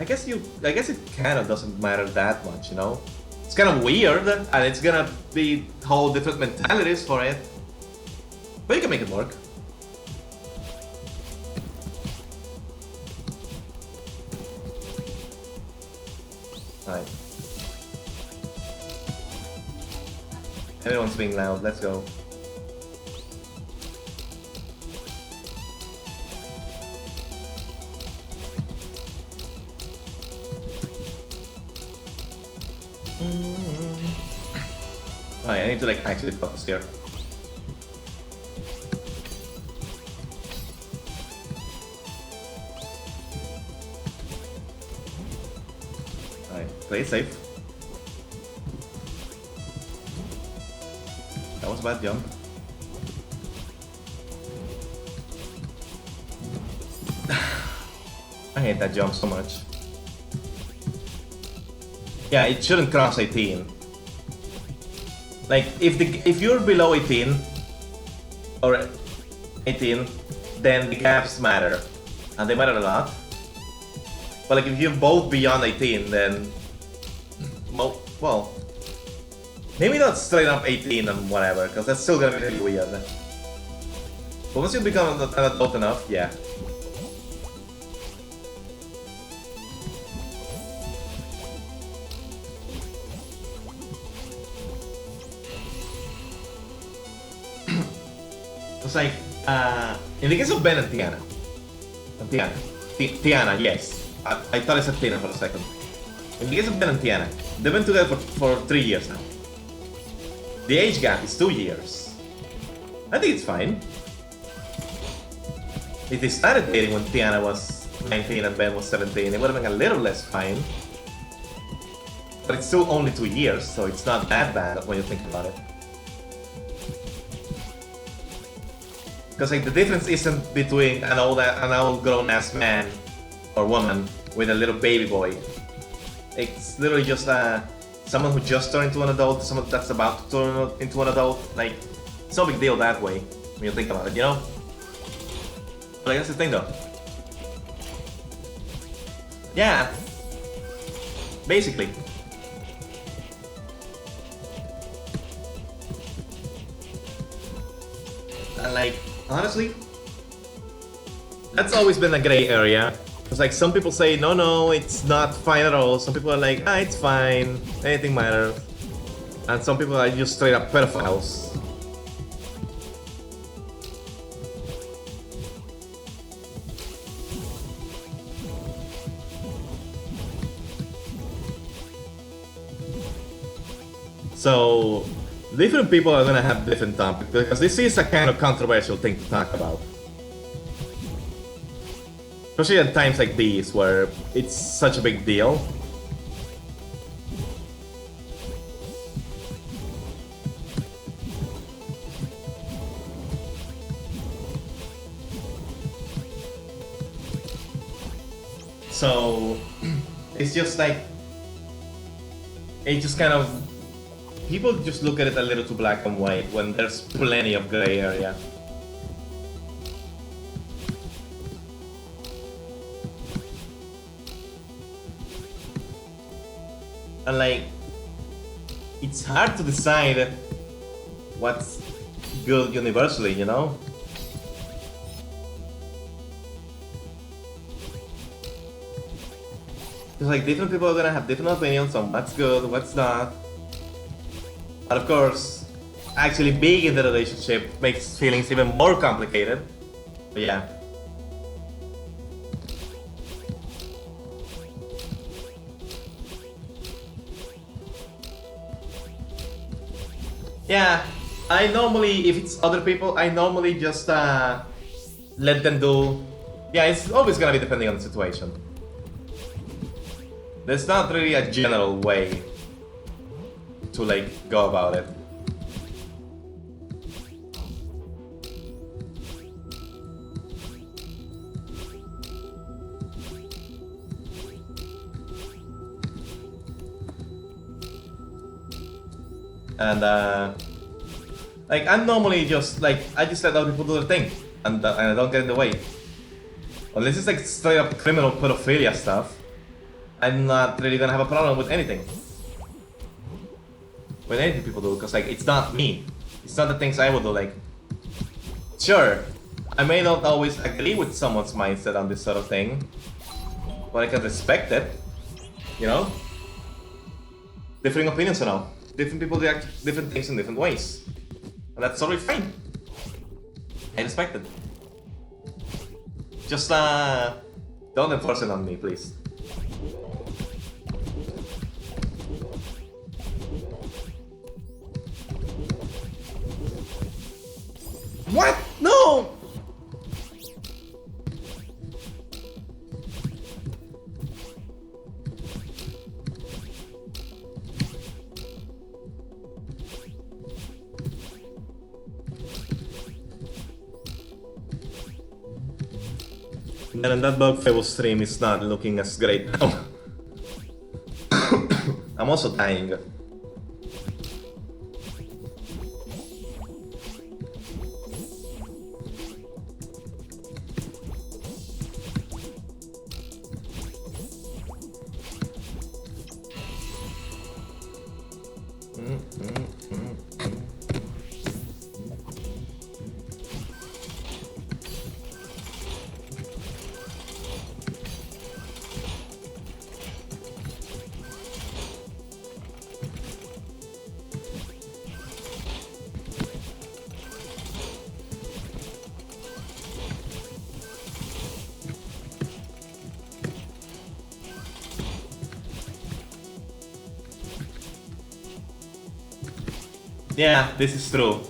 I guess it kind of doesn't matter that much, you know? It's kind of weird, and it's gonna be whole different mentalities for it. But you can make it work. Alright. Everyone's being loud, let's go. Alright, I need to like actually focus here. Alright, play it safe. That was a bad jump. I hate that jump so much. Yeah, it shouldn't cross 18. Like, if you're below 18 or 18, then the gaps matter, and they matter a lot. But like, if you're both beyond 18, then well, maybe not straight up 18 and whatever, because that's still gonna be really weird. But once you become an adult enough, yeah. It's like, in the case of Ben and Tiana. Tiana, yes. I thought I said Tina for a second. In the case of Ben and Tiana, they've been together for 3 years now. The age gap is 2 years. I think it's fine. If they started dating when Tiana was 19 and Ben was 17, it would have been a little less fine. But it's still only 2 years, so it's not that bad when you think about it. Because like, the difference isn't between an old grown-ass man or woman with a little baby boy. It's literally just someone who just turned into an adult, someone that's about to turn into an adult. Like, it's no big deal that way when you think about it, you know? But like, that's the thing though. Yeah. Basically. And like, honestly, That's always been a gray area. It's like some people say, no, it's not fine at all. Some people are like, it's fine, anything matters. And some people are just straight up pedophiles. So, different people are gonna have different topics, because this is a kind of controversial thing to talk about. Especially at times like these, where it's such a big deal. So, it's just like, it's just kind of, people just look at it a little too black and white when there's plenty of gray area. And like, it's hard to decide what's good universally, you know? It's like different people are gonna have different opinions on what's good, what's not. But of course, actually being in the relationship makes feelings even more complicated. But yeah. Yeah, I normally, if it's other people, I normally just let them do. Yeah, it's always gonna be depending on the situation. There's not really a general way to like go about it. And like I'm normally just like I just let other people do their thing, and I don't get in the way. Unless it's like straight up criminal pedophilia stuff, I'm not really gonna have a problem with anything. With anything people do, because like it's not me. It's not the things I would do. Like, sure, I may not always agree with someone's mindset on this sort of thing, but I can respect it. You know, differing opinions and all. Different people react to different things in different ways, and that's totally fine. I respect it. Just don't enforce it on me, please. What? No! And that bug fable stream is not looking as great now. I'm also dying. Yeah, this is true.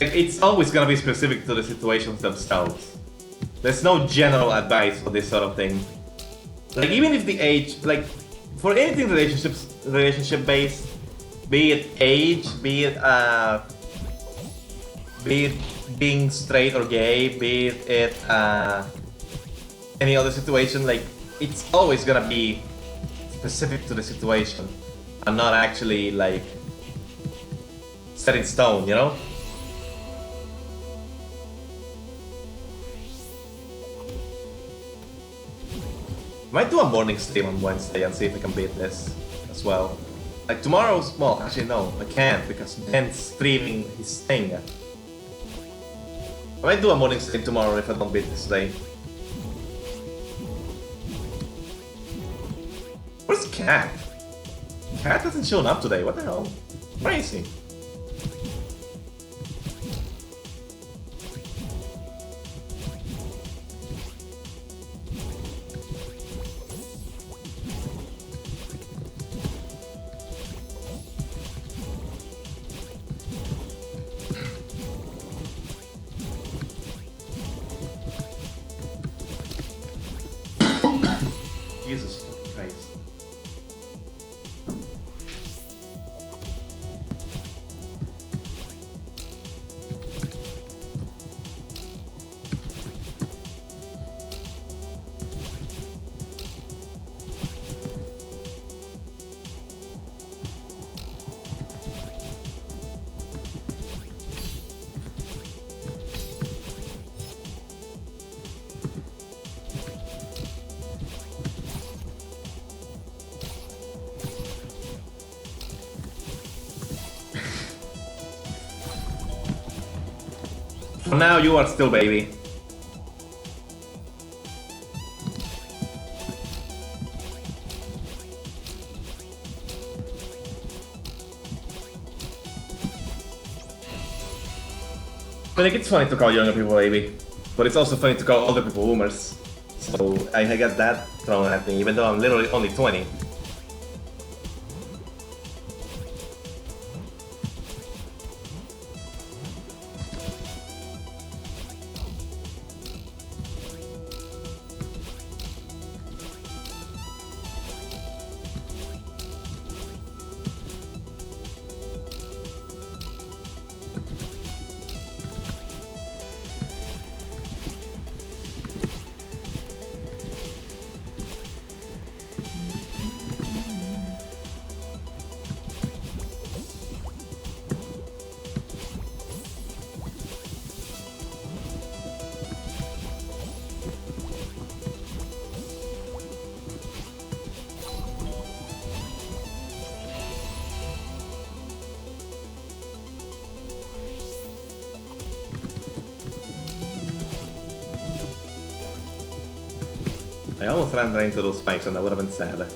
It's always gonna be specific to the situations themselves. There's no general advice for this sort of thing. Like even if the age, like for anything relationship based, be it age, be it being straight or gay, be it any other situation, like it's always gonna be specific to the situation and not actually like set in stone, you know? Might do a morning stream on Wednesday and see if I can beat this as well. Like tomorrow's, well, actually no, I can't because Ben's streaming his thing. I might do a morning stream tomorrow if I don't beat this day. Where's Cat? Cat hasn't shown up today, what the hell? Where is he? Jesus Christ. For now, you are still baby. I think it's funny to call younger people baby, but it's also funny to call older people boomers. So I get that thrown at me, even though I'm literally only 20. I almost ran right into those spikes and that would have been sad.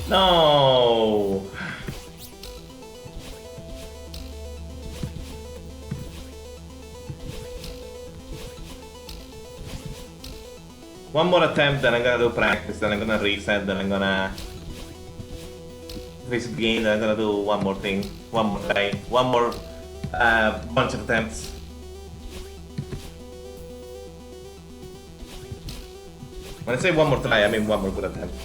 No. One more attempt, then I'm gonna do practice, then I'm gonna reset, then I'm gonna reset game, then I'm gonna do one more thing, one more try, one more bunch of attempts. When I say one more try, I mean one more good attempt.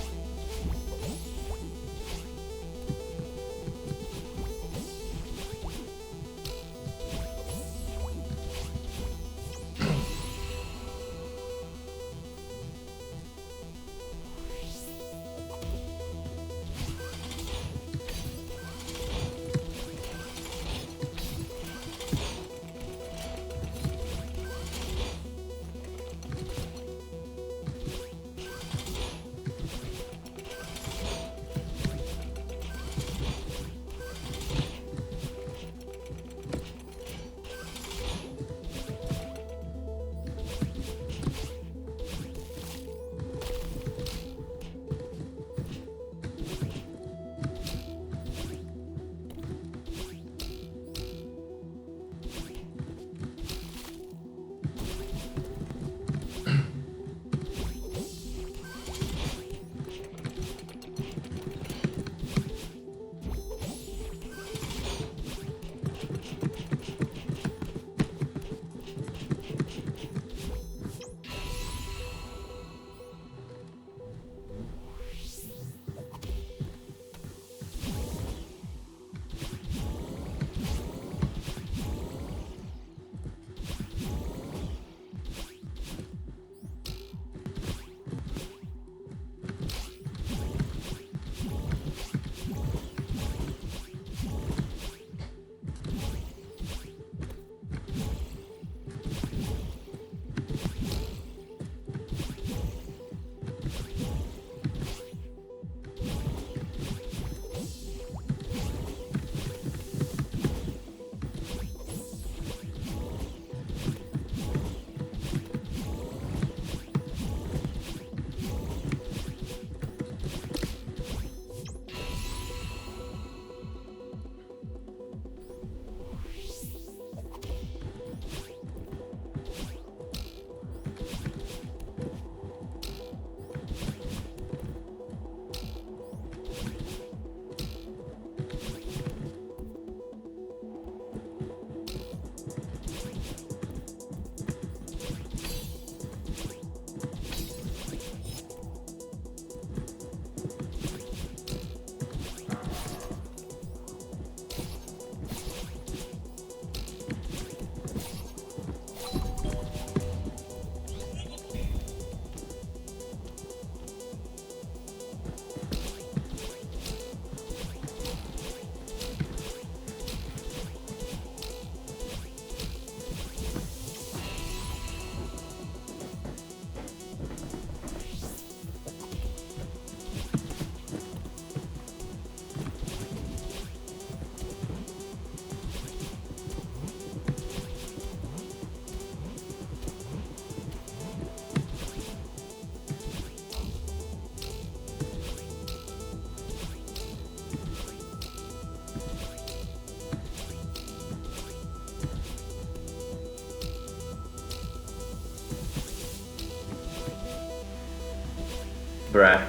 Bruh.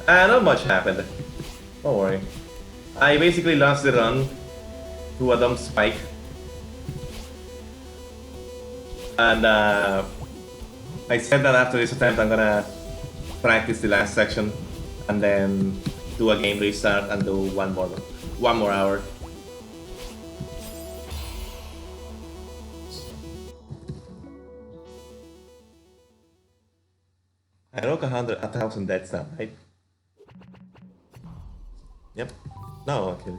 Not much happened. Don't worry. I basically lost the run to a dumb spike. And I said that after this attempt I'm gonna practice the last section and then do a game restart and do one more hour. I broke 1,000 deaths now, right? Yep. No, okay.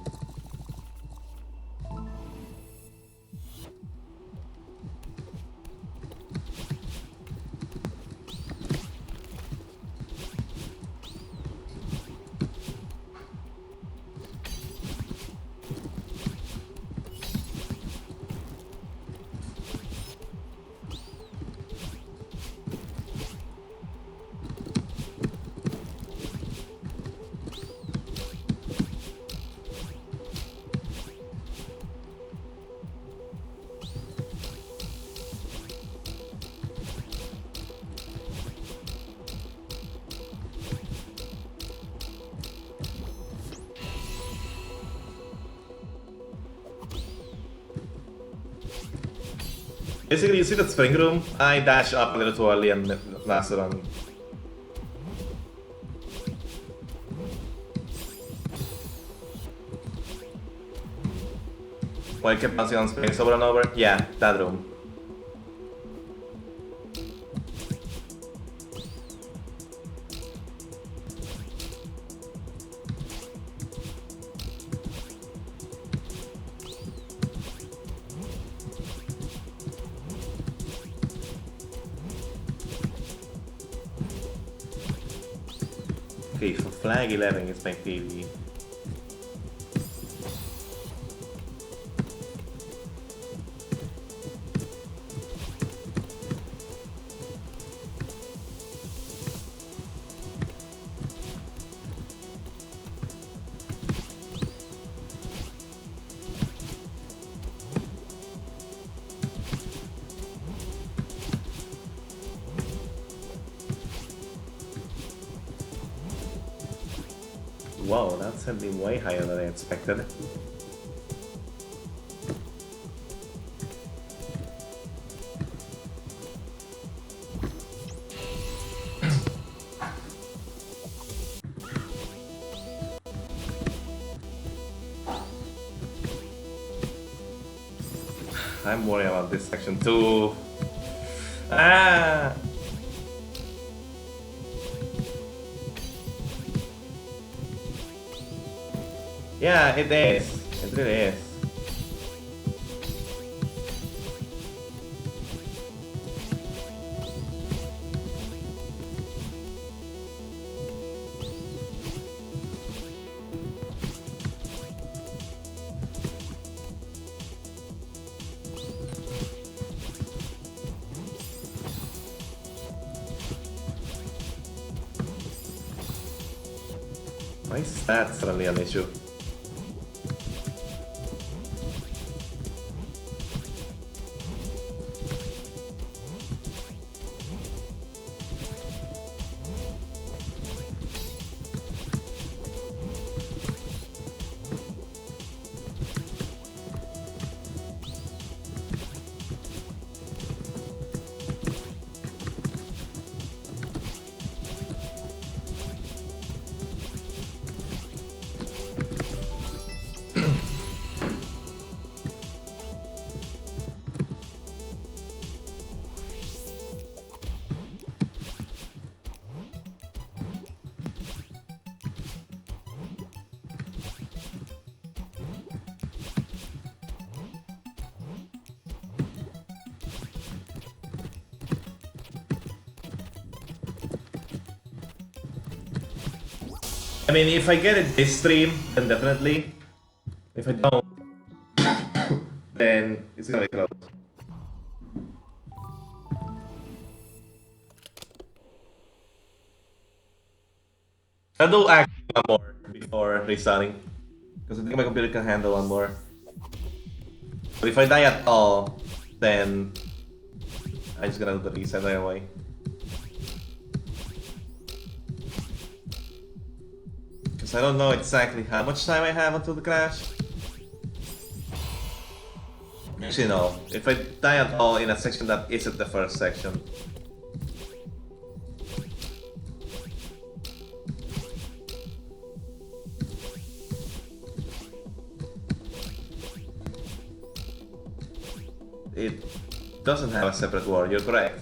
Basically, you see that spring room? I dash up a little too early and last run. Why I kept bouncing on springs over and over? Yeah, that room. Okay, so flag 11 is my PV. Wow, that sent me way higher than I expected. I'm worried about this section too. Ah! Yeah, it is. It really is. Why is that suddenly an issue? I mean, if I get it this stream, then definitely. If I don't, then it's gonna be close. I'll do actually one more before restarting. Because I think my computer can handle one more. But if I die at all, then I'm just gonna do the reset right away. I don't know exactly how much time I have until the crash. Actually, no. If I die at all in a section that isn't the first section. It doesn't have a separate word, you're correct.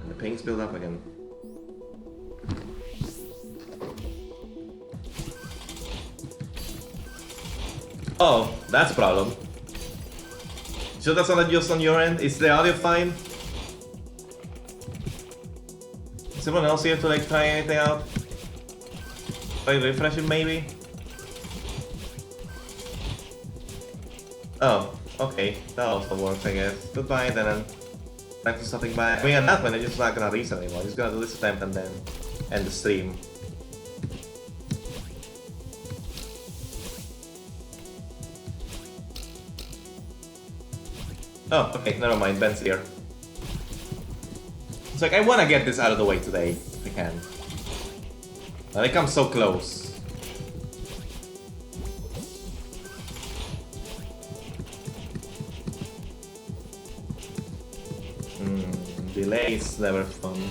And the pinks build up again. Oh, that's a problem. So that's not just on your end? Is the audio fine? Is someone else here to like try anything out? Try refreshing maybe? Oh, okay. That also works, I guess. Goodbye then. Thanks for stopping by. I mean, at that point, I'm just not gonna reset anymore. I'm just gonna do this attempt and then end the stream. Oh, okay, never mind. Ben's here. It's like, I wanna get this out of the way today, if I can. And I come so close. Delay is never fun.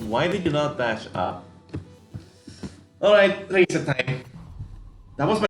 Why did you not dash up? Alright, reset time. That was my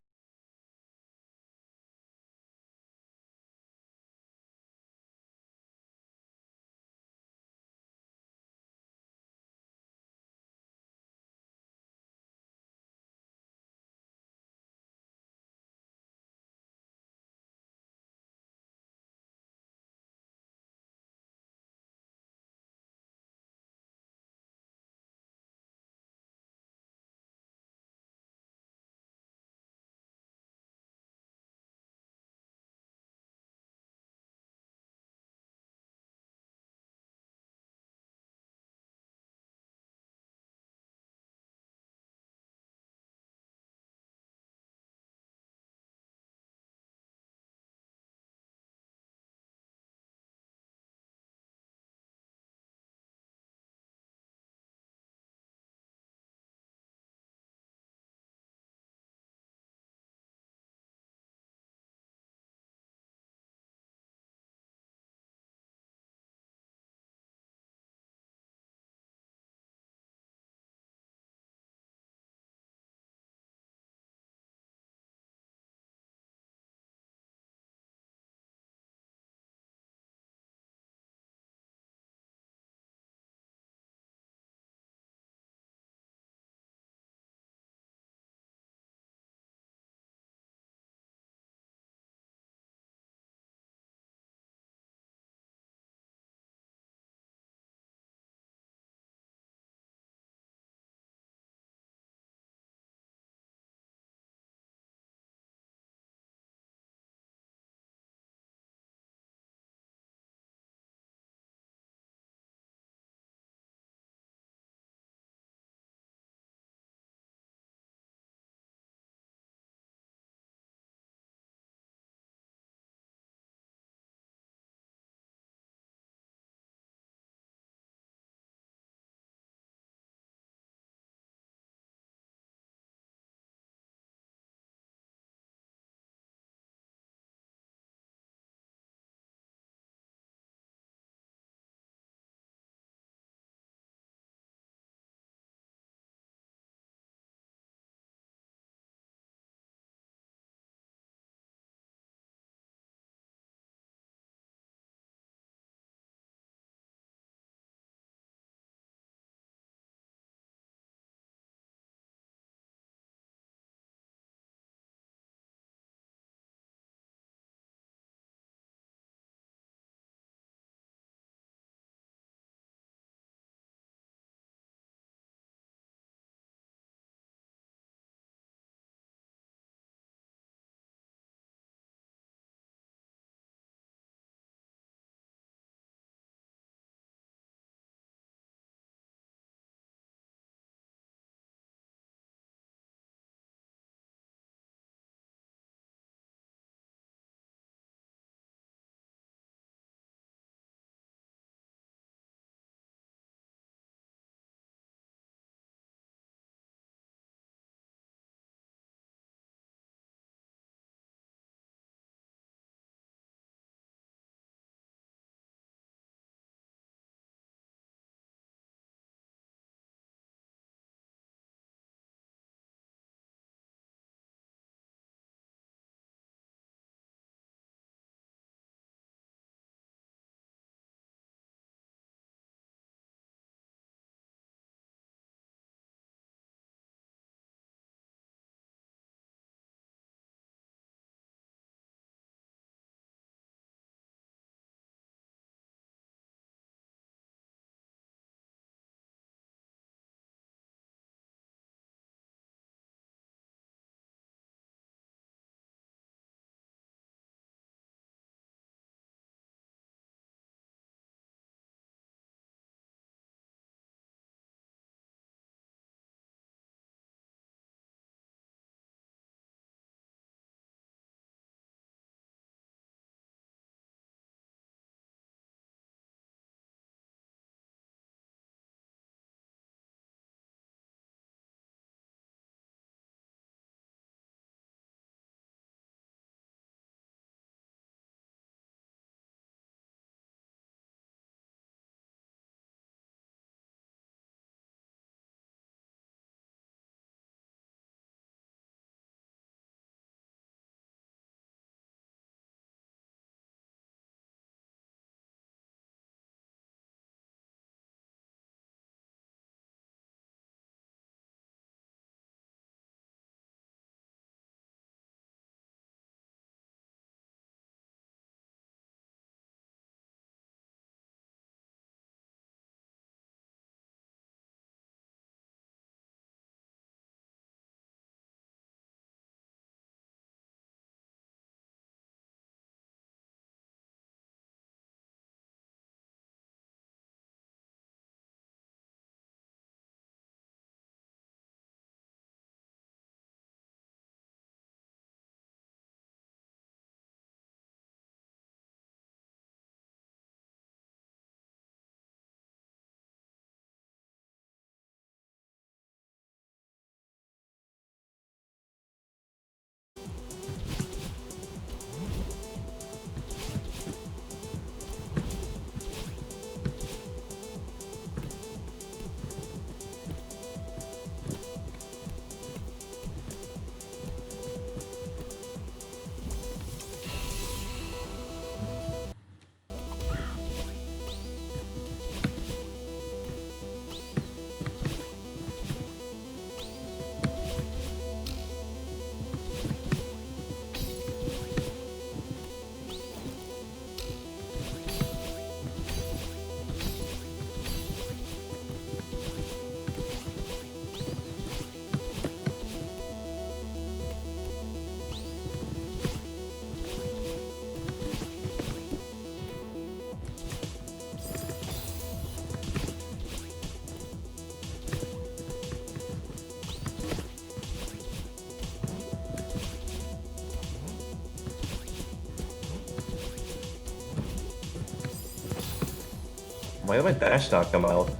Why did my dash not come out?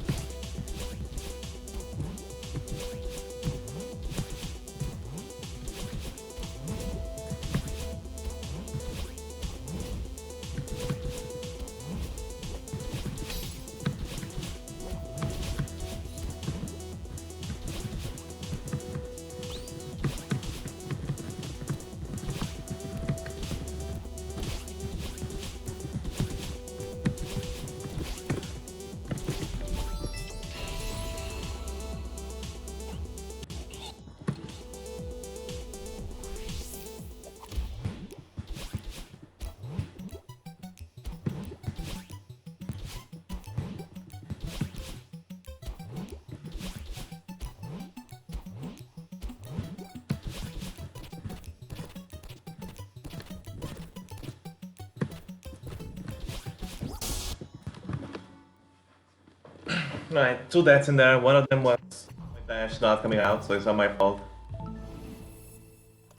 Right, 2 deaths in there. One of them was my dash not coming out, so it's not my fault.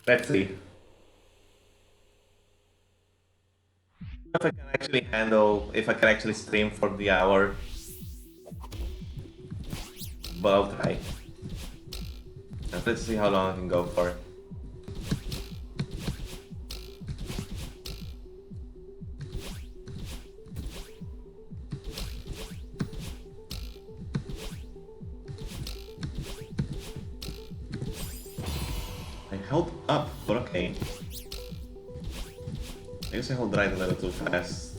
Let's see if I can actually handle, if I can actually stream for the hour. But I'll try. And let's see how long I can go for. I held up, but okay. I guess I held right a little too fast.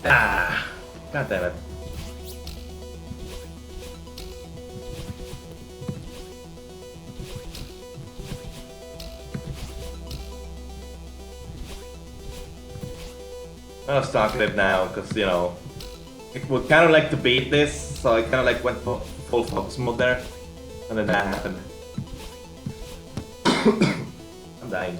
Ah! God damn it. I'm gonna start it now, because, you know, I would kind of like to beat this, so I kind of like went for full focus mode there, and then that happened. I'm dying.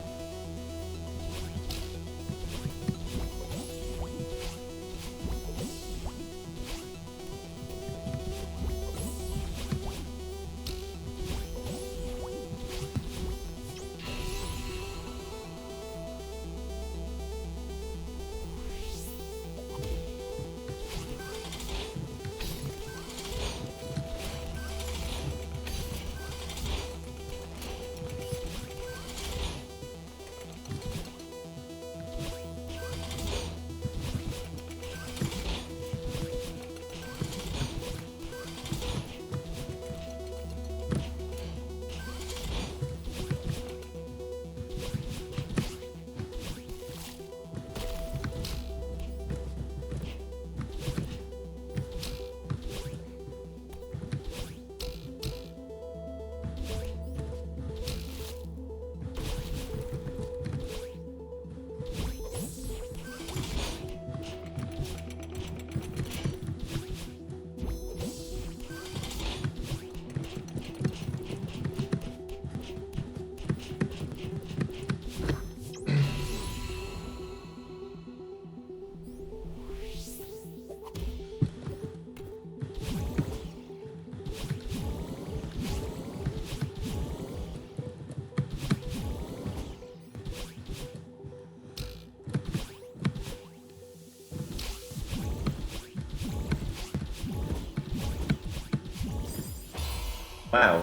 Wow.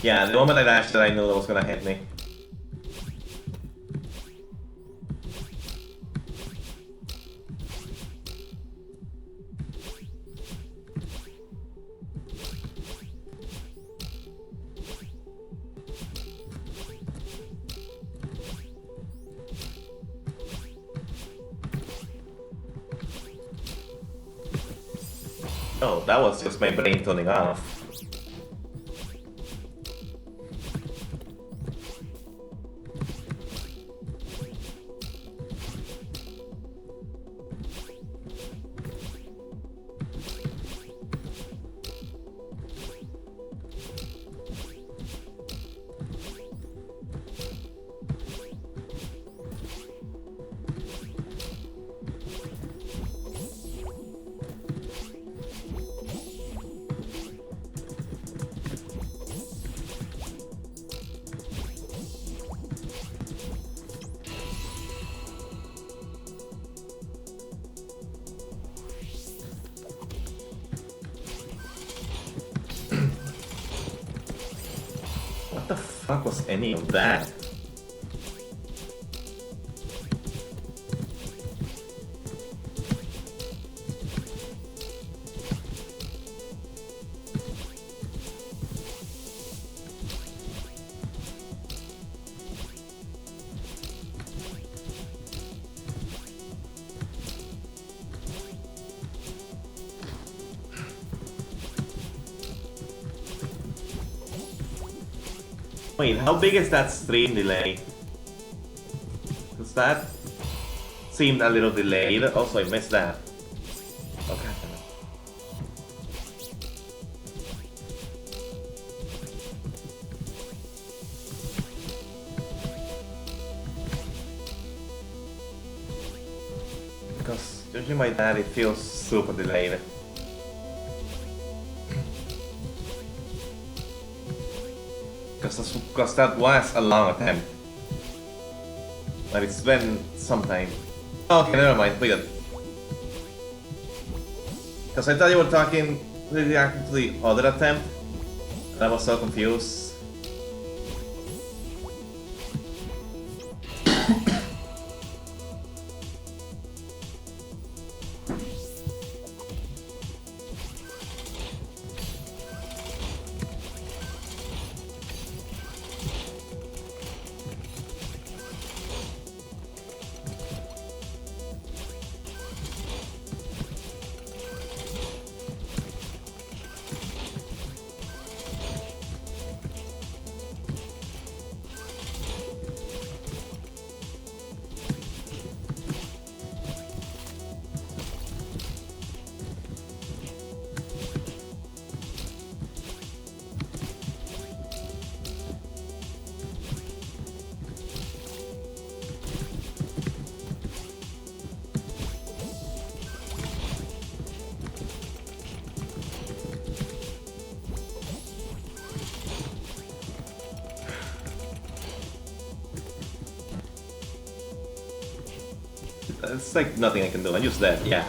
Yeah, the moment I dashed it, I knew it was gonna hit me. Oh, that was just my brain turning off. What the fuck was any of that? Wait, how big is that stream delay? Because that seemed a little delayed. Also, I missed that. Okay. Because usually my dad, it feels super delayed. Because that was a long attempt. But it's been some time. Okay, never mind, wait. Because I thought you were talking, reacting to the other attempt. And I was so confused. It's like nothing I can do. I use that, yeah.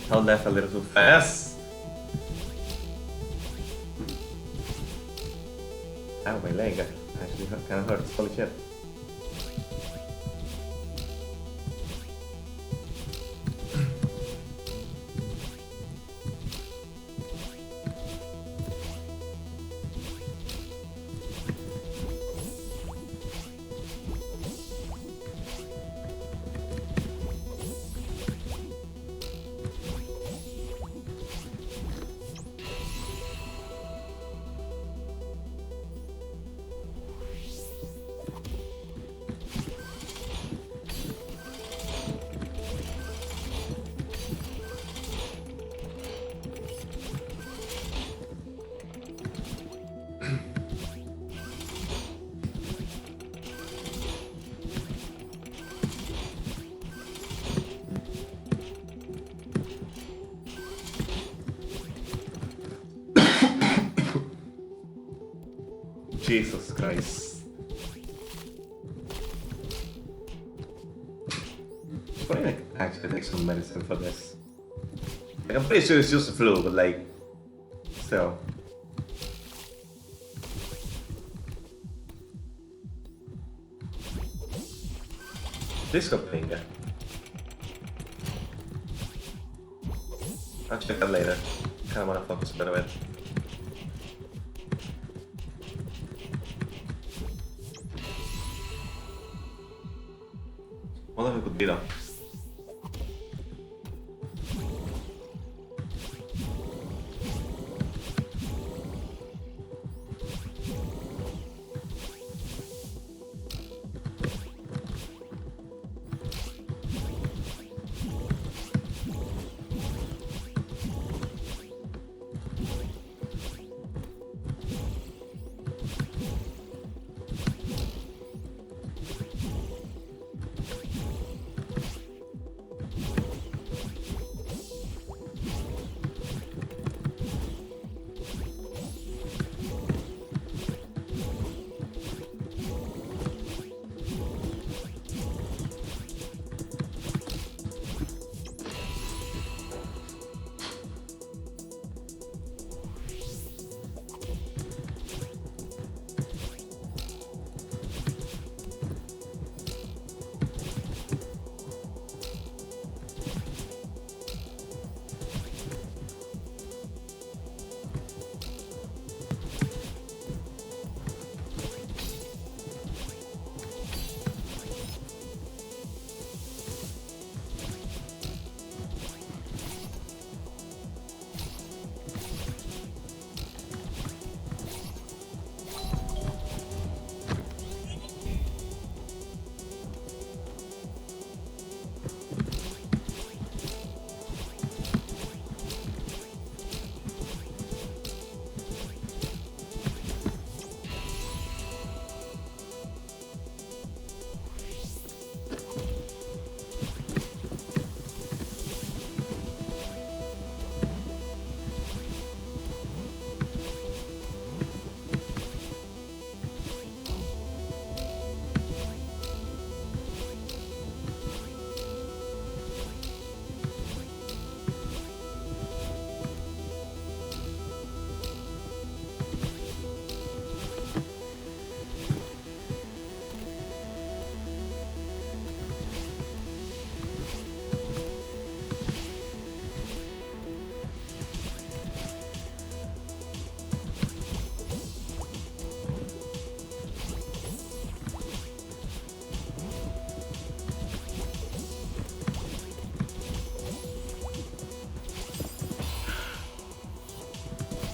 Held left a little too fast. Ow, my leg actually kind of hurts. Holy shit. Jesus Christ. Probably like actually take some medicine for this. Like I'm pretty sure it's just a flu, but like still. Disco finger. I'll check that later. Kinda wanna focus a bit of it. Wonder if it could be though.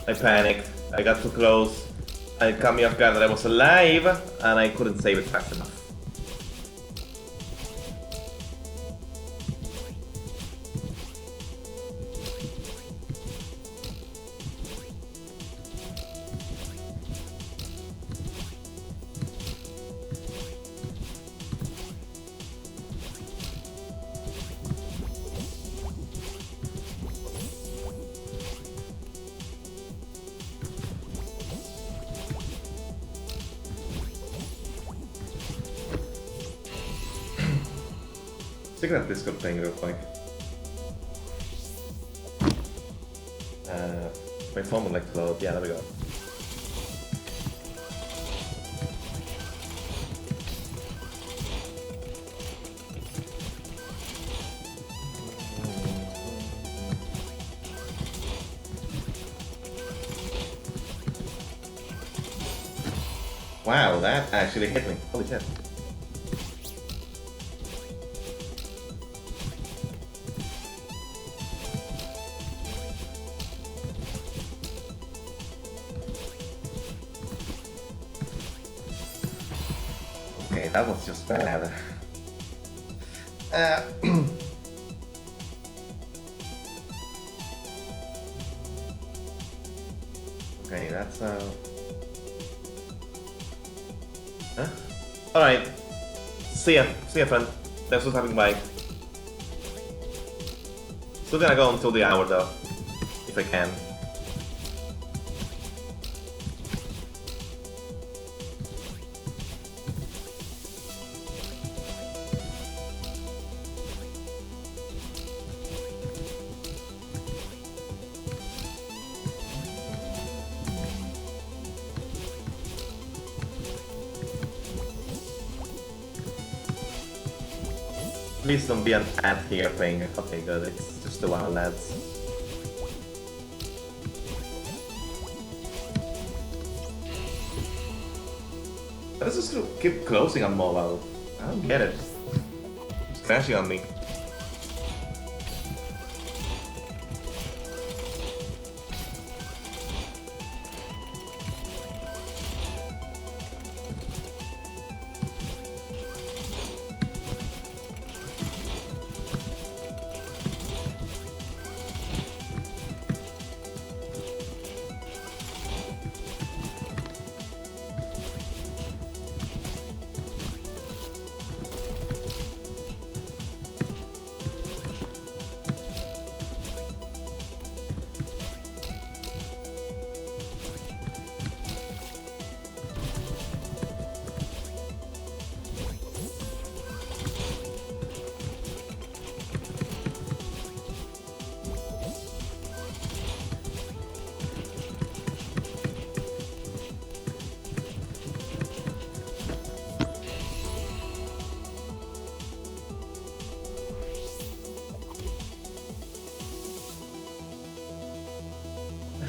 I panicked. I got too close. It caught me off guard that I was alive, and I couldn't save it fast enough. Check that Discord thing real quick. My phone would like to load. Yeah, there we go. Wow, that actually hit me. Holy shit. Okay, that was just bad. Okay, that's Huh? Alright. See ya, friend. Thanks for stopping by. Still gonna go until the hour though, if I can. Please don't be an ad here thing. Okay, good. It's just the wild lads. Why does this keep closing on mobile? I don't get it. It's crashing on me.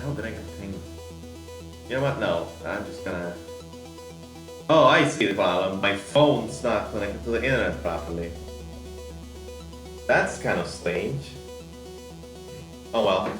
How did I get thing? You know what? No, I'm just gonna. Oh, I see the problem. My phone's not connected to the internet properly. That's kind of strange. Oh well.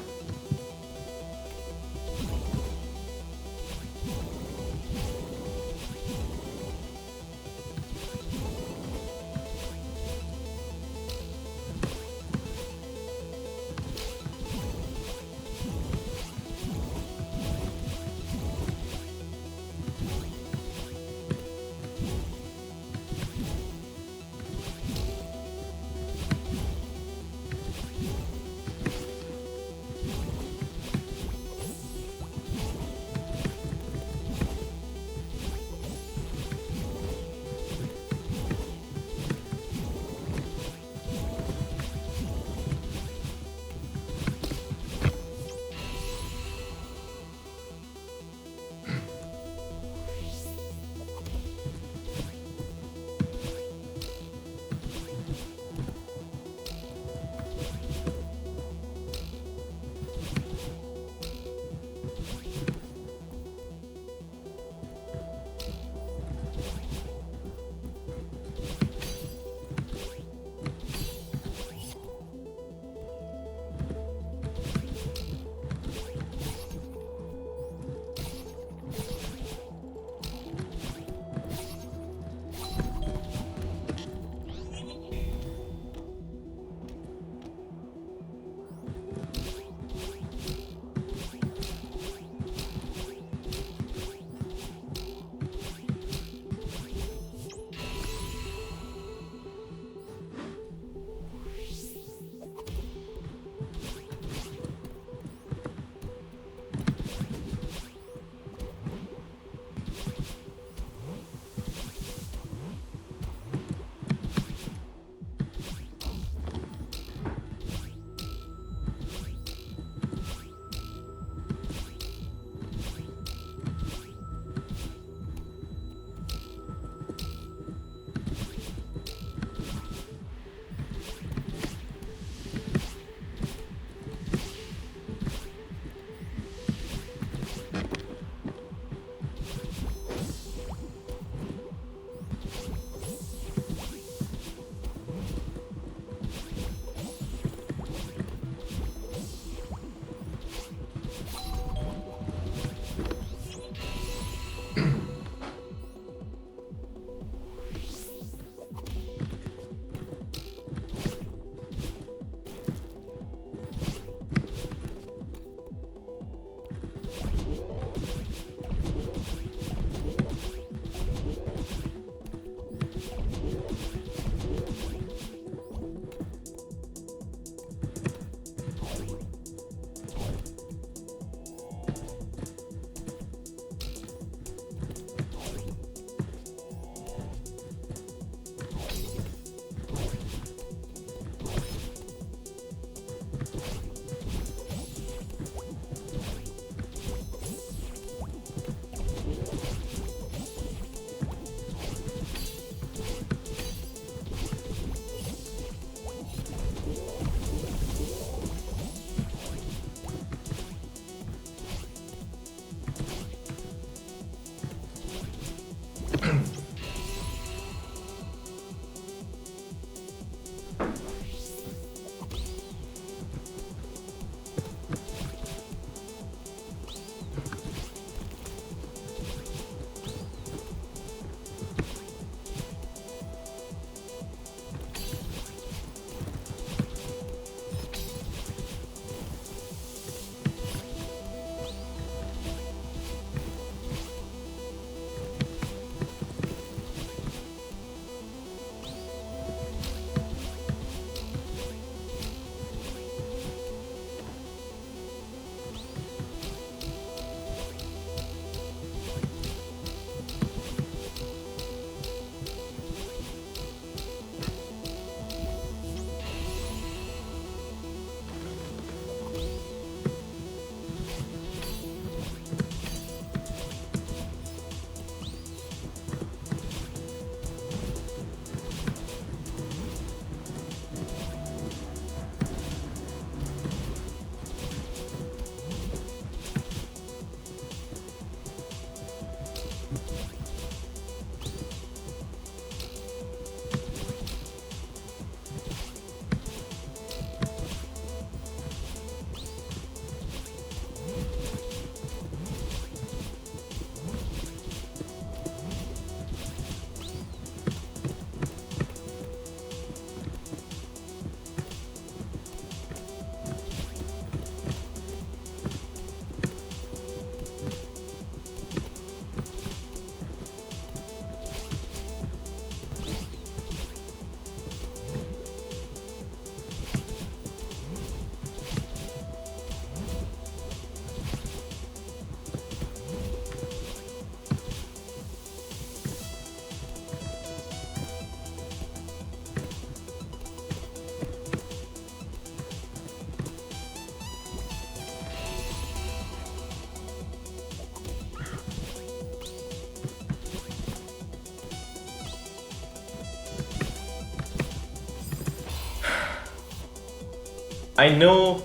I knew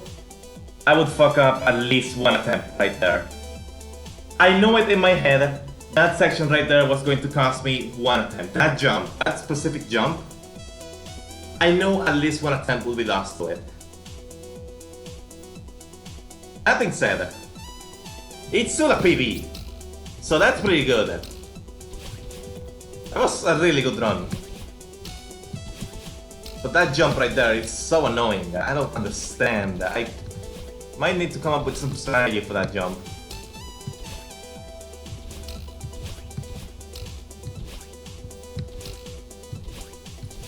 I would fuck up at least one attempt right there. I knew it in my head. That section right there was going to cost me one attempt. That jump, that specific jump, I know at least one attempt will be lost to it. That being said, it's still a PB, so that's pretty good. That was a really good run. But that jump right there, it's so annoying. I don't understand. I might need to come up with some strategy for that jump.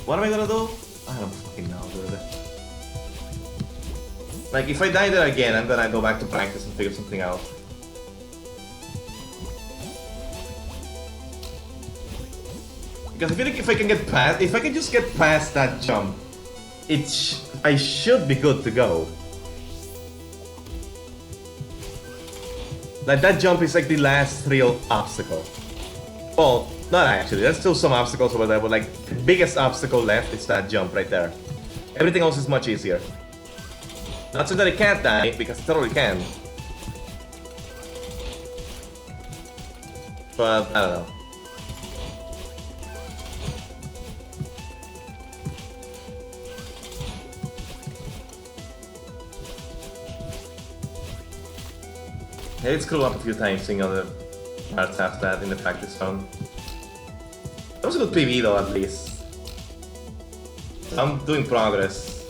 What am I gonna do? I don't fucking know, dude. Like, if I die there again, I'm gonna go back to practice and figure something out. Because I feel like if I can get past, if I can just get past that jump, I should be good to go. Like, that jump is like the last real obstacle. Well, not actually, there's still some obstacles over there, but like, the biggest obstacle left is that jump right there. Everything else is much easier. Not so that I can't die, because I totally can. But, I don't know. I did screw up a few times seeing other parts after that in the practice run. That was a good PB though, at least. I'm doing progress.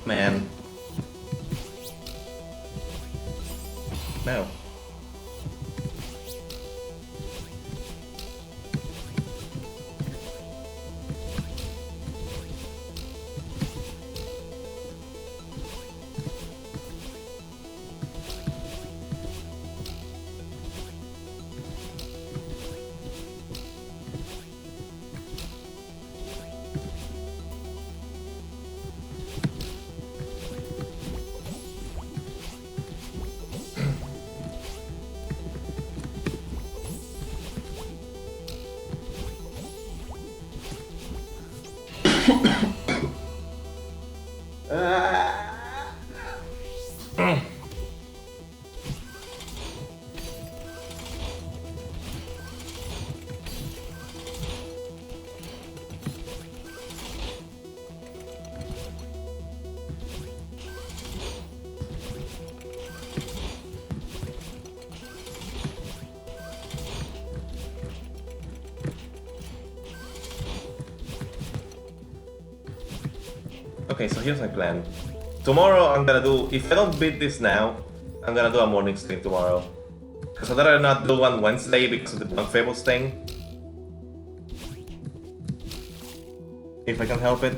Man. No. Okay, so here's my plan. Tomorrow I'm gonna do, if I don't beat this now, I'm gonna do a morning stream tomorrow. Because I'd rather not do one Wednesday because of the Blunt Fables thing. If I can help it.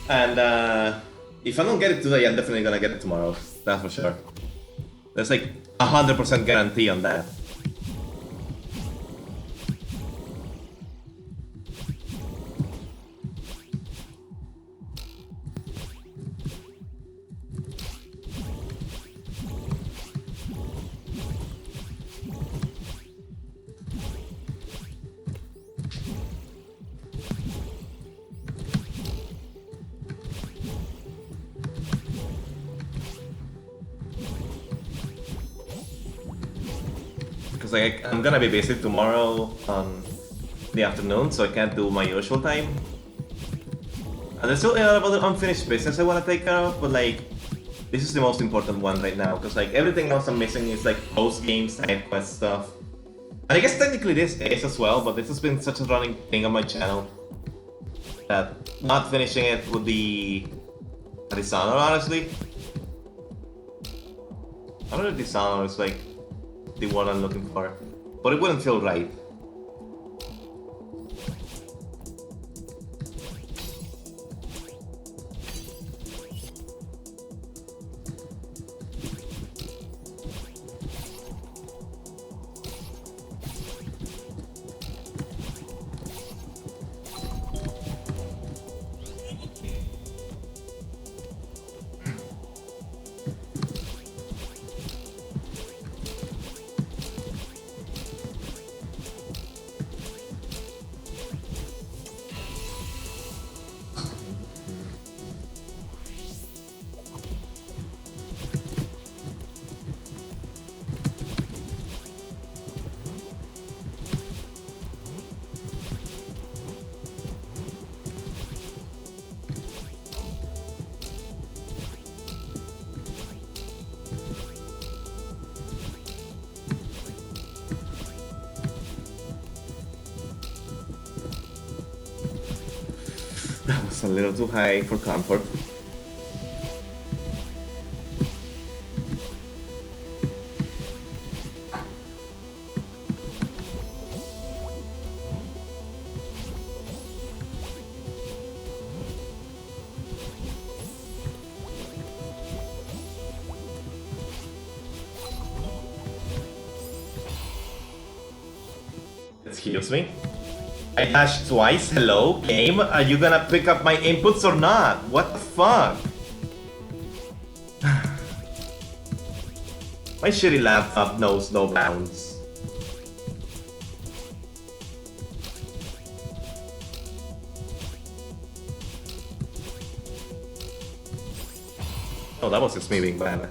And if I don't get it today, I'm definitely gonna get it tomorrow. That's for sure. There's like 100% guarantee on that. Because like, I'm gonna be busy tomorrow on the afternoon, so I can't do my usual time. And there's still a lot of other unfinished business I want to take care of, but like, this is the most important one right now, because like everything else I'm missing is like post-game side quest stuff. And I guess technically this is as well, but this has been such a running thing on my channel that not finishing it would be a dishonor, honestly. I don't know if dishonor is like the one I'm looking for, but it wouldn't feel right. That was a little too high for comfort. Excuse me? I dashed twice. Hello, game? Are you gonna pick up my inputs or not? What the fuck? My shitty laptop knows no bounds. Oh, that was just me being bad.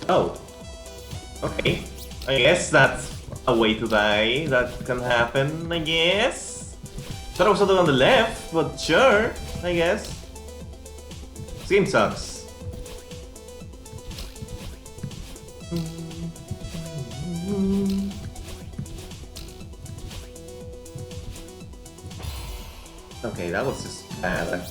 Oh. Okay. I guess that's a way to die. That can happen, I guess. Thought I was something on the left, but sure, I guess. This game sucks. Okay, that was just bad.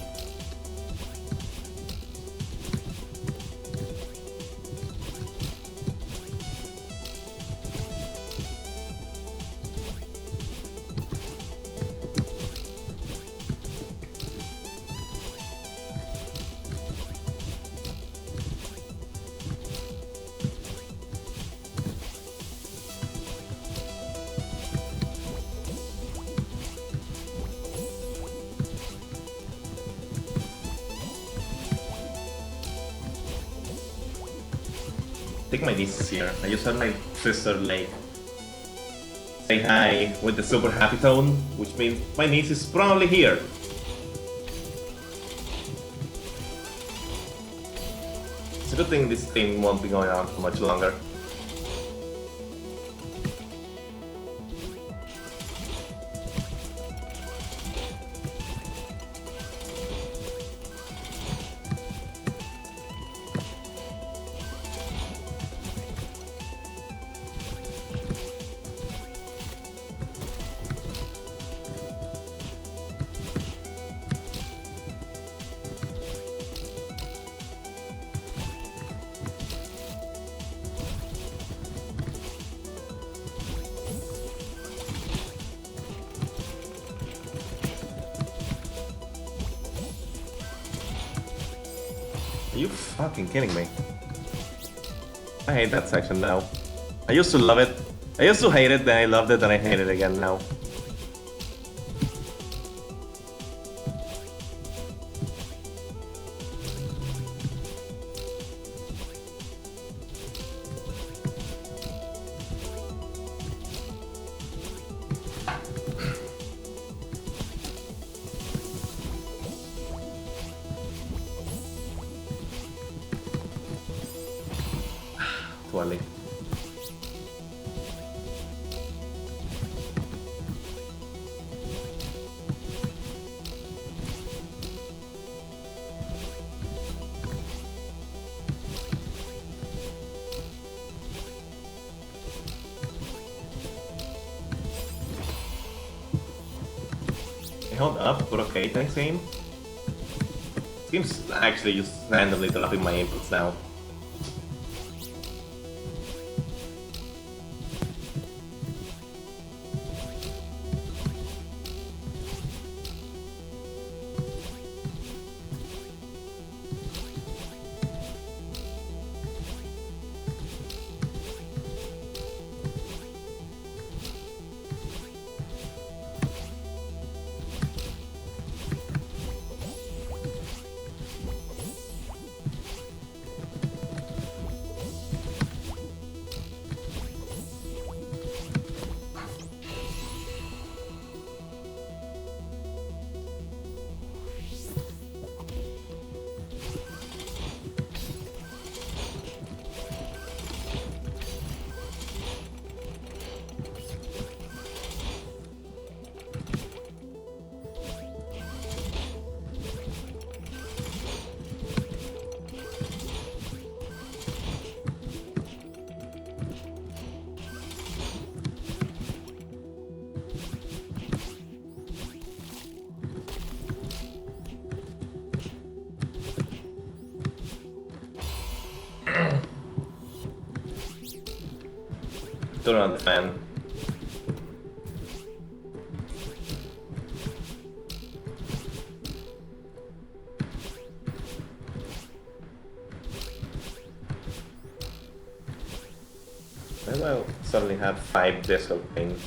I think my niece is here. I just heard my sister like say hi with the super happy tone, which means my niece is probably here. It's a good thing this thing won't be going on for much longer. Are you fucking kidding me? I hate that section now. I used to love it. I used to hate it, then I loved it, then I hate it again now. Totally. Held up, but okay, thanks game. Seems actually just randomly dropping my inputs now. Don't understand. Why do I suddenly have 5 disco things?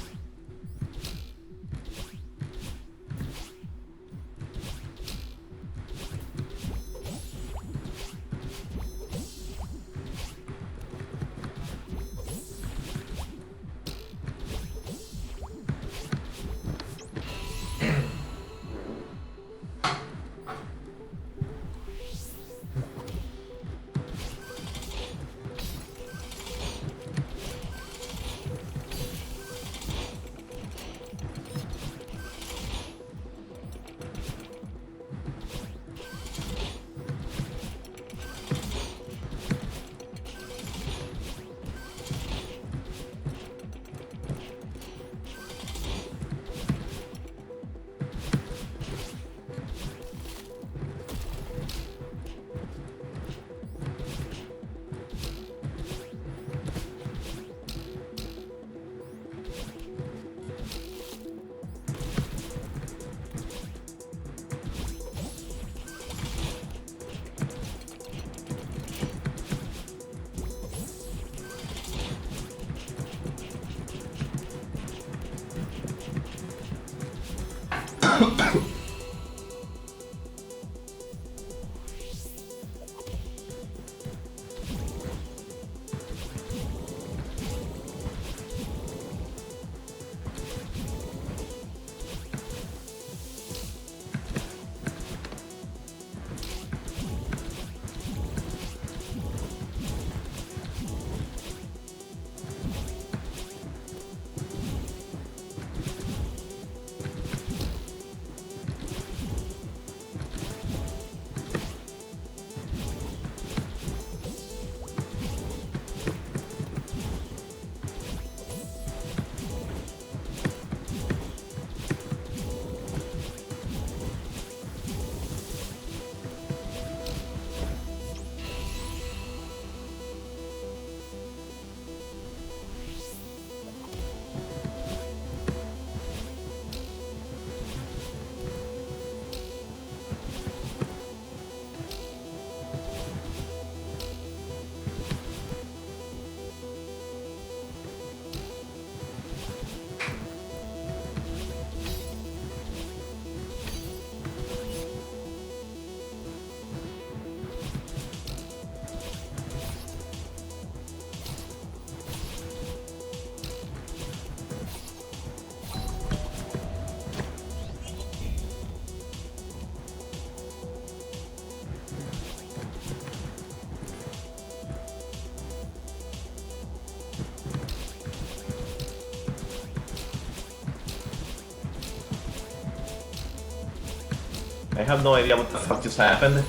I have no idea what the fuck just happened.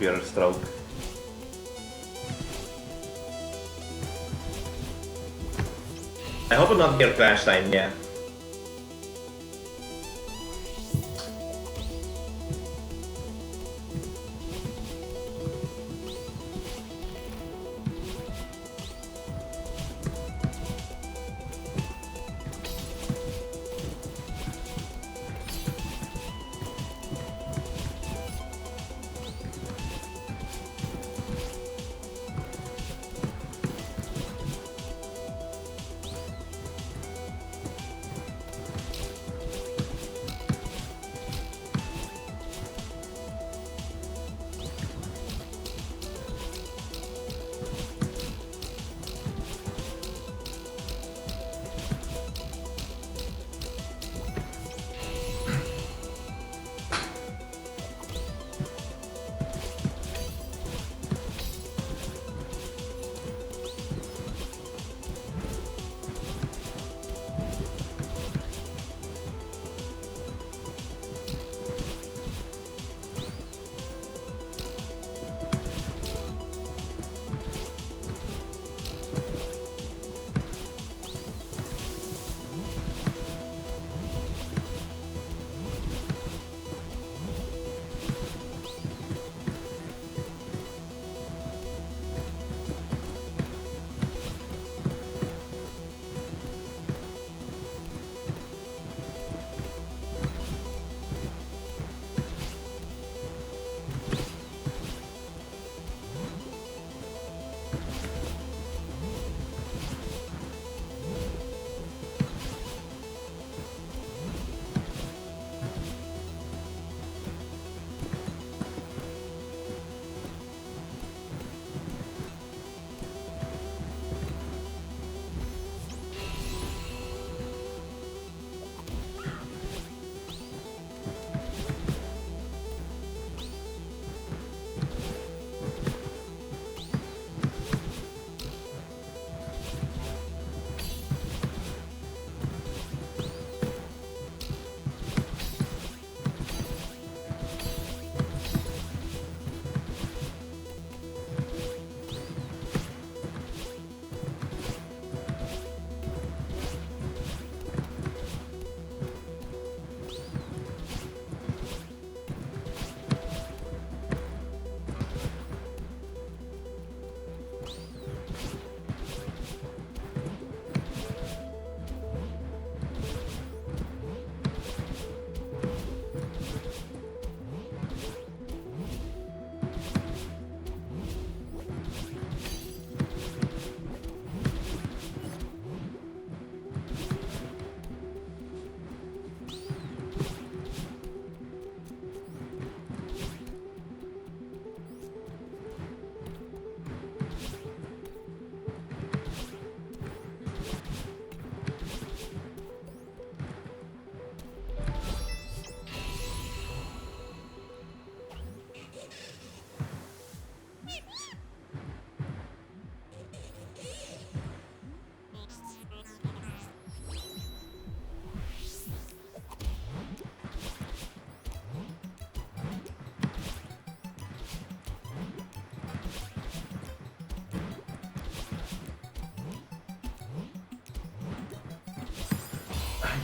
Beer stroke. I hope I'm not near crash time, yeah.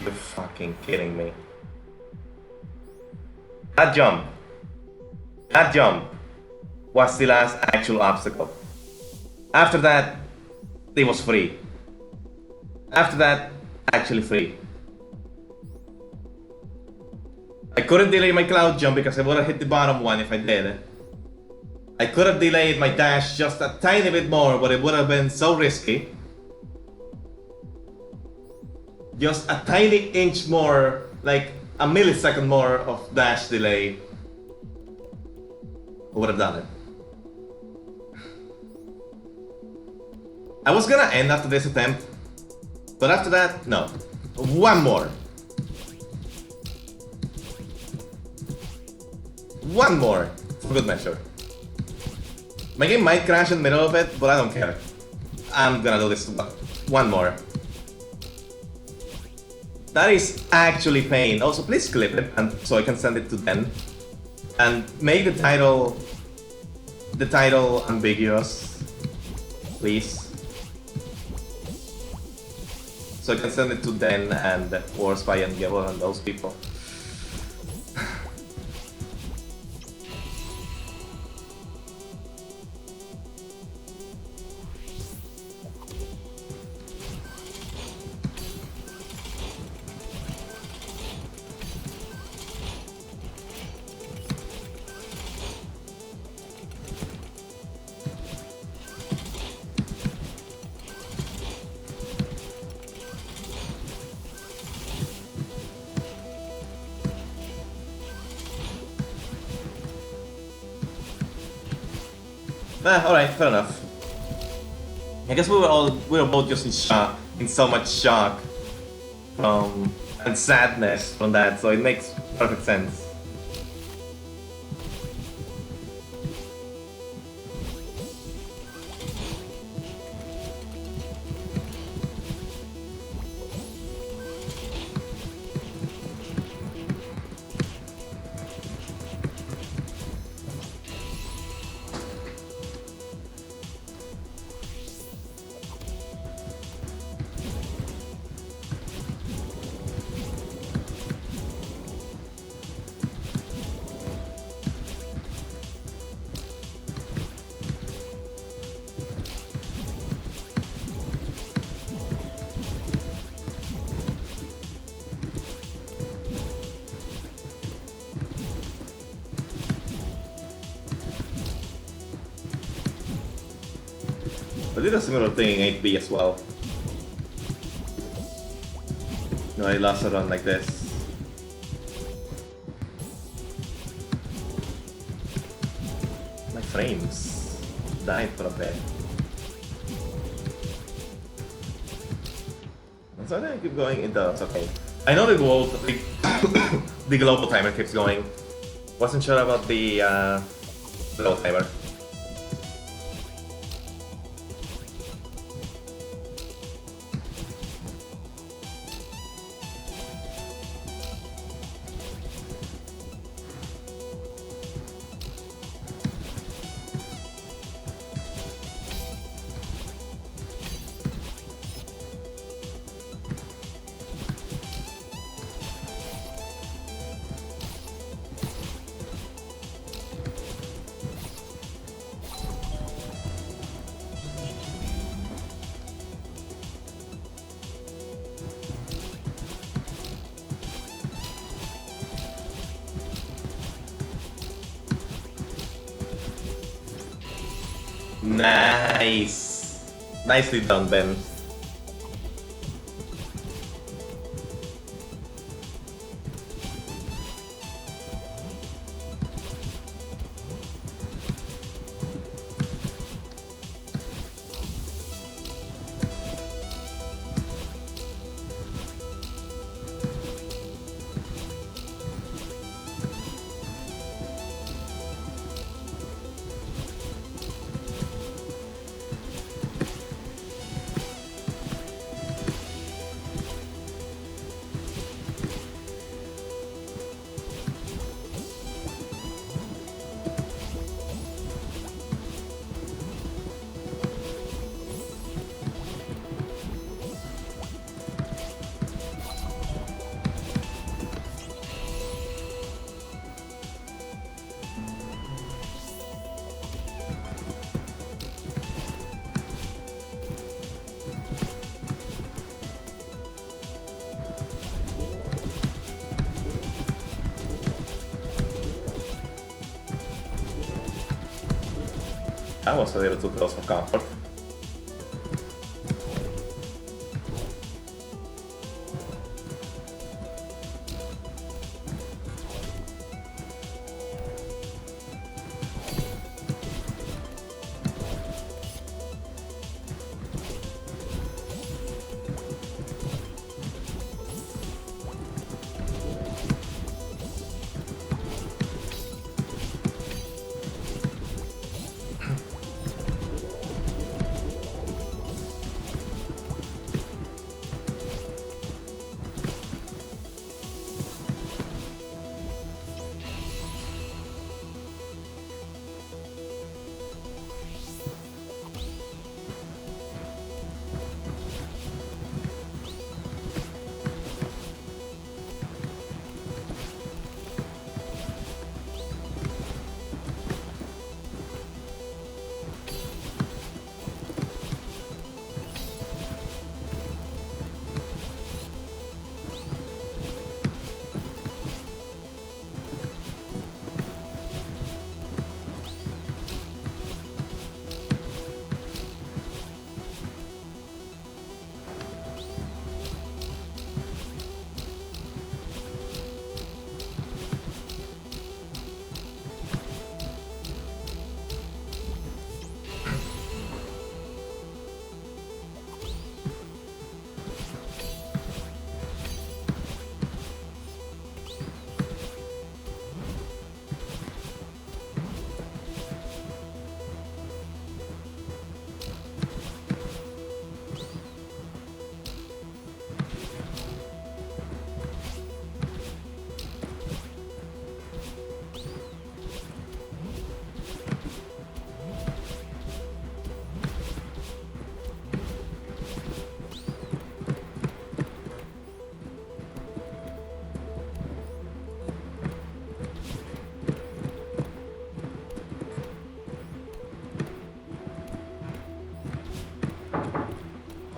You're fucking kidding me. That jump was the last actual obstacle. After that, it was free. After that, actually free. I couldn't delay my cloud jump because I would have hit the bottom one if I did. I could have delayed my dash just a tiny bit more, but it would have been so risky. Just a tiny inch more, like a millisecond more of dash delay. I would have done it. I was gonna end after this attempt, but after that, no. One more. One more, for good measure. My game might crash in the middle of it, but I don't care. I'm gonna do this one more. That is actually pain. Also, please clip it, and so I can send it to Ben. And make the title ambiguous, please. So I can send it to Den and Warspy and Gibble and those people. Alright, fair enough. I guess we were both just in shock, in so much shock and sadness from that, so it makes perfect sense. I did a similar thing in 8B as well. No, I lost a run like this. My frames died for a bit. So I keep going, it does, okay. I know the the global timer keeps going. Wasn't sure about the low timer. Nice! Nicely done, Ben. That was a little too close for comfort.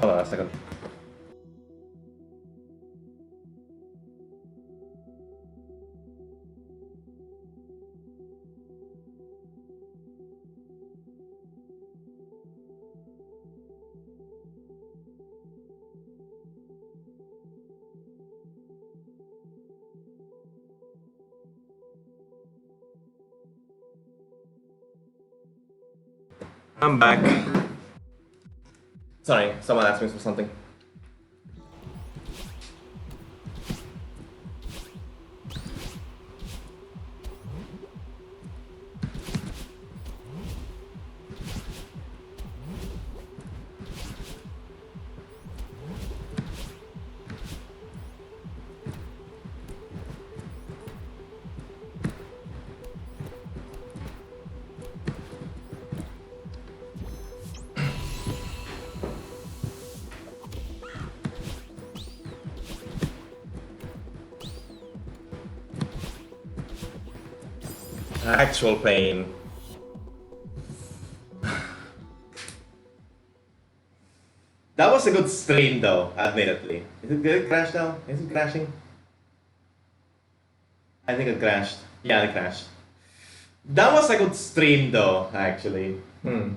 Hold on a second. I'm back. Sorry, someone asked me for something. Actual pain. That was a good stream though, admittedly. Is it good? Crash now? Is it crashing? I think it crashed. Yeah, it crashed. That was a good stream though, actually. That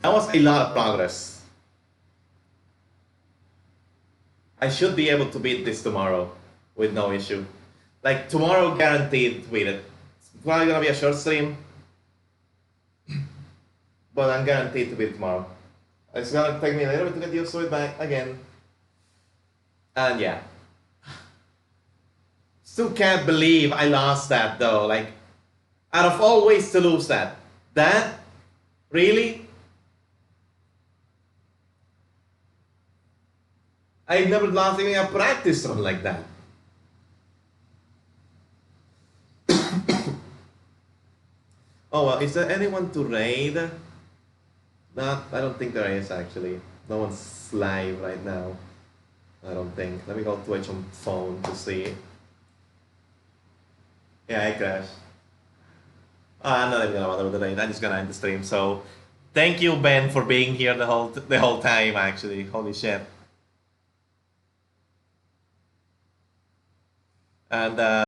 was a lot of progress. I should be able to beat this tomorrow with no issue. Like tomorrow guaranteed to beat it. It's probably gonna be a short stream. But I'm guaranteed to beat it tomorrow. It's gonna take me a little bit to get used to it back again. And yeah. Still can't believe I lost that though. Like, out of all ways to lose that. That? Really? I never lost even a practice run like that. Oh well, is there anyone to raid? Not, I don't think there is actually. No one's live right now. I don't think. Let me go Twitch on phone to see. Yeah, I crashed. I'm not even gonna bother with the raid. I'm just gonna end the stream. So, thank you, Ben, for being here the whole time. Actually, holy shit. And